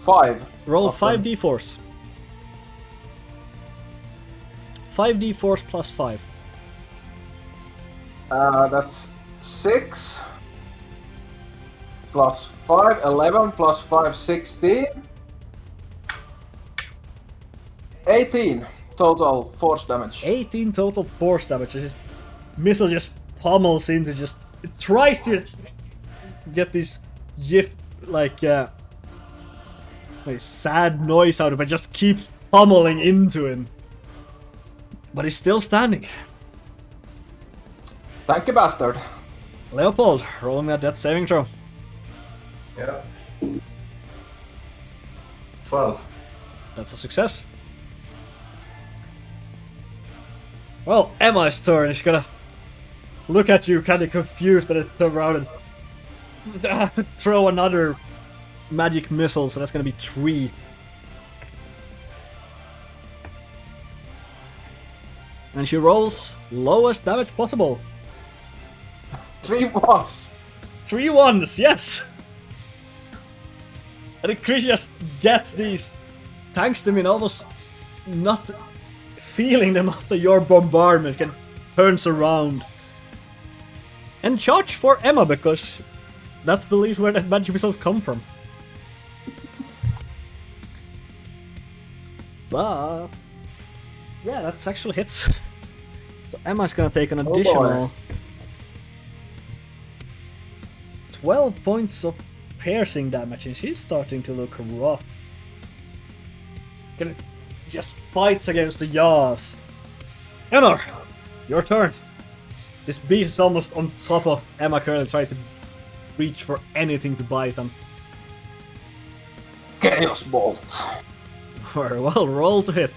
5. Roll 5d4s. 5d4s plus 5. That's 6. Plus 5, 11. Plus 5, 16. 18 total force damage. 18 total force damage. This missile just pummels into it tries to get this like sad noise out of it, just keeps pummeling into him. But he's still standing. Thank you, bastard. Leopold, roll me a death saving throw. Yeah. 12. That's a success. Well, Emma's turn. She's gonna look at you, kind of confused, and then turn around and throw another magic missile. So that's gonna be 3. And she rolls lowest damage possible. 3 1s. 3 1s, yes! And the creature just gets these, tanks them in, almost not feeling them after your bombardment, can turns around. And charge for Emma, because that's believed where that magic missiles come from. But yeah, that's actually hits. So Emma's gonna take an additional 12 points of piercing damage, and she's starting to look rough. Gonna just fights against the yaws. Eonar, your turn. This beast is almost on top of Emma currently trying to reach for anything to bite him. Chaos Bolt. Very well, roll to hit.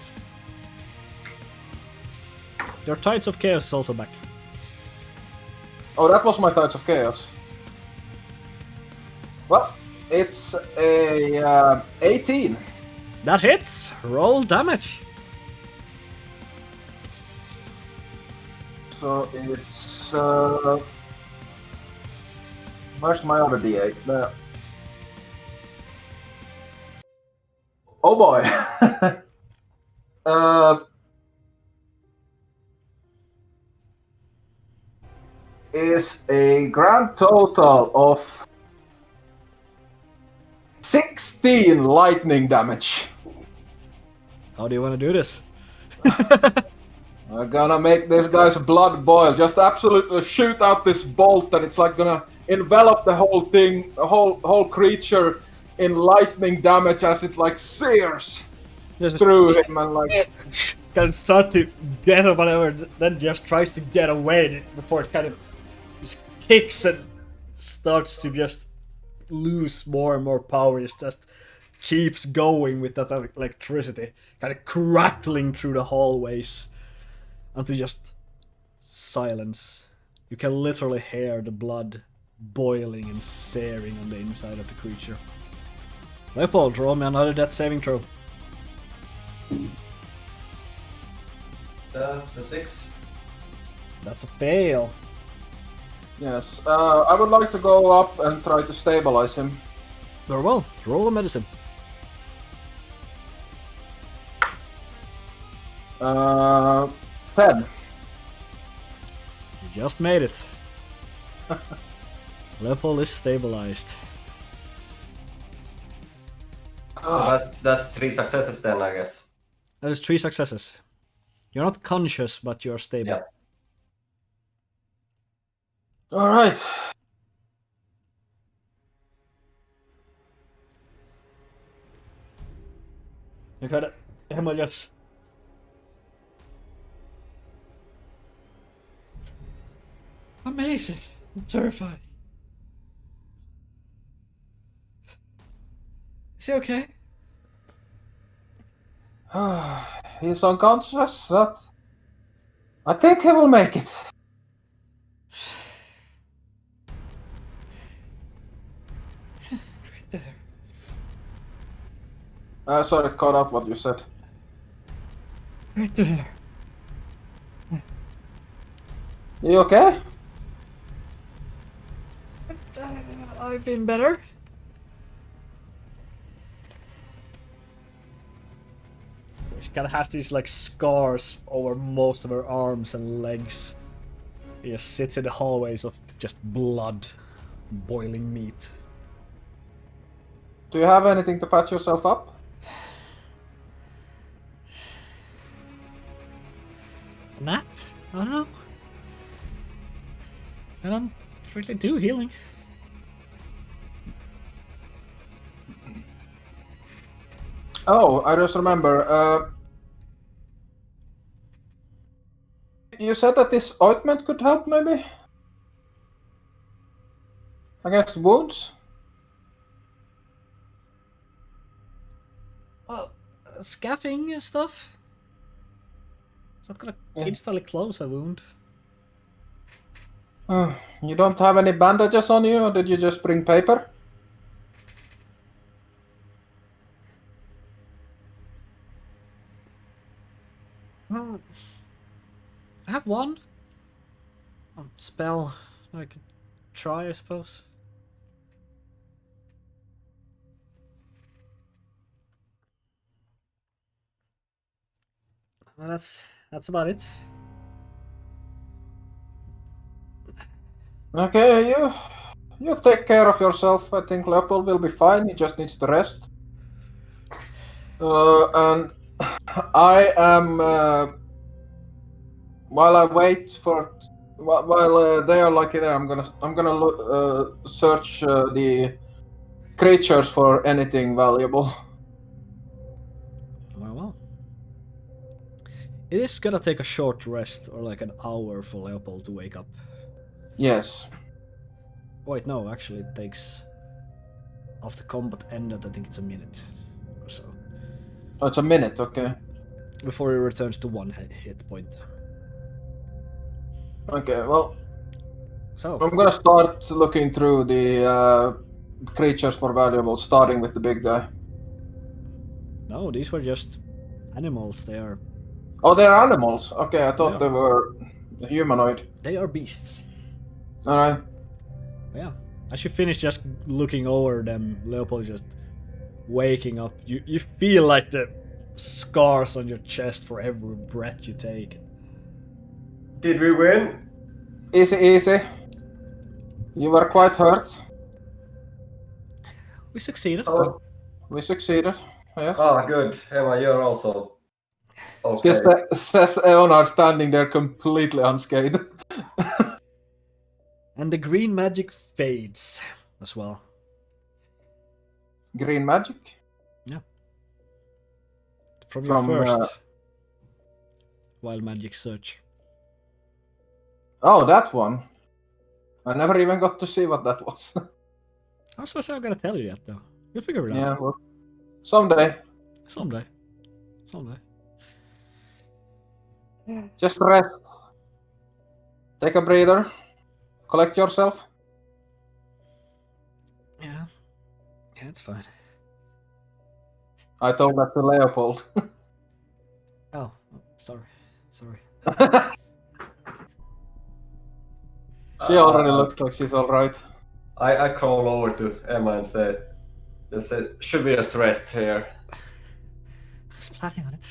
Your Tides of Chaos is also back. Oh, that was my Tides of Chaos. Well, it's a 18. That hits! Roll damage! So it's... where's my other D8? There. Oh boy! Is a grand total of 16 lightning damage. How do you want to do this? I'm gonna make this guy's blood boil. Just absolutely shoot out this bolt, and it's like gonna envelop the whole thing, the whole creature in lightning damage as it like sears through him and like. Can start to get or whatever, then just tries to get away before it kind of just kicks and starts to just lose more and more power. It just keeps going with that electricity, kind of crackling through the hallways until just silence. You can literally hear the blood boiling and searing on the inside of the creature. Leopold, roll me another death saving throw. That's a 6. That's a fail. Yes, I would like to go up and try to stabilize him. Very well, roll a medicine. 10. You just made it. Leopold is stabilized. So that's 3 successes then, I guess. That is 3 successes. You're not conscious, but you're stable. Yeah. Alright. You got it. Emil, yes. Amazing. I'm terrified. Is he okay? He's unconscious. That I think he will make it. Right there. Sorry, caught up what you said. Right there. You okay? I've been better. She kind of has these like scars over most of her arms and legs. She just sits in the hallways of just blood, boiling meat. Do you have anything to patch yourself up? A nap? I don't know. I don't really do healing. Oh, I just remember. You said that this ointment could help, maybe? Against wounds? Well, scaffing and stuff. It's not gonna instantly close a wound. You don't have any bandages on you, or did you just bring paper? Well, I have one. Spell I could try, I suppose. Well, that's about it. Okay, you take care of yourself. I think Leopold will be fine. He just needs to rest. And I am while I wait for while they are like there, I'm gonna search the creatures for anything valuable. Well. It is gonna take a short rest, or like an hour for Leopold to wake up. Yes. Wait, no, actually it takes after combat ended, I think it's a minute or so. Oh, it's a minute, okay. Before he returns to 1 hit point. Okay, well, So, I'm gonna start looking through the creatures for valuables, starting with the big guy. no, these were just animals. They are Oh, they're animals. Okay, I thought Yeah. they were humanoid. beasts. Alright. Yeah. As you finish just looking over them, Leopold is just waking up. You feel like the scars on your chest for every breath you take. Did we win? Easy, easy. You were quite hurt. We succeeded. Oh, We succeeded. Yes. good. Emma, you're also okay. Just says Eonar standing there completely unscathed. And the green magic fades as well. Green magic? From your From, first wild magic search. Oh, that one. I never even got to see what that was. I'm so sure I'm gonna tell you yet, though. You'll figure it out. Yeah, well, someday. Someday. Someday. Just rest. Take a breather. Collect yourself. Yeah. Yeah, it's fine. I told that to Leopold. Oh, sorry. Sorry. She already looks like she's alright. I crawl over to Emma and say, should we just rest here? I was planning on it.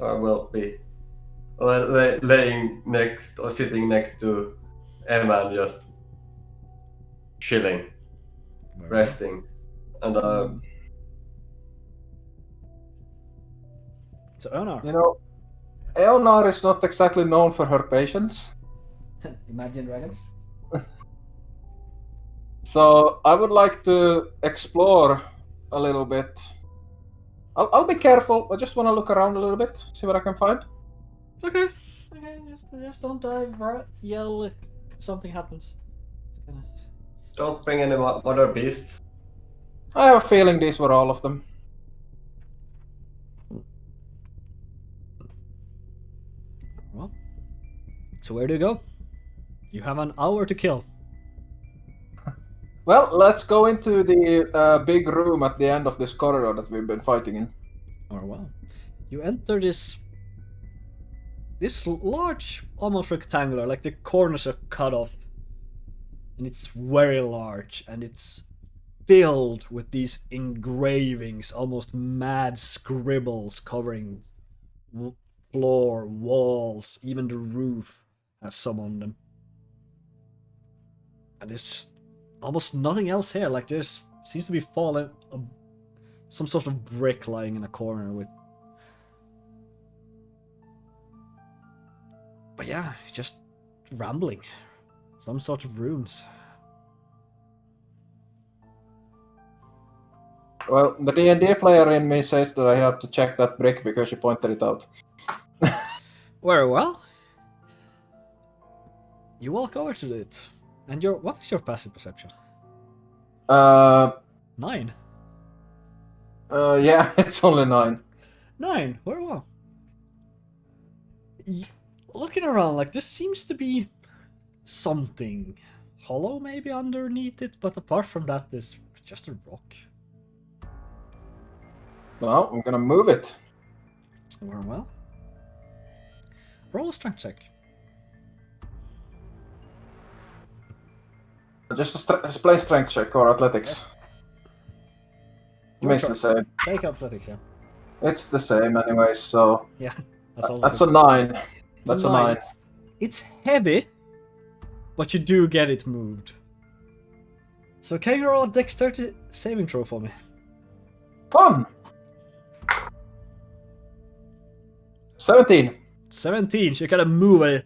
I will be laying next or sitting next to Emma and just chilling, resting. And So, Eonar. You know, Eonar is not exactly known for her patience. Imagine Dragons. So I would like to explore a little bit. I'll be careful. I just want to look around a little bit, see what I can find. Okay. Okay, just don't dive, right? Yell if something happens. don't bring any other beasts. I have a feeling these were all of them. Well, so where do you go? You have an hour to kill. Well, let's go into the big room at the end of this corridor that we've been fighting in. Or well, you enter this large, almost rectangular, like the corners are cut off, and it's very large, and it's filled with these engravings, almost mad scribbles covering floor, walls, even the roof has some on them. And there's just almost nothing else here. Like there's seems to be fallen some sort of brick lying in a corner with. But yeah, just rambling. Some sort of runes. Well, the D&D player in me says that I have to check that brick because you pointed it out. Very well. You walk over to it. And what is your passive perception? 9. Yeah, it's only 9. 9. Very well. Looking around, like, there seems to be something hollow maybe underneath it, but apart from that, there's just a rock. Well, I'm gonna move it. Very well. Roll a strength check. Just a plain strength check or athletics. Your Makes the choice. same. Take athletics, yeah. It's the same anyway, so Yeah, that's all. that's a 9. That's a 9. It's heavy, but you do get it moved. So can you roll a dexterity saving throw for me? Fun! 17. 17, so you kind of move it.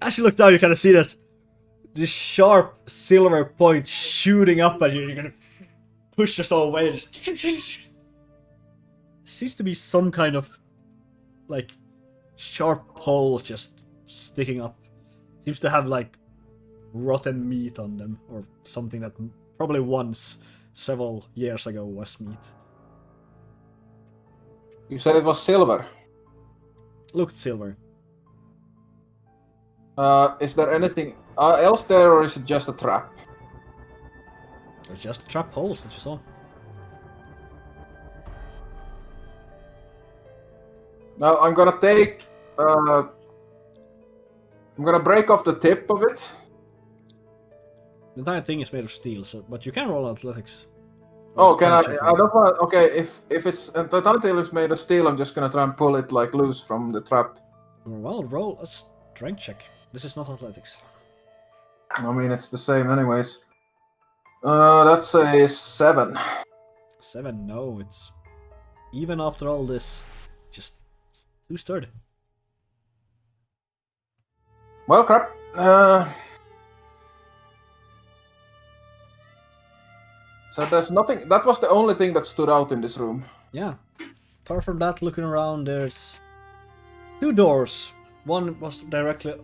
As you look down, you kind of see this sharp silver point shooting up at you. You're gonna push yourself away. Just seems to be some kind of like sharp pole just sticking up. Seems to have like rotten meat on them or something that probably once several years ago was meat. You said it was silver. Looked silver. Is there anything else there, or is it just a trap? There's just trap holes that you saw. Now I'm gonna take. I'm gonna break off the tip of it. The entire thing is made of steel, so but you can roll athletics. Oh, can I? Strength check I don't want. Okay, if it's the title is made of steel, I'm just gonna try and pull it like loose from the trap. Well, roll a strength check. This is not athletics. I mean, it's the same anyways. That's a 7. 7, no, it's even after all this, just too sturdy. Well, crap. So there's nothing. That was the only thing that stood out in this room. Yeah. Apart from that, looking around, there's 2 doors. One was directly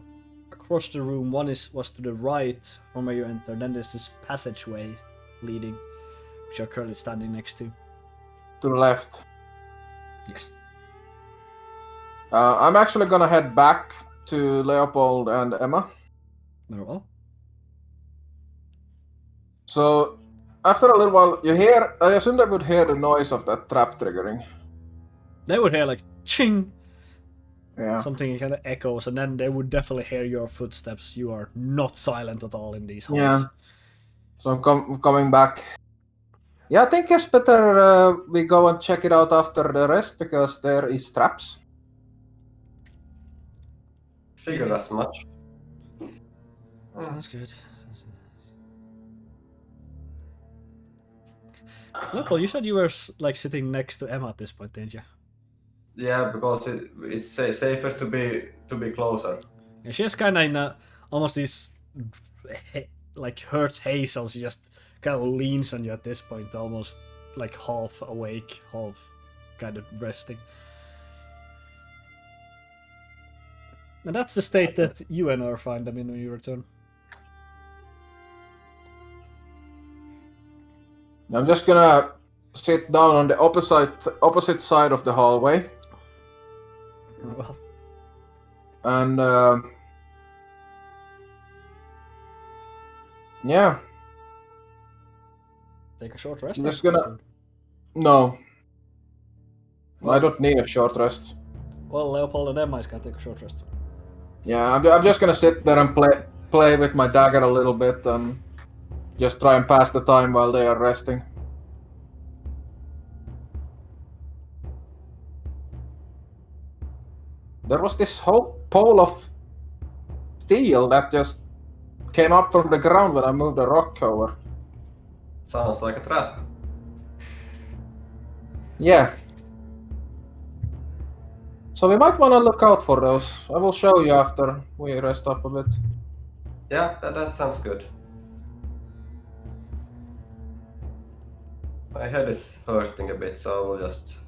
across the room. One was to the right from where you enter. Then there's this passageway leading, which you're currently standing next to. To the left. Yes. I'm actually gonna head back to Leopold and Emma. Very well. So after a little while, you hear. I assume they would hear the noise of that trap triggering. They would hear like ching, Yeah. something kind of echoes, and then they would definitely hear your footsteps. You are not silent at all in these halls. Yeah. So I'm coming back. Yeah, I think it's better we go and check it out after the rest because there is traps. Figured as much. Sounds good. Leopold, you said you were like sitting next to Emma at this point, didn't you? Yeah, because it's safer to be closer. Yeah, she has kind of in almost these like hurt hazel. She just kind of leans on you at this point, almost like half awake, half kind of resting. And that's the state that you and her find them in when you return. I'm just gonna sit down on the opposite side of the hallway. Well, And yeah, take a short rest. I'm just gonna. No, I don't need a short rest. Well, Leopold and Emma is gonna take a short rest. Yeah, I'm just gonna sit there and play with my dagger a little bit and just try and pass the time while they are resting. There was this whole pole of steel that just came up from the ground when I moved the rock over. Sounds like a trap. Yeah. So we might want to look out for those. I will show you after we rest up a bit. Yeah, that sounds good. My head is hurting a bit, so I will just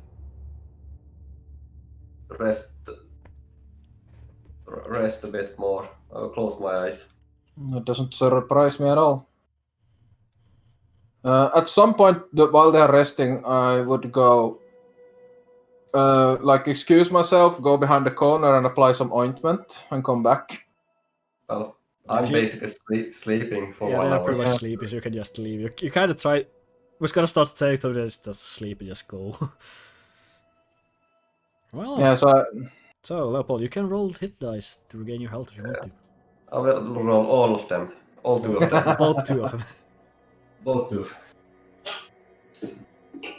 rest a bit more. I will close my eyes. That doesn't surprise me at all. At some point, while they're resting, I would go, excuse myself, go behind the corner and apply some ointment and come back. Well, I'm basically sleeping for 1 they're hour. pretty much sleepy, so you can just leave. You kind of try. We're gonna start to take them just sleep and just go. Well, Yeah, so Leopold, you can roll hit dice to regain your health if you want to. I will roll all of them. All 2 of them. Both 2 of them. Both 2.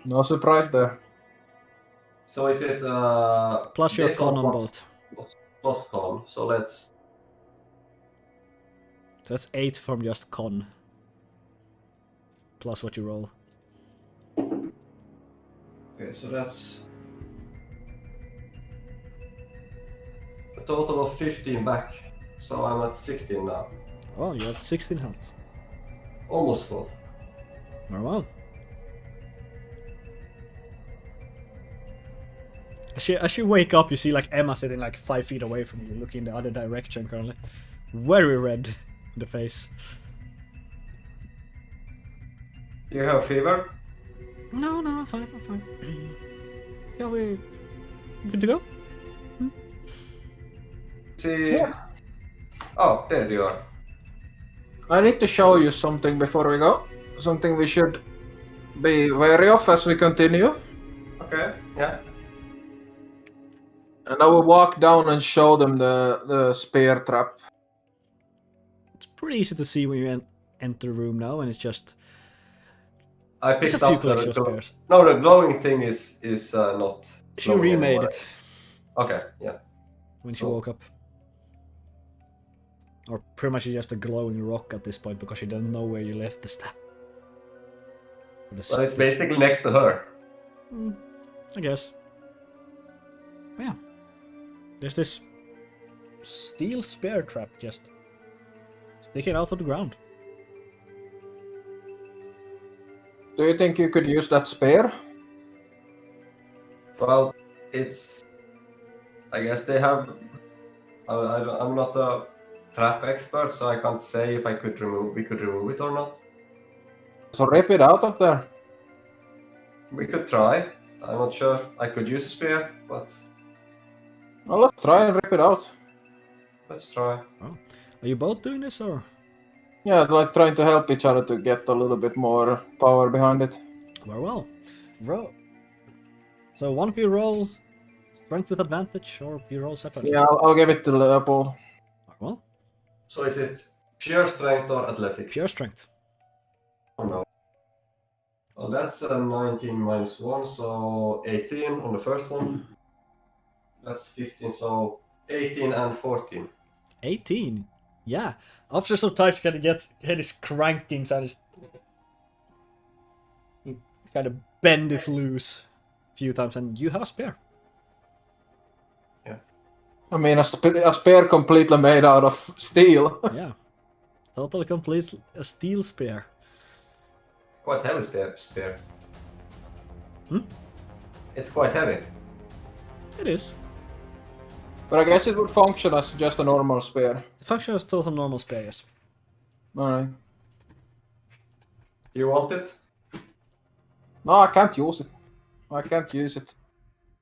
no surprise there. So is it Plus your this con or on plus- both. plus con? So let's. So that's 8 from just con. Plus what you roll. Okay, so that's a total of 15 back. So I'm at 16 now. Well, you have 16 health. Almost full. Very well. As you wake up, you see like Emma sitting like 5 feet away from you, looking the other direction currently. Very red in the face. You have fever? No, I'm fine. Yeah, we good to go? See. Yeah. Oh, there you are. I need to show you something before we go. Something we should be wary of as we continue. Okay, yeah. And I will walk down and show them the spear trap. It's pretty easy to see when you enter the room now, and it's just I there's a picked few up collection of spears. No, the glowing thing is not. She glowing remade anymore. it Okay, yeah. when she So- woke up. Or pretty much just a glowing rock at this point because she doesn't know where you left the stuff. Well, it's basically next to her. I guess. Yeah. There's this steel spear trap just sticking out of the ground. Do you think you could use that spear? Well, it's. I guess they have. I'm not a trap expert, so I can't say if we could remove it or not. So rip it out of there. We could try. I'm not sure. I could use a spear, but Well, let's try and rip it out. let's try. Are you both doing this or? Yeah, like trying to help each other to get a little bit more power behind it. Very well. Roll. So one of you roll strength with advantage, or you roll separately. Yeah, I'll give it to Leopold. Very well. So is it pure strength or athletics? Pure strength. Oh no. Well, that's a 19 minus 1, so 18 on the first one. That's 15, so 18 and 14. 18. Yeah. After some time, you kind of get his cranking sound. You kind of bend it loose a few times, and you have a spear. I mean, a spear completely made out of steel. Yeah. Totally complete a steel spear. Quite heavy spear. Hmm? It's quite heavy. It is. But I guess it would function as just a normal spear. It functions as total normal spear, yes. Alright. You want it? No, I can't use it. I can't use it.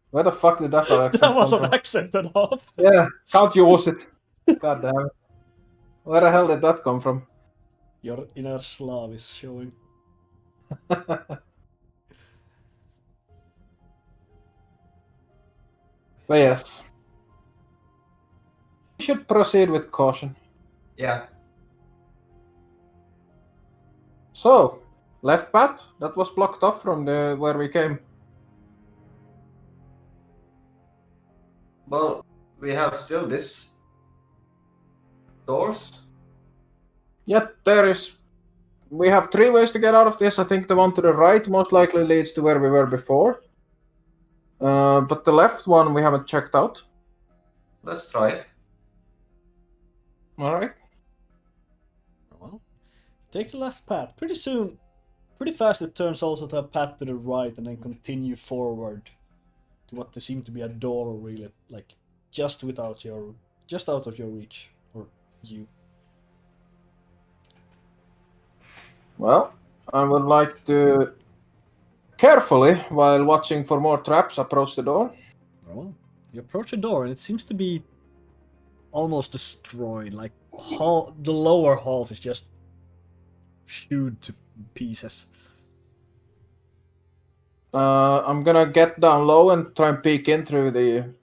Where the fuck did that accent That was come an from? accent and a half. Yeah, can't use it. God damn it. Where the hell did that come from? Your inner Slav is showing. But yes. We should proceed with caution. Yeah. So, left path, that was blocked off from the where we came. Well, we have still this doors. Yet there is. We have 3 ways to get out of this. I think the one to the right most likely leads to where we were before. But the left one we haven't checked out. Let's try it. Alright. Well, take the left path. Pretty fast it turns also to a path to the right and then continue forward to what they seem to be a door, really, like just out of your reach, or you. Well, I would like to carefully, while watching for more traps, approach the door. Well, you approach a door and it seems to be almost destroyed. Like the lower half is just chewed to pieces. I'm gonna get down low and try and peek in through the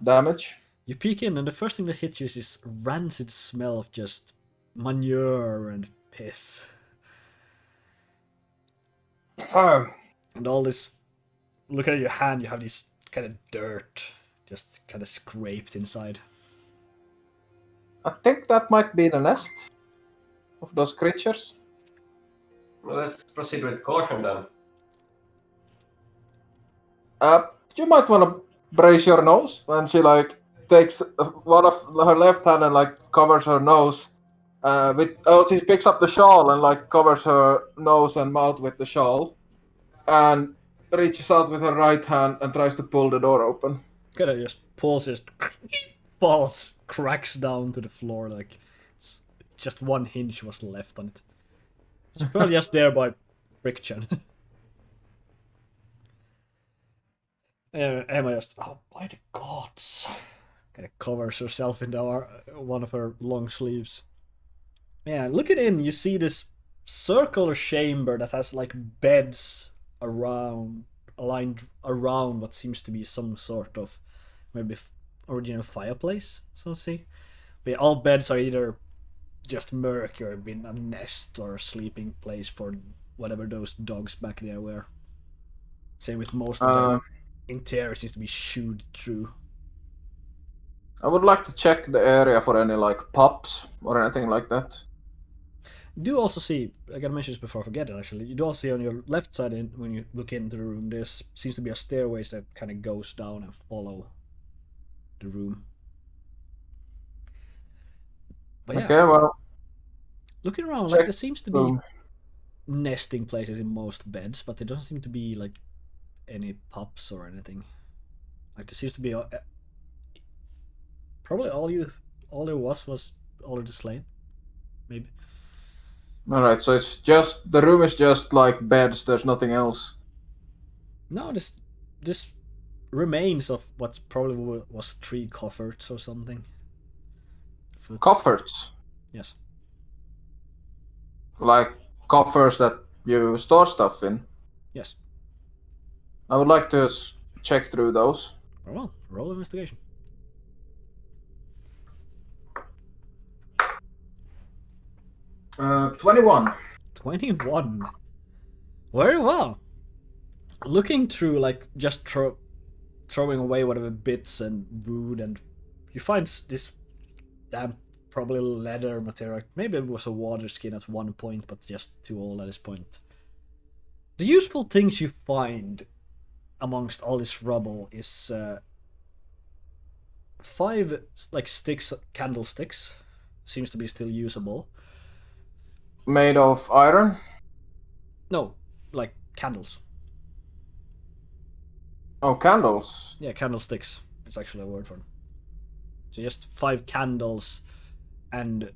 damage. You peek in, and the first thing that hits you is this rancid smell of just manure and piss. And all this. Look at your hand, you have this kind of dirt just kind of scraped inside. I think that might be the nest of those creatures. Well, let's proceed with caution then. You might want to brace your nose. And she takes one of her left hand and covers her nose. She picks up the shawl and covers her nose and mouth with the shawl, and reaches out with her right hand and tries to pull the door open. Kind of just pulls it, falls, cracks down to the floor like just one hinge was left on it. It's probably just there by friction. Emma just, oh, by the gods. Kind of covers herself in one of her long sleeves. Yeah, looking in, you see this circular chamber that has like beds aligned around what seems to be some sort of maybe original fireplace. So see, but all beds are either just murky or been a nest or a sleeping place for whatever those dogs back there were. Same with most of the interior seems to be chewed through. I would like to check the area for any like pups or anything like that. You do also see, I gotta mention this before I forget it actually, you do also see on your left side when you look into the room, there seems to be a stairways that kind of goes down and follow the room. But yeah, Okay, well, looking around, like check there seems to be room. nesting places in most beds, but there doesn't seem to be like any pups or anything. Like there seems to be probably all there was already slain, maybe. All right, so it's just the room is just like beds. There's nothing else. No, this remains of what's probably was 3 coffers or something. Coffers, Yes. like coffers that you store stuff in. Yes. I would like to check through those. Very well. Roll investigation. 21. 21. Very well. Looking through, like, just throwing away whatever bits and wood, and you find this damn, probably leather material. Maybe it was a water skin at one point, but just too old at this point. The useful things you find amongst all this rubble is 5 like candlesticks. Seems to be still usable. Made of iron? No, like candles. Oh, candles. Yeah, candlesticks. It's actually a word for them. So just 5 candles and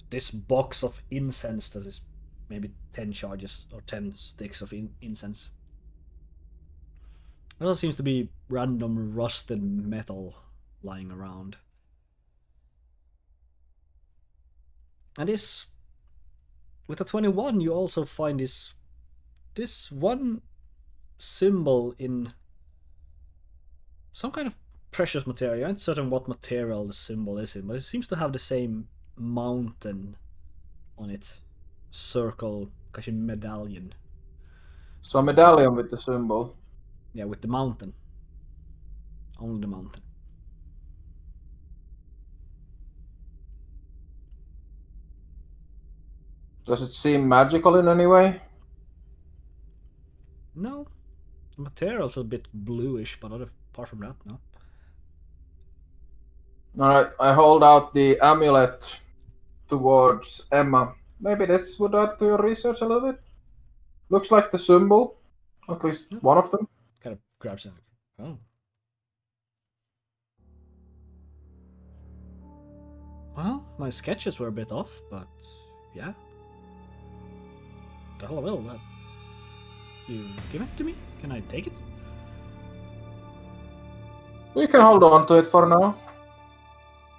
this box of incense that is maybe 10 charges or 10 sticks of incense. There also seems to be random rusted metal lying around. And this, with a 21, you also find this one symbol in some kind of precious material. I'm not certain what material the symbol is in, but it seems to have the same mountain on it. Circle, kind of medallion. So a medallion with the symbol. Yeah, with the mountain. Only the mountain. Does it seem magical in any way? No. The material's a bit bluish, but apart from that, no. Alright, I hold out the amulet towards Emma. Maybe this would add to your research a little bit? Looks like the symbol. At least one of them. Kind of grabs it. Oh. Well, my sketches were a bit off, but yeah. The hell I will. You give it to me? Can I take it? We can hold on to it for now.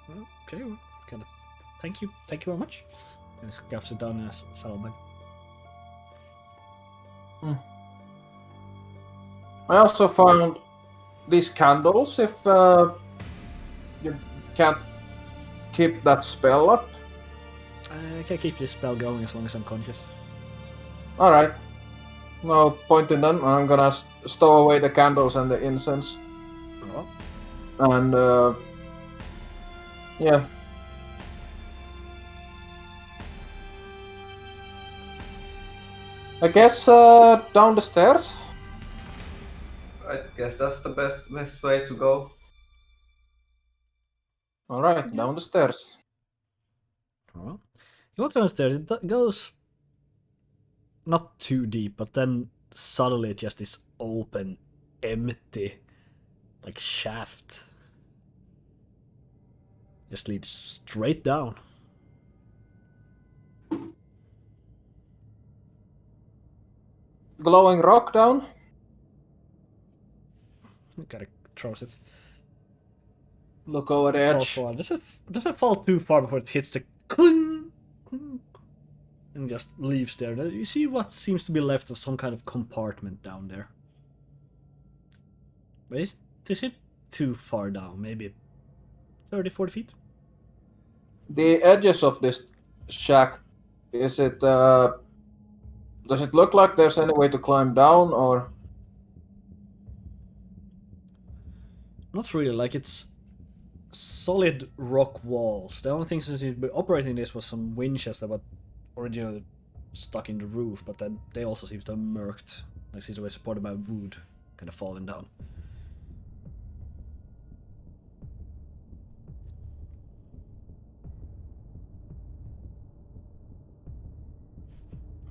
Well, okay, well, kind of. Thank you very much. And scuffs it down in a saddlebag. I also found these candles if you can't keep that spell up. I can keep this spell going as long as I'm conscious. Alright. No point in them. I'm gonna stow away the candles and the incense. Oh. And yeah. I guess down the stairs. I guess that's the best way to go. Alright, down the stairs. Oh. You walk down the stairs, it goes not too deep, but then suddenly it just is open, empty, like shaft. Just leads straight down. glowing rock down? Kind of throws it. Look over the Falls edge. forward. Doesn't fall too far before it hits the cling, cling, and just leaves there. You see what seems to be left of some kind of compartment down there. But is it too far down? Maybe 30, 40 feet? The edges of this shack, is it, does it look like there's any way to climb down, or? Not really, like it's solid rock walls. The only thing that seems to be operating this was some winches that were originally stuck in the roof, but then they also seem to have murked. Like these were supported by wood, kind of falling down.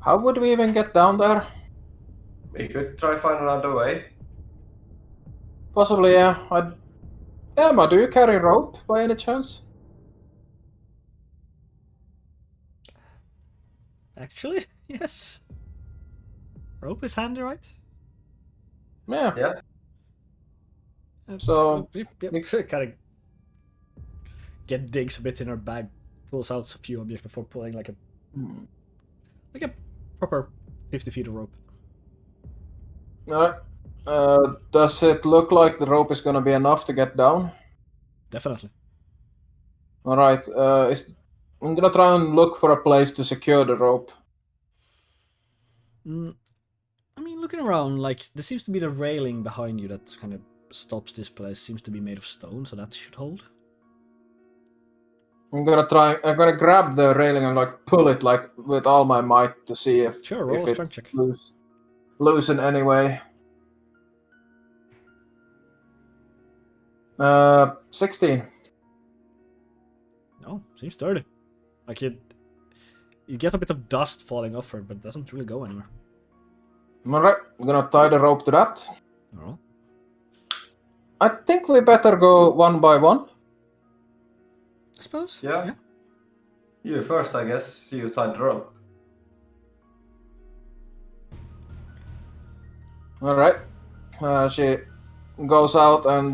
How would we even get down there? We could try find another way. Possibly, yeah. Emma, do you carry rope by any chance? Actually, yes. Rope is handy, right? Yeah. Yeah. So, kind of digs a bit in her bag, pulls out a few objects before pulling like a proper 50 feet of rope. Alright. Does it look like the rope is gonna be enough to get down? Definitely. Alright, I'm gonna try and look for a place to secure the rope. I mean, looking around, like, there seems to be the railing behind you that kind of stops this place. Seems to be made of stone, so that should hold. I'm gonna grab the railing and like pull it like with all my might to see if Sure, roll a strength check. loose in any way. 16. No, seems sturdy. Like, you get a bit of dust falling off her, but it doesn't really go anywhere. Alright, I'm gonna tie the rope to that. Oh. I think we better go one by one. I suppose. Yeah. You first, I guess. See you tied the rope. Alright. She goes out and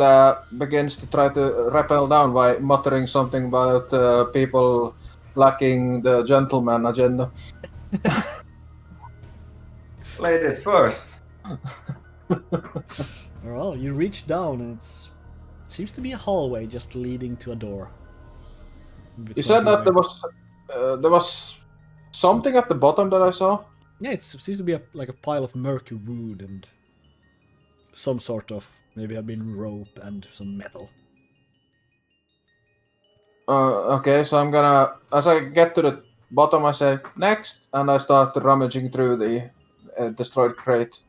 begins to try to rappel down by muttering something about people lacking the gentleman agenda. Ladies first. Well, you reach down and it seems to be a hallway just leading to a door. You said that there was something at the bottom that I saw? Yeah, it seems to be like a pile of murky wood and some sort of, maybe have been rope and some metal. Okay, so I'm gonna, as I get to the bottom, I say next, and I start rummaging through the destroyed crate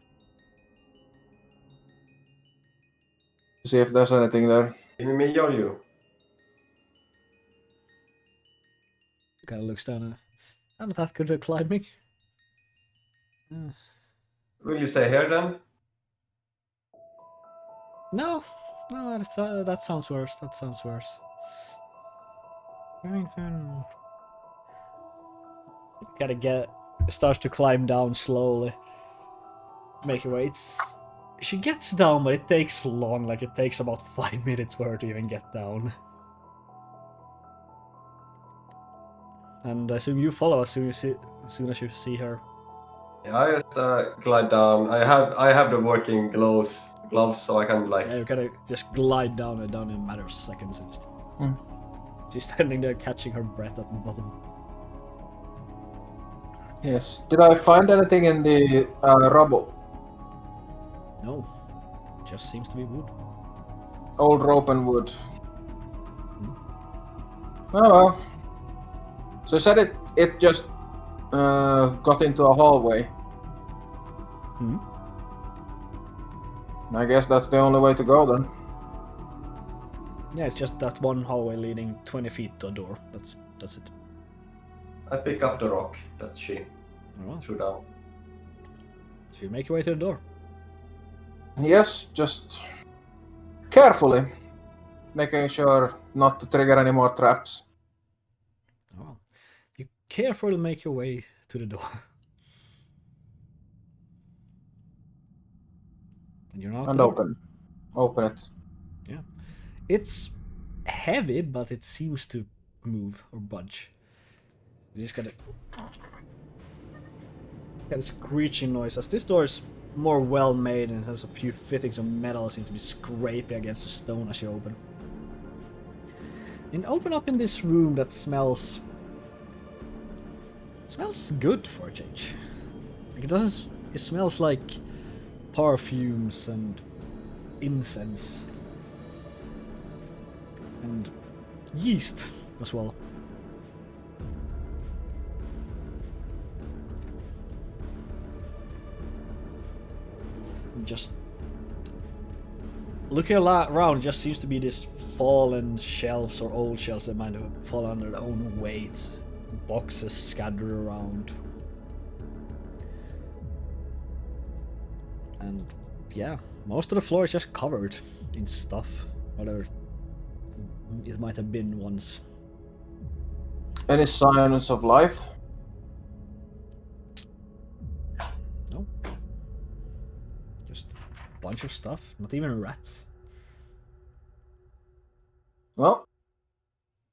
to see if there's anything there. Give me you. Kind of looks down and I'm not that good at climbing. Will you stay here then? No, that sounds worse. That sounds worse. Starts to climb down slowly. Make her way. She gets down, but it takes long. Like, it takes about 5 minutes for her to even get down. And I assume you follow as soon as you see her. Yeah, I just glide down. I have the working gloves, so I can like. Yeah, you kind of just glide down in a matter of seconds. She's standing there catching her breath at the bottom. Yes. Did I find anything in the rubble? No, just seems to be wood. Old rope and wood. Oh well. So you said it just got into a hallway. I guess that's the only way to go then. Yeah, it's just that one hallway leading 20 feet to a door. That's it. I pick up the rock that she Alright. threw down. So you make your way to the door. Yes, just carefully, making sure not to trigger any more traps. Oh. You carefully make your way to the door. And you're not And there. open it. Yeah. It's heavy, but it seems to move or budge. You just got a screeching noise as this door is more well made and has a few fittings of metal seem to be scraping against the stone as you open. And open up in this room that smells good for a change. Like it smells like perfumes and incense and yeast as well. Just looking around, just seems to be this fallen shelves or old shelves that might have fallen under their own weight. Boxes scattered around. And yeah, most of the floor is just covered in stuff. Whatever it might have been once. Any signs of life? No. Just a bunch of stuff. Not even rats. Well,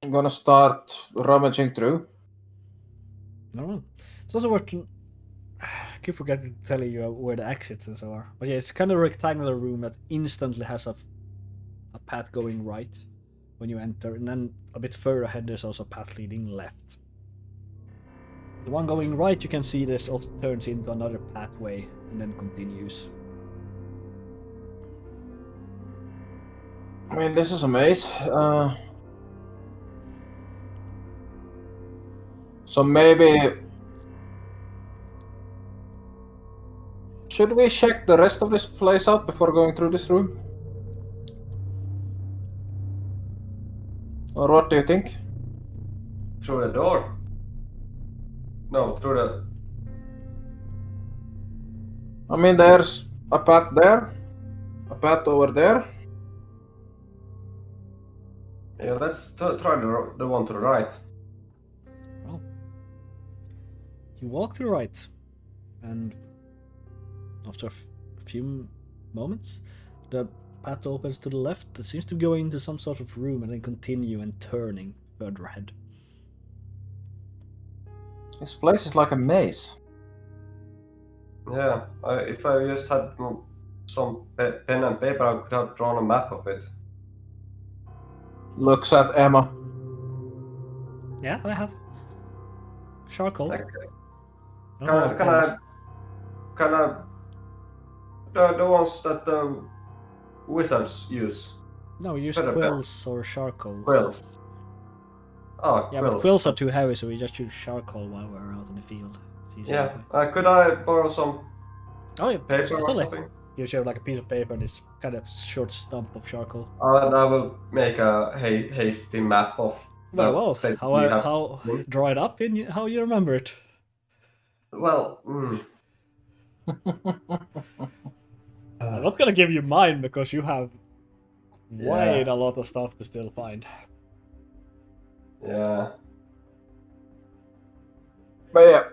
I'm gonna start rummaging through. No. It's also worth to... I keep forgetting to tell you where the exits and so are. But yeah, it's kind of a rectangular room that instantly has a path going right when you enter, and then a bit further ahead there's also a path leading left. The one going right, you can see this also turns into another pathway and then continues. I mean, this is a maze. So maybe... Should we check the rest of this place out before going through this room? Or what do you think? Through the door? No, through the... I mean, there's a path there, a path over there. Yeah, let's try the one to the right. Well, you walk to the right, and after a few moments, the path opens to the left. It seems to go into some sort of room and then continue and turning further ahead. This place is like a maze. Yeah, if I just had some pen and paper, I could have drawn a map of it. Looks at Emma. Yeah, I have. Charcoal. Like, I don't know can I the ones that the wizards use? No, we use Better quills or charcoal. Quills. Oh, Yeah, quills. but quills are too heavy, so we just use charcoal while we're out in the field. It's easier Yeah, that way. could I borrow some Oh yeah, paper or totally. something? You share like a piece of paper and this kind of short stump of charcoal. And I will make a hasty map of the Well, places how we have. how draw it up in how you remember it. Well, I'm not gonna give you mine because you have quite Yeah. a lot of stuff to still find. yeah. But yeah,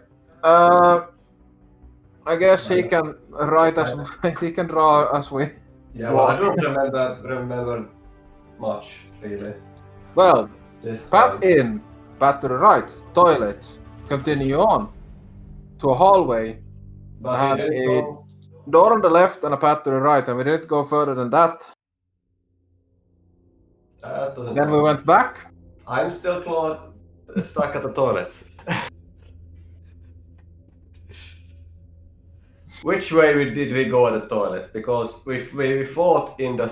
I guess he can write as he can draw as we. Yeah, well, I don't remember much really. Well, This path time. in, path to the right, toilets. Continue on to a hallway. But and we didn't a go. door on the left and a path to the right, and we didn't go further than that. That doesn't Then we sound- went back. I'm still stuck at the toilets. Which way did we go at the toilets? Because we fought in the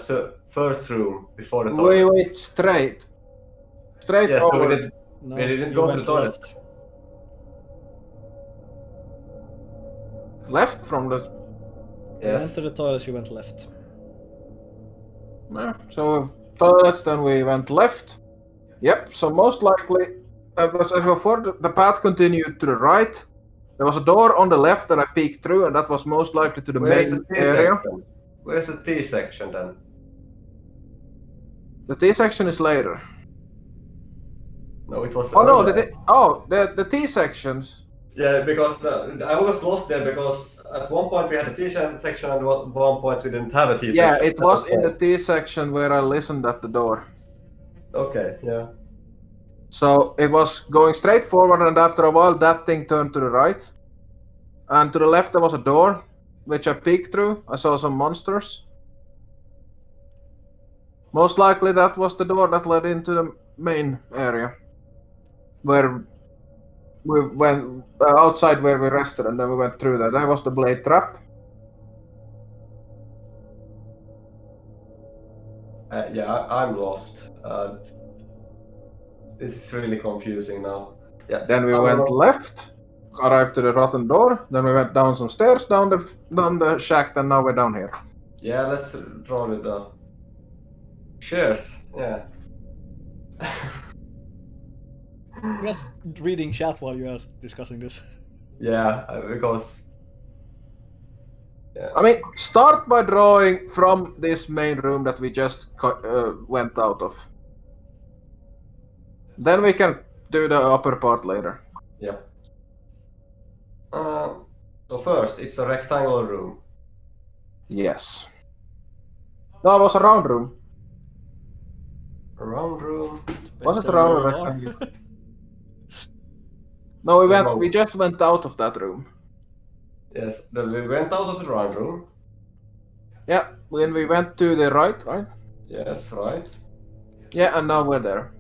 first room before the We toilet. went straight. Straight Yes, so over. No, We didn't you go to went the toilet. left. Left from the. You went Yes. to the toilets, you went left. Yeah, so toilets, then we went left. Yep, so most likely, as before, the path continued to the right. There was a door on the left that I peeked through, and that was most likely to the Where's main the T area. section? Where's the T section then? The T section is later. No, it was. Oh no, earlier. the T sections. Yeah, because I was lost there because at one point we had a T section, and at one point we didn't have a T Yeah, section. it was in the T section where I listened at the door. Okay, yeah. So it was going straight forward, and after a while, that thing turned to the right. And to the left, there was a door, which I peeked through. I saw some monsters. Most likely, that was the door that led into the main area, where we went outside where we rested, and then we went through that. That was the blade trap. Yeah, I'm lost. This is really confusing now. Yeah. Then we went left, arrived to the rotten door. Then we went down some stairs, down the shack, and now we're down here. Yeah, let's draw with the shares. Yeah. Just reading chat while you are discussing this. Yeah, because. Yeah. I mean, start by drawing from this main room that we just went out of. Then we can do the upper part later. Yeah. So first, it's a rectangular room. Yes. No, it was a round room. A round room. Was it a round or rectangle? No, we just went out of that room. Yes, then we went out of the round room. Yeah, when we went to the right? Yes, right. Yeah, and now we're there.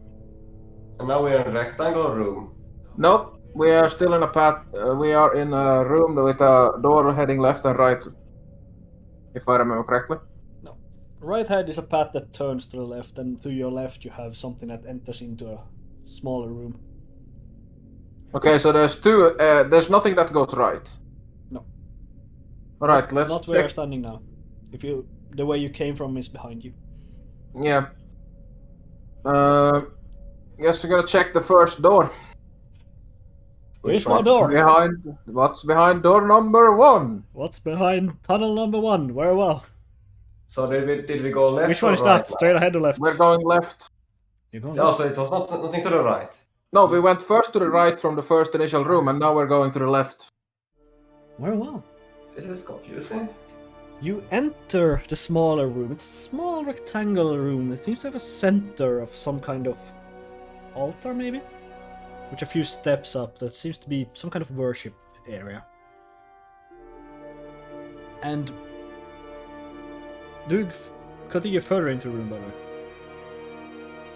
And now we're in a rectangular room. Nope, we are still in a path. We are in a room with a door heading left and right. If I remember correctly. No. Right hand is a path that turns to the left, and to your left you have something that enters into a smaller room. Okay, so there's two. There's nothing that goes right. No. All right, let's Not check. where you're standing now. The way you came from is behind you. Yeah. Guess we gotta check the first door. Here's my door. What's behind door number 1? What's behind tunnel number 1? Very well. So did we go left? Which one or is right that? now? Straight ahead or left? We're going left. You're going Yeah, left. so it was nothing to the right. No, we went first to the right from the first initial room, and now we're going to the left. Very well. This is confusing. You enter the smaller room. It's a small rectangular room. It seems to have a center of some kind of altar, maybe? With a few steps up. That seems to be some kind of worship area. And do you continue further into the room, by the way?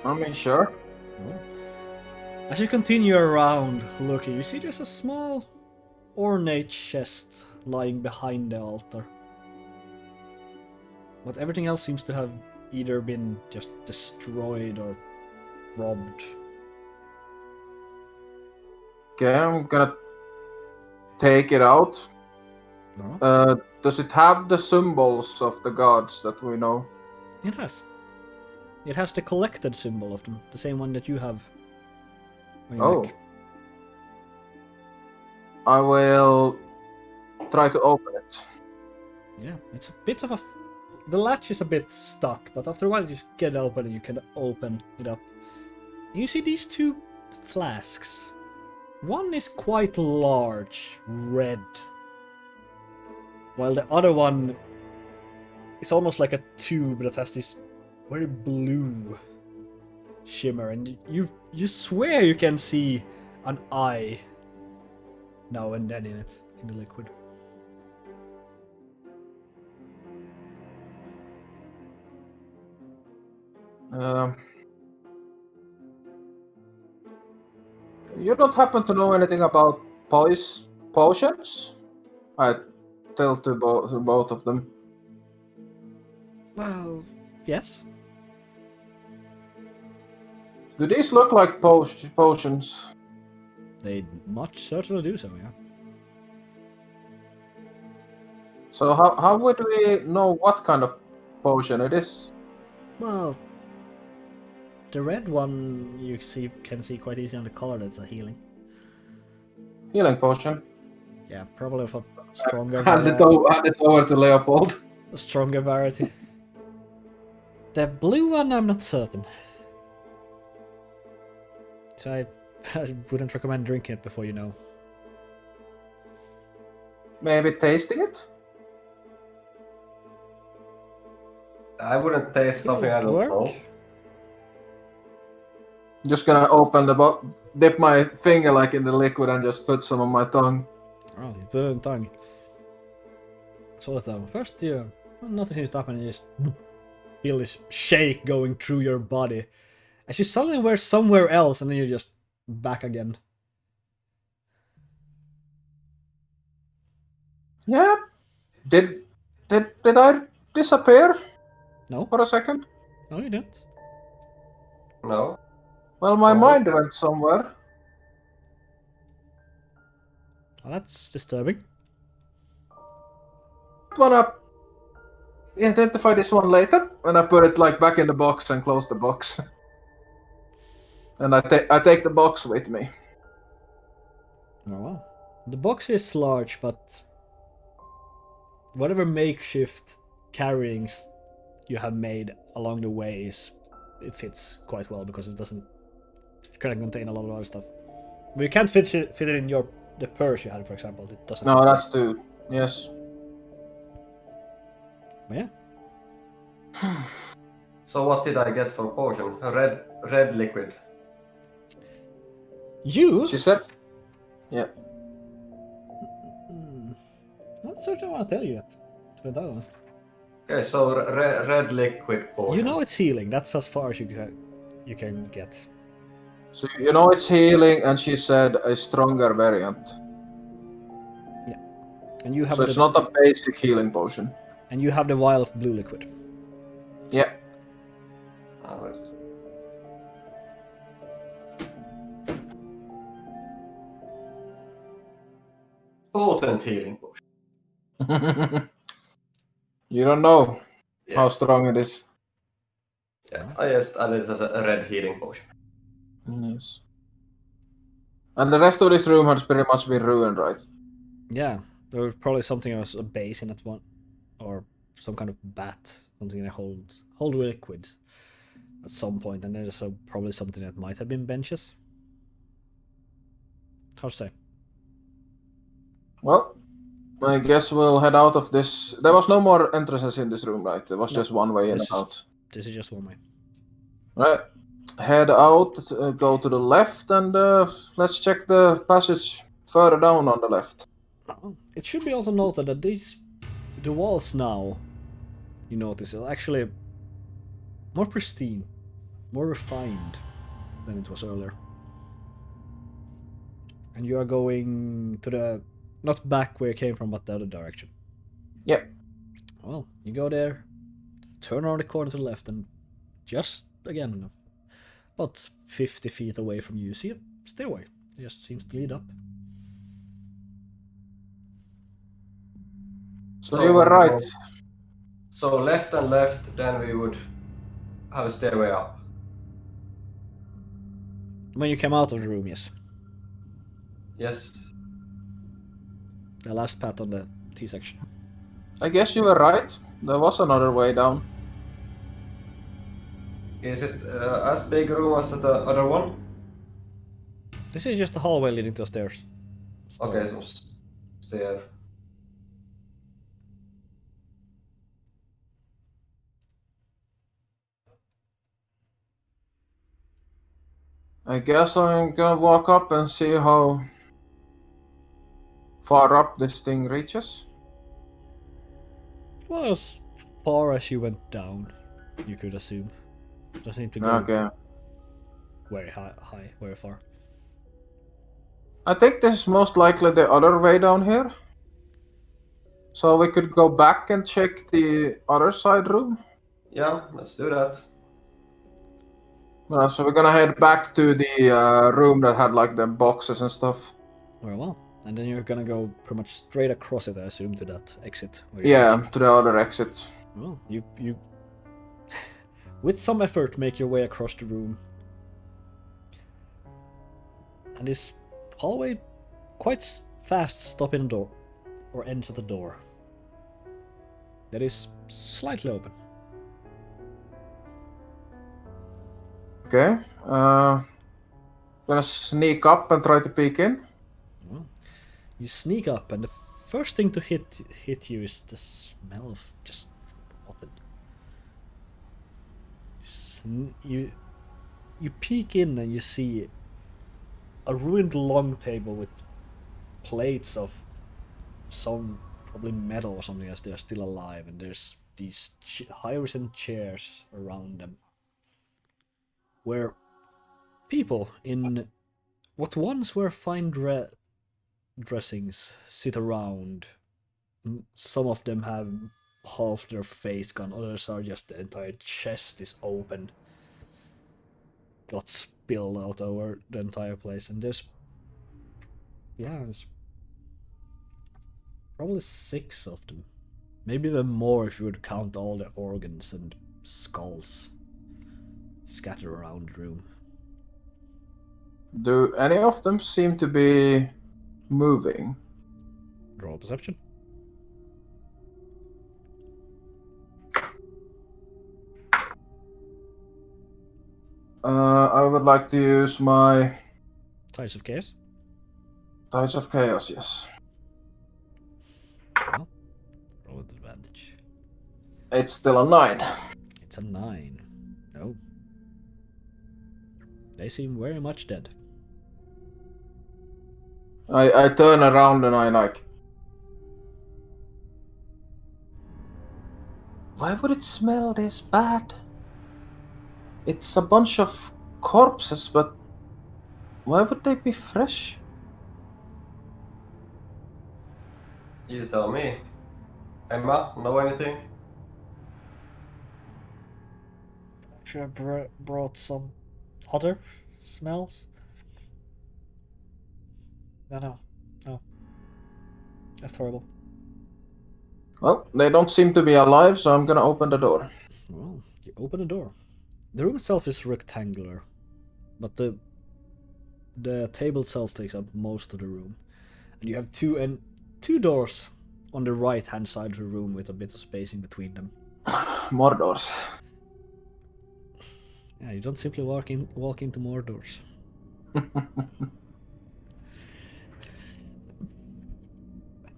I mean, sure. As you continue around looking, you see there's a small ornate chest lying behind the altar. But everything else seems to have either been just destroyed or robbed. Okay, I'm gonna take it out. No? Does it have the symbols of the gods that we know? It has. It has the collected symbol of them, the same one that you have on your Oh. neck. I will try to open it. Yeah, it's a bit of a... The latch is a bit stuck, but after a while you just get it open and you can open it up. And you see these two flasks. One is quite large, red, while the other one is almost like a tube that has this very blue shimmer, and you swear you can see an eye now and then in it, in the liquid. You don't happen to know anything about potions? I tell to both of them. Well, yes. Do these look like potions? They much certainly do so, yeah. So how would we know what kind of potion it is? Well, the red one you can see quite easy on the color. That's a healing. Healing potion. Yeah, probably of a stronger Hand it over to Leopold. a stronger variety. The blue one, I'm not certain. So I wouldn't recommend drinking it before you know. Maybe tasting it? I wouldn't taste something I Could don't work. know. Just gonna open the dip my finger like in the liquid and just put some on my tongue. Oh, you put it on tongue. So first nothing seems to happen, you just feel this shake going through your body. As you suddenly were somewhere else and then you're just back again. Yeah. Did I disappear No? for a second? No, you didn't. No. Well, my Oh. mind went somewhere. Well, that's disturbing. Wanna identify this one later, and I put it like back in the box and close the box. And I take the box with me. Oh well. The box is large, but whatever makeshift carryings you have made along the way it fits quite well because it can contain a lot of other stuff. But you can't fit it in the purse you had, for example. It doesn't. No, fit. that's too. Yes. But yeah. So what did I get for potion? A red liquid. You? She said. Yeah. Not certain I want to tell you yet. To be honest. Okay, so red liquid potion. You know it's healing. That's as far as you can get. So you know it's healing, and she said a stronger variant. Yeah. And you have So it's not a basic healing potion. And you have the vial of blue liquid. Yeah. Alright. Potent healing potion. You don't know Yes. how strong it is. Yeah, I just added it as a red healing potion. Yes. And the rest of this room has pretty much been ruined, right? Yeah. There was probably something else, a base in that one. Or some kind of bat. Something that hold liquid at some point. And there's probably something that might have been benches. Hard to say. Well, I guess we'll head out of this. There was no more entrances in this room, right? There was just one way in and out. This is just one way. Right. Head out, go to the left, and let's check the passage further down on the left. It should be also noted that the walls now, you notice, are actually more pristine, more refined than it was earlier. And you are going to the, not back where you came from, but the other direction. Yep. Well, you go there, turn around the corner to the left, and just, again, about 50 feet away from you, see a stairway. It just seems to lead up. So you were right. So left and left, then we would have a stairway up. When you came out of the room, yes. Yes. The last path on the T section. I guess you were right. There was another way down. Is it as big a room as the other one? This is just a hallway leading to stairs. Okay, so stair. I guess I'm gonna walk up and see how far up this thing reaches. Well, as far as you went down, you could assume. Doesn't need to go Okay. very high, very far. I think this is most likely the other way down here. So we could go back and check the other side room. Yeah, let's do that. So we're gonna head back to the room that had like the boxes and stuff. Very well. And then you're gonna go pretty much straight across it, I assume, to that exit. Yeah, to the other exit. Well, you with some effort make your way across the room. And this hallway quite fast stop in the door, or ends at the door. That is slightly open. Okay. Gonna sneak up and try to peek in. You sneak up, and the first thing to hit you is the smell of just rotten. You peek in and you see a ruined long table with plates of some probably metal or something as they're still alive, and there's these high-risen chairs around them where people in what once were fine dressings sit around. Some of them have half their face gone, others are just the entire chest is open, got spilled out over the entire place, and there's probably 6 of them, maybe even more if you would count all the organs and skulls scattered around the room. Do any of them seem to be moving? Roll perception. I would like to use my Tides of Chaos. Tides of Chaos, yes. Well, roll with advantage. It's still a 9. It's a 9. No. They seem very much dead. I turn around and I like... Why would it smell this bad? It's a bunch of corpses, but why would they be fresh? You tell me. Emma, know anything? Should I brought some other smells? No. That's horrible. Well, they don't seem to be alive, so I'm gonna open the door. Well, you open the door. The room itself is rectangular, but the table itself takes up most of the room, and you have two doors on the right hand side of the room with a bit of space in between them. More doors. Yeah, you don't simply walk into more doors.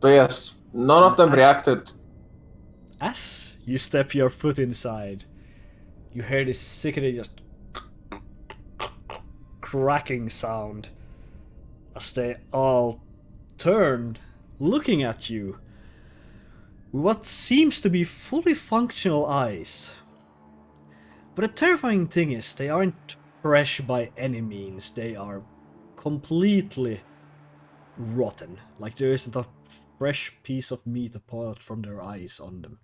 So yes, none of them reacted. As you step your foot inside, you hear this sickening just cracking sound as they all turn, looking at you with what seems to be fully functional eyes. But the terrifying thing is, they aren't fresh by any means. They are completely rotten. Like there isn't a fresh piece of meat apart from their eyes on them.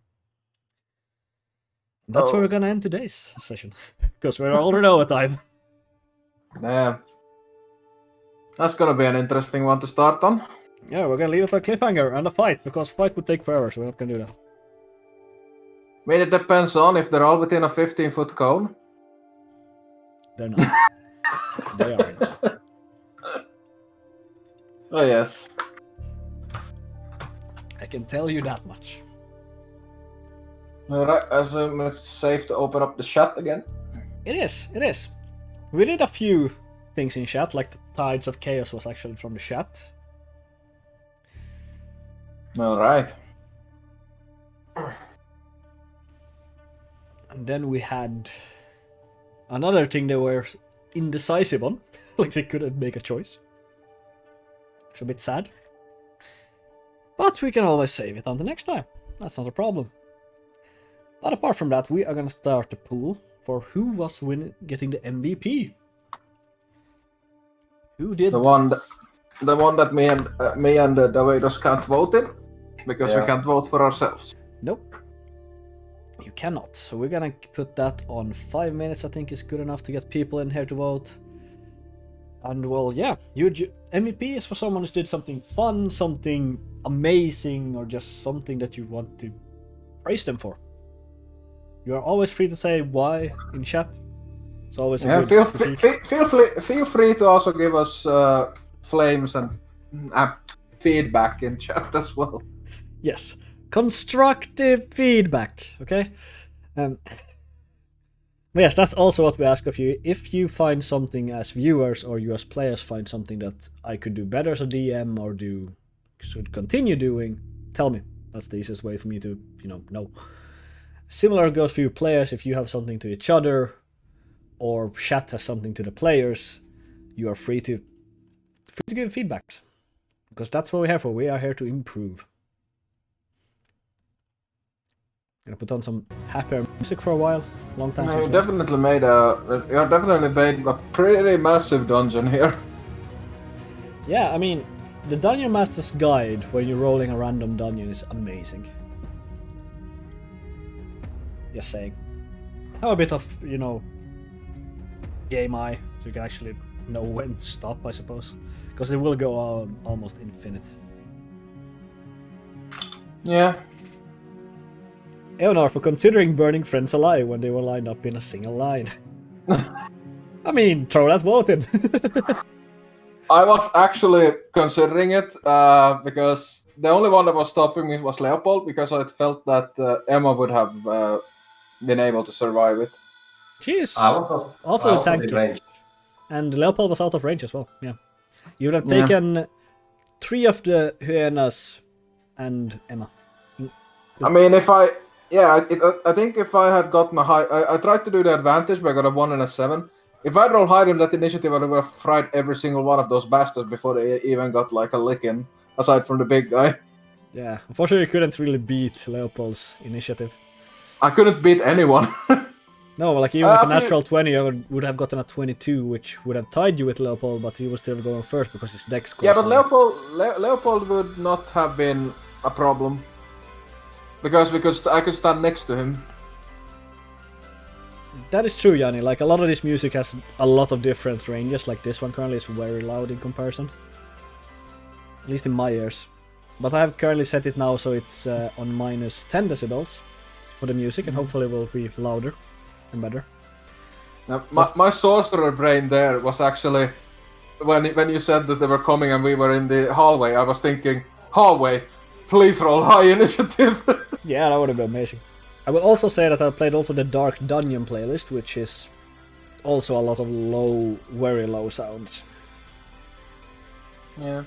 And that's where we're gonna end today's session, because we're already over time. Damn. That's gonna be an interesting one to start on. Yeah, we're gonna leave it a cliffhanger and a fight, because fight would take forever, so we're not gonna do that. I mean, it depends on if they're all within a 15-foot cone. They're not. They aren't. Oh, yes. I can tell you that much. Alright, I assume it's safe to open up the chat again. It is. We did a few things in chat, like the Tides of Chaos was actually from the chat. Alright. And then we had another thing they were indecisive on, like they couldn't make a choice. It's a bit sad. But we can always save it until next time. That's not a problem. But apart from that, we are gonna start the pool for who was getting the MVP. Who did The one that me and the Davidos can't vote in, because we can't vote for ourselves. Nope. You cannot. So we're gonna put that on 5 minutes, I think is good enough to get people in here to vote. And well, yeah, MVP is for someone who did something fun, something amazing, or just something that you want to praise them for. You are always free to say why in chat. It's always a good feel free to also give us flames and feedback in chat as well. Yes, constructive feedback. Okay. But yes, that's also what we ask of you. If you find something as viewers or you as players find something that I could do better as a DM or do should continue doing, tell me. That's the easiest way for me to, know. Similar goes for you players. If you have something to each other, or chat has something to the players, you are free to give feedbacks. Because that's what we're here for. We are here to improve. Gonna put on some happier music for a while. Long time since You definitely made a pretty massive dungeon here. Yeah, I mean, the Dungeon Master's Guide, when you're rolling a random dungeon, is amazing. Just saying. Have a bit of, game eye, so you can actually know when to stop, I suppose. Because it will go on almost infinite. Yeah. Eonar for considering burning friends alive when they were lined up in a single line. I mean, throw that vote in. I was actually considering it because the only one that was stopping me was Leopold, because I felt that Emma would have been able to survive it. She is I was awfully also in tanky. range. And Leopold was out of range as well, yeah. You would have taken 3 of the hyenas and Emma. I mean, I think if I had gotten a high... I tried to do the advantage, but I got a 1 and a 7. If I'd rolled higher in that initiative, I would have fried every single one of those bastards before they even got like a lick in, aside from the big guy. Yeah, unfortunately you couldn't really beat Leopold's initiative. I couldn't beat anyone. No, like even with a natural 20, I would have gotten a 22, which would have tied you with Leopold, but he was still going first because his dex score. Yeah, but Leopold would not have been a problem. Because I could stand next to him. That is true, Yanni. Like, a lot of this music has a lot of different ranges. Like, this one currently is very loud in comparison. At least in my ears. But I have currently set it now so it's on minus 10 decibels for the music, and hopefully it will be louder and better. Now, my sorcerer brain there was actually... When you said that they were coming and we were in the hallway, I was thinking, hallway, please roll high initiative. Yeah, that would have been amazing. I will also say that I played also the Dark Dungeon playlist, which is also a lot of low, very low sounds. Yeah.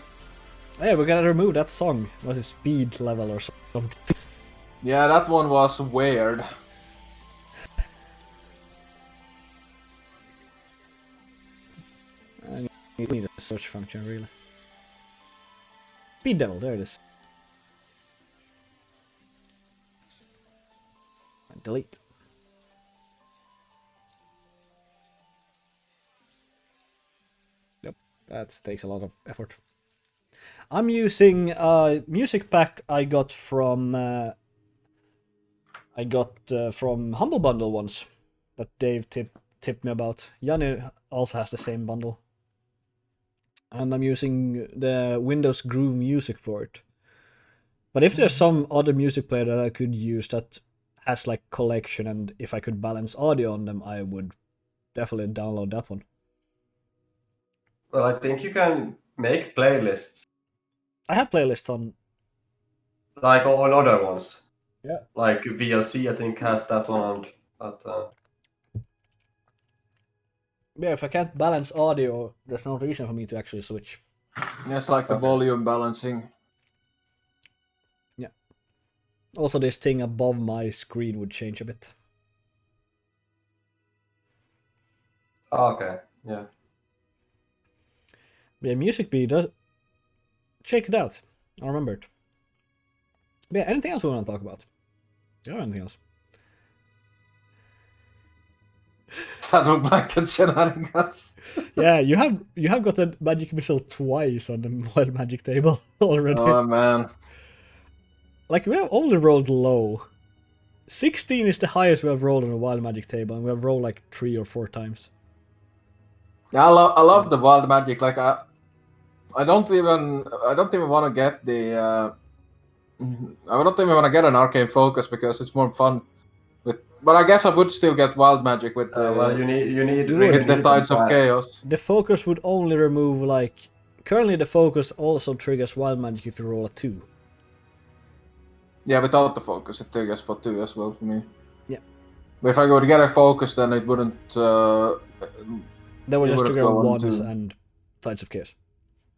Hey, we're gonna remove that song. Was it speed level or something? Yeah, that one was weird. I need a search function, really. Speed level, there it is. Delete. Yep, that takes a lot of effort. I'm using a music pack I got from Humble Bundle once that Dave tipped me about. Yanni also has the same bundle, and I'm using the Windows Groove music for it. But if there's some other music player that I could use that has like collection, and if I could balance audio on them, I would definitely download that one. Well, I think you can make playlists. I have playlists on. Like on other ones. Yeah. Like VLC, I think, has that one. But Yeah, if I can't balance audio, there's no reason for me to actually switch. It's like the volume balancing. Yeah. Also, this thing above my screen would change a bit. okay, yeah. Yeah, Music Bee does. Check it out. I remember it. Yeah, anything else we want to talk about? Yeah, anything else? Saddle blanket shenanigans. Yeah, you have got a magic missile twice on the wild magic table already. Oh man. Like, we have only rolled low. 16 is the highest we have rolled on a wild magic table, and we have rolled like 3 or 4 times. Yeah, I love the wild magic. Like I don't even want to get the I don't even want to get an arcane focus because it's more fun. But I guess I would still get wild magic with the Well, you need with the Tides of Chaos. The focus would only remove, like, currently the focus also triggers wild magic if you roll a 2. Yeah, without the focus, it triggers for 2 as well for me. Yeah. But if I go to get a focus, then it wouldn't. That would it just wouldn't trigger go on 1s to- and Tides of Chaos.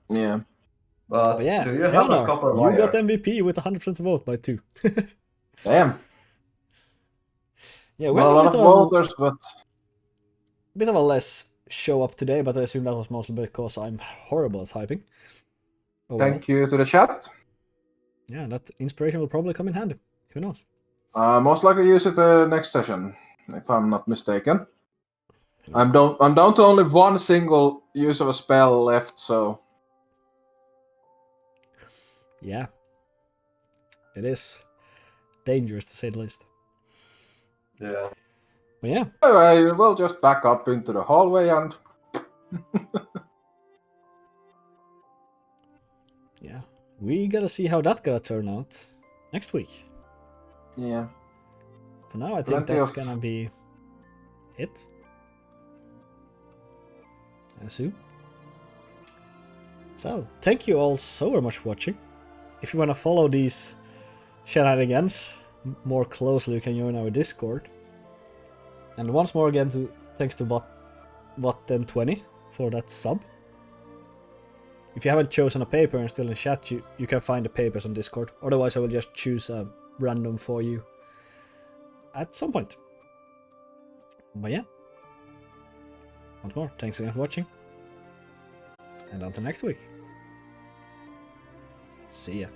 Yeah. But But yeah, do you have a Eonar, copper you wire? got MVP with 100% vote by 2. Damn. Yeah, we Not have a a lot bit of of voters, but a less show up today, but I assume that was mostly because I'm horrible at typing. Overall. thank you to the chat. Yeah, that inspiration will probably come in handy. Who knows? Most likely use it next session, if I'm not mistaken. I'm down to only one single use of a spell left, so Yeah. It is dangerous to say the least. Yeah. But yeah, anyway, we'll just back up into the hallway and yeah. We gotta see how that gonna turn out next week. yeah. For now, I think Plenty that's of- gonna be it. I assume. So, thank you all so very much for watching. If you wanna follow these shenanigans more closely, you can join our Discord. And once more again, thanks to What1020 for that sub. If you haven't chosen a paper and still in chat, you can find the papers on Discord. Otherwise, I will just choose a random for you at some point. But yeah. Once more, thanks again for watching. And until next week. See ya.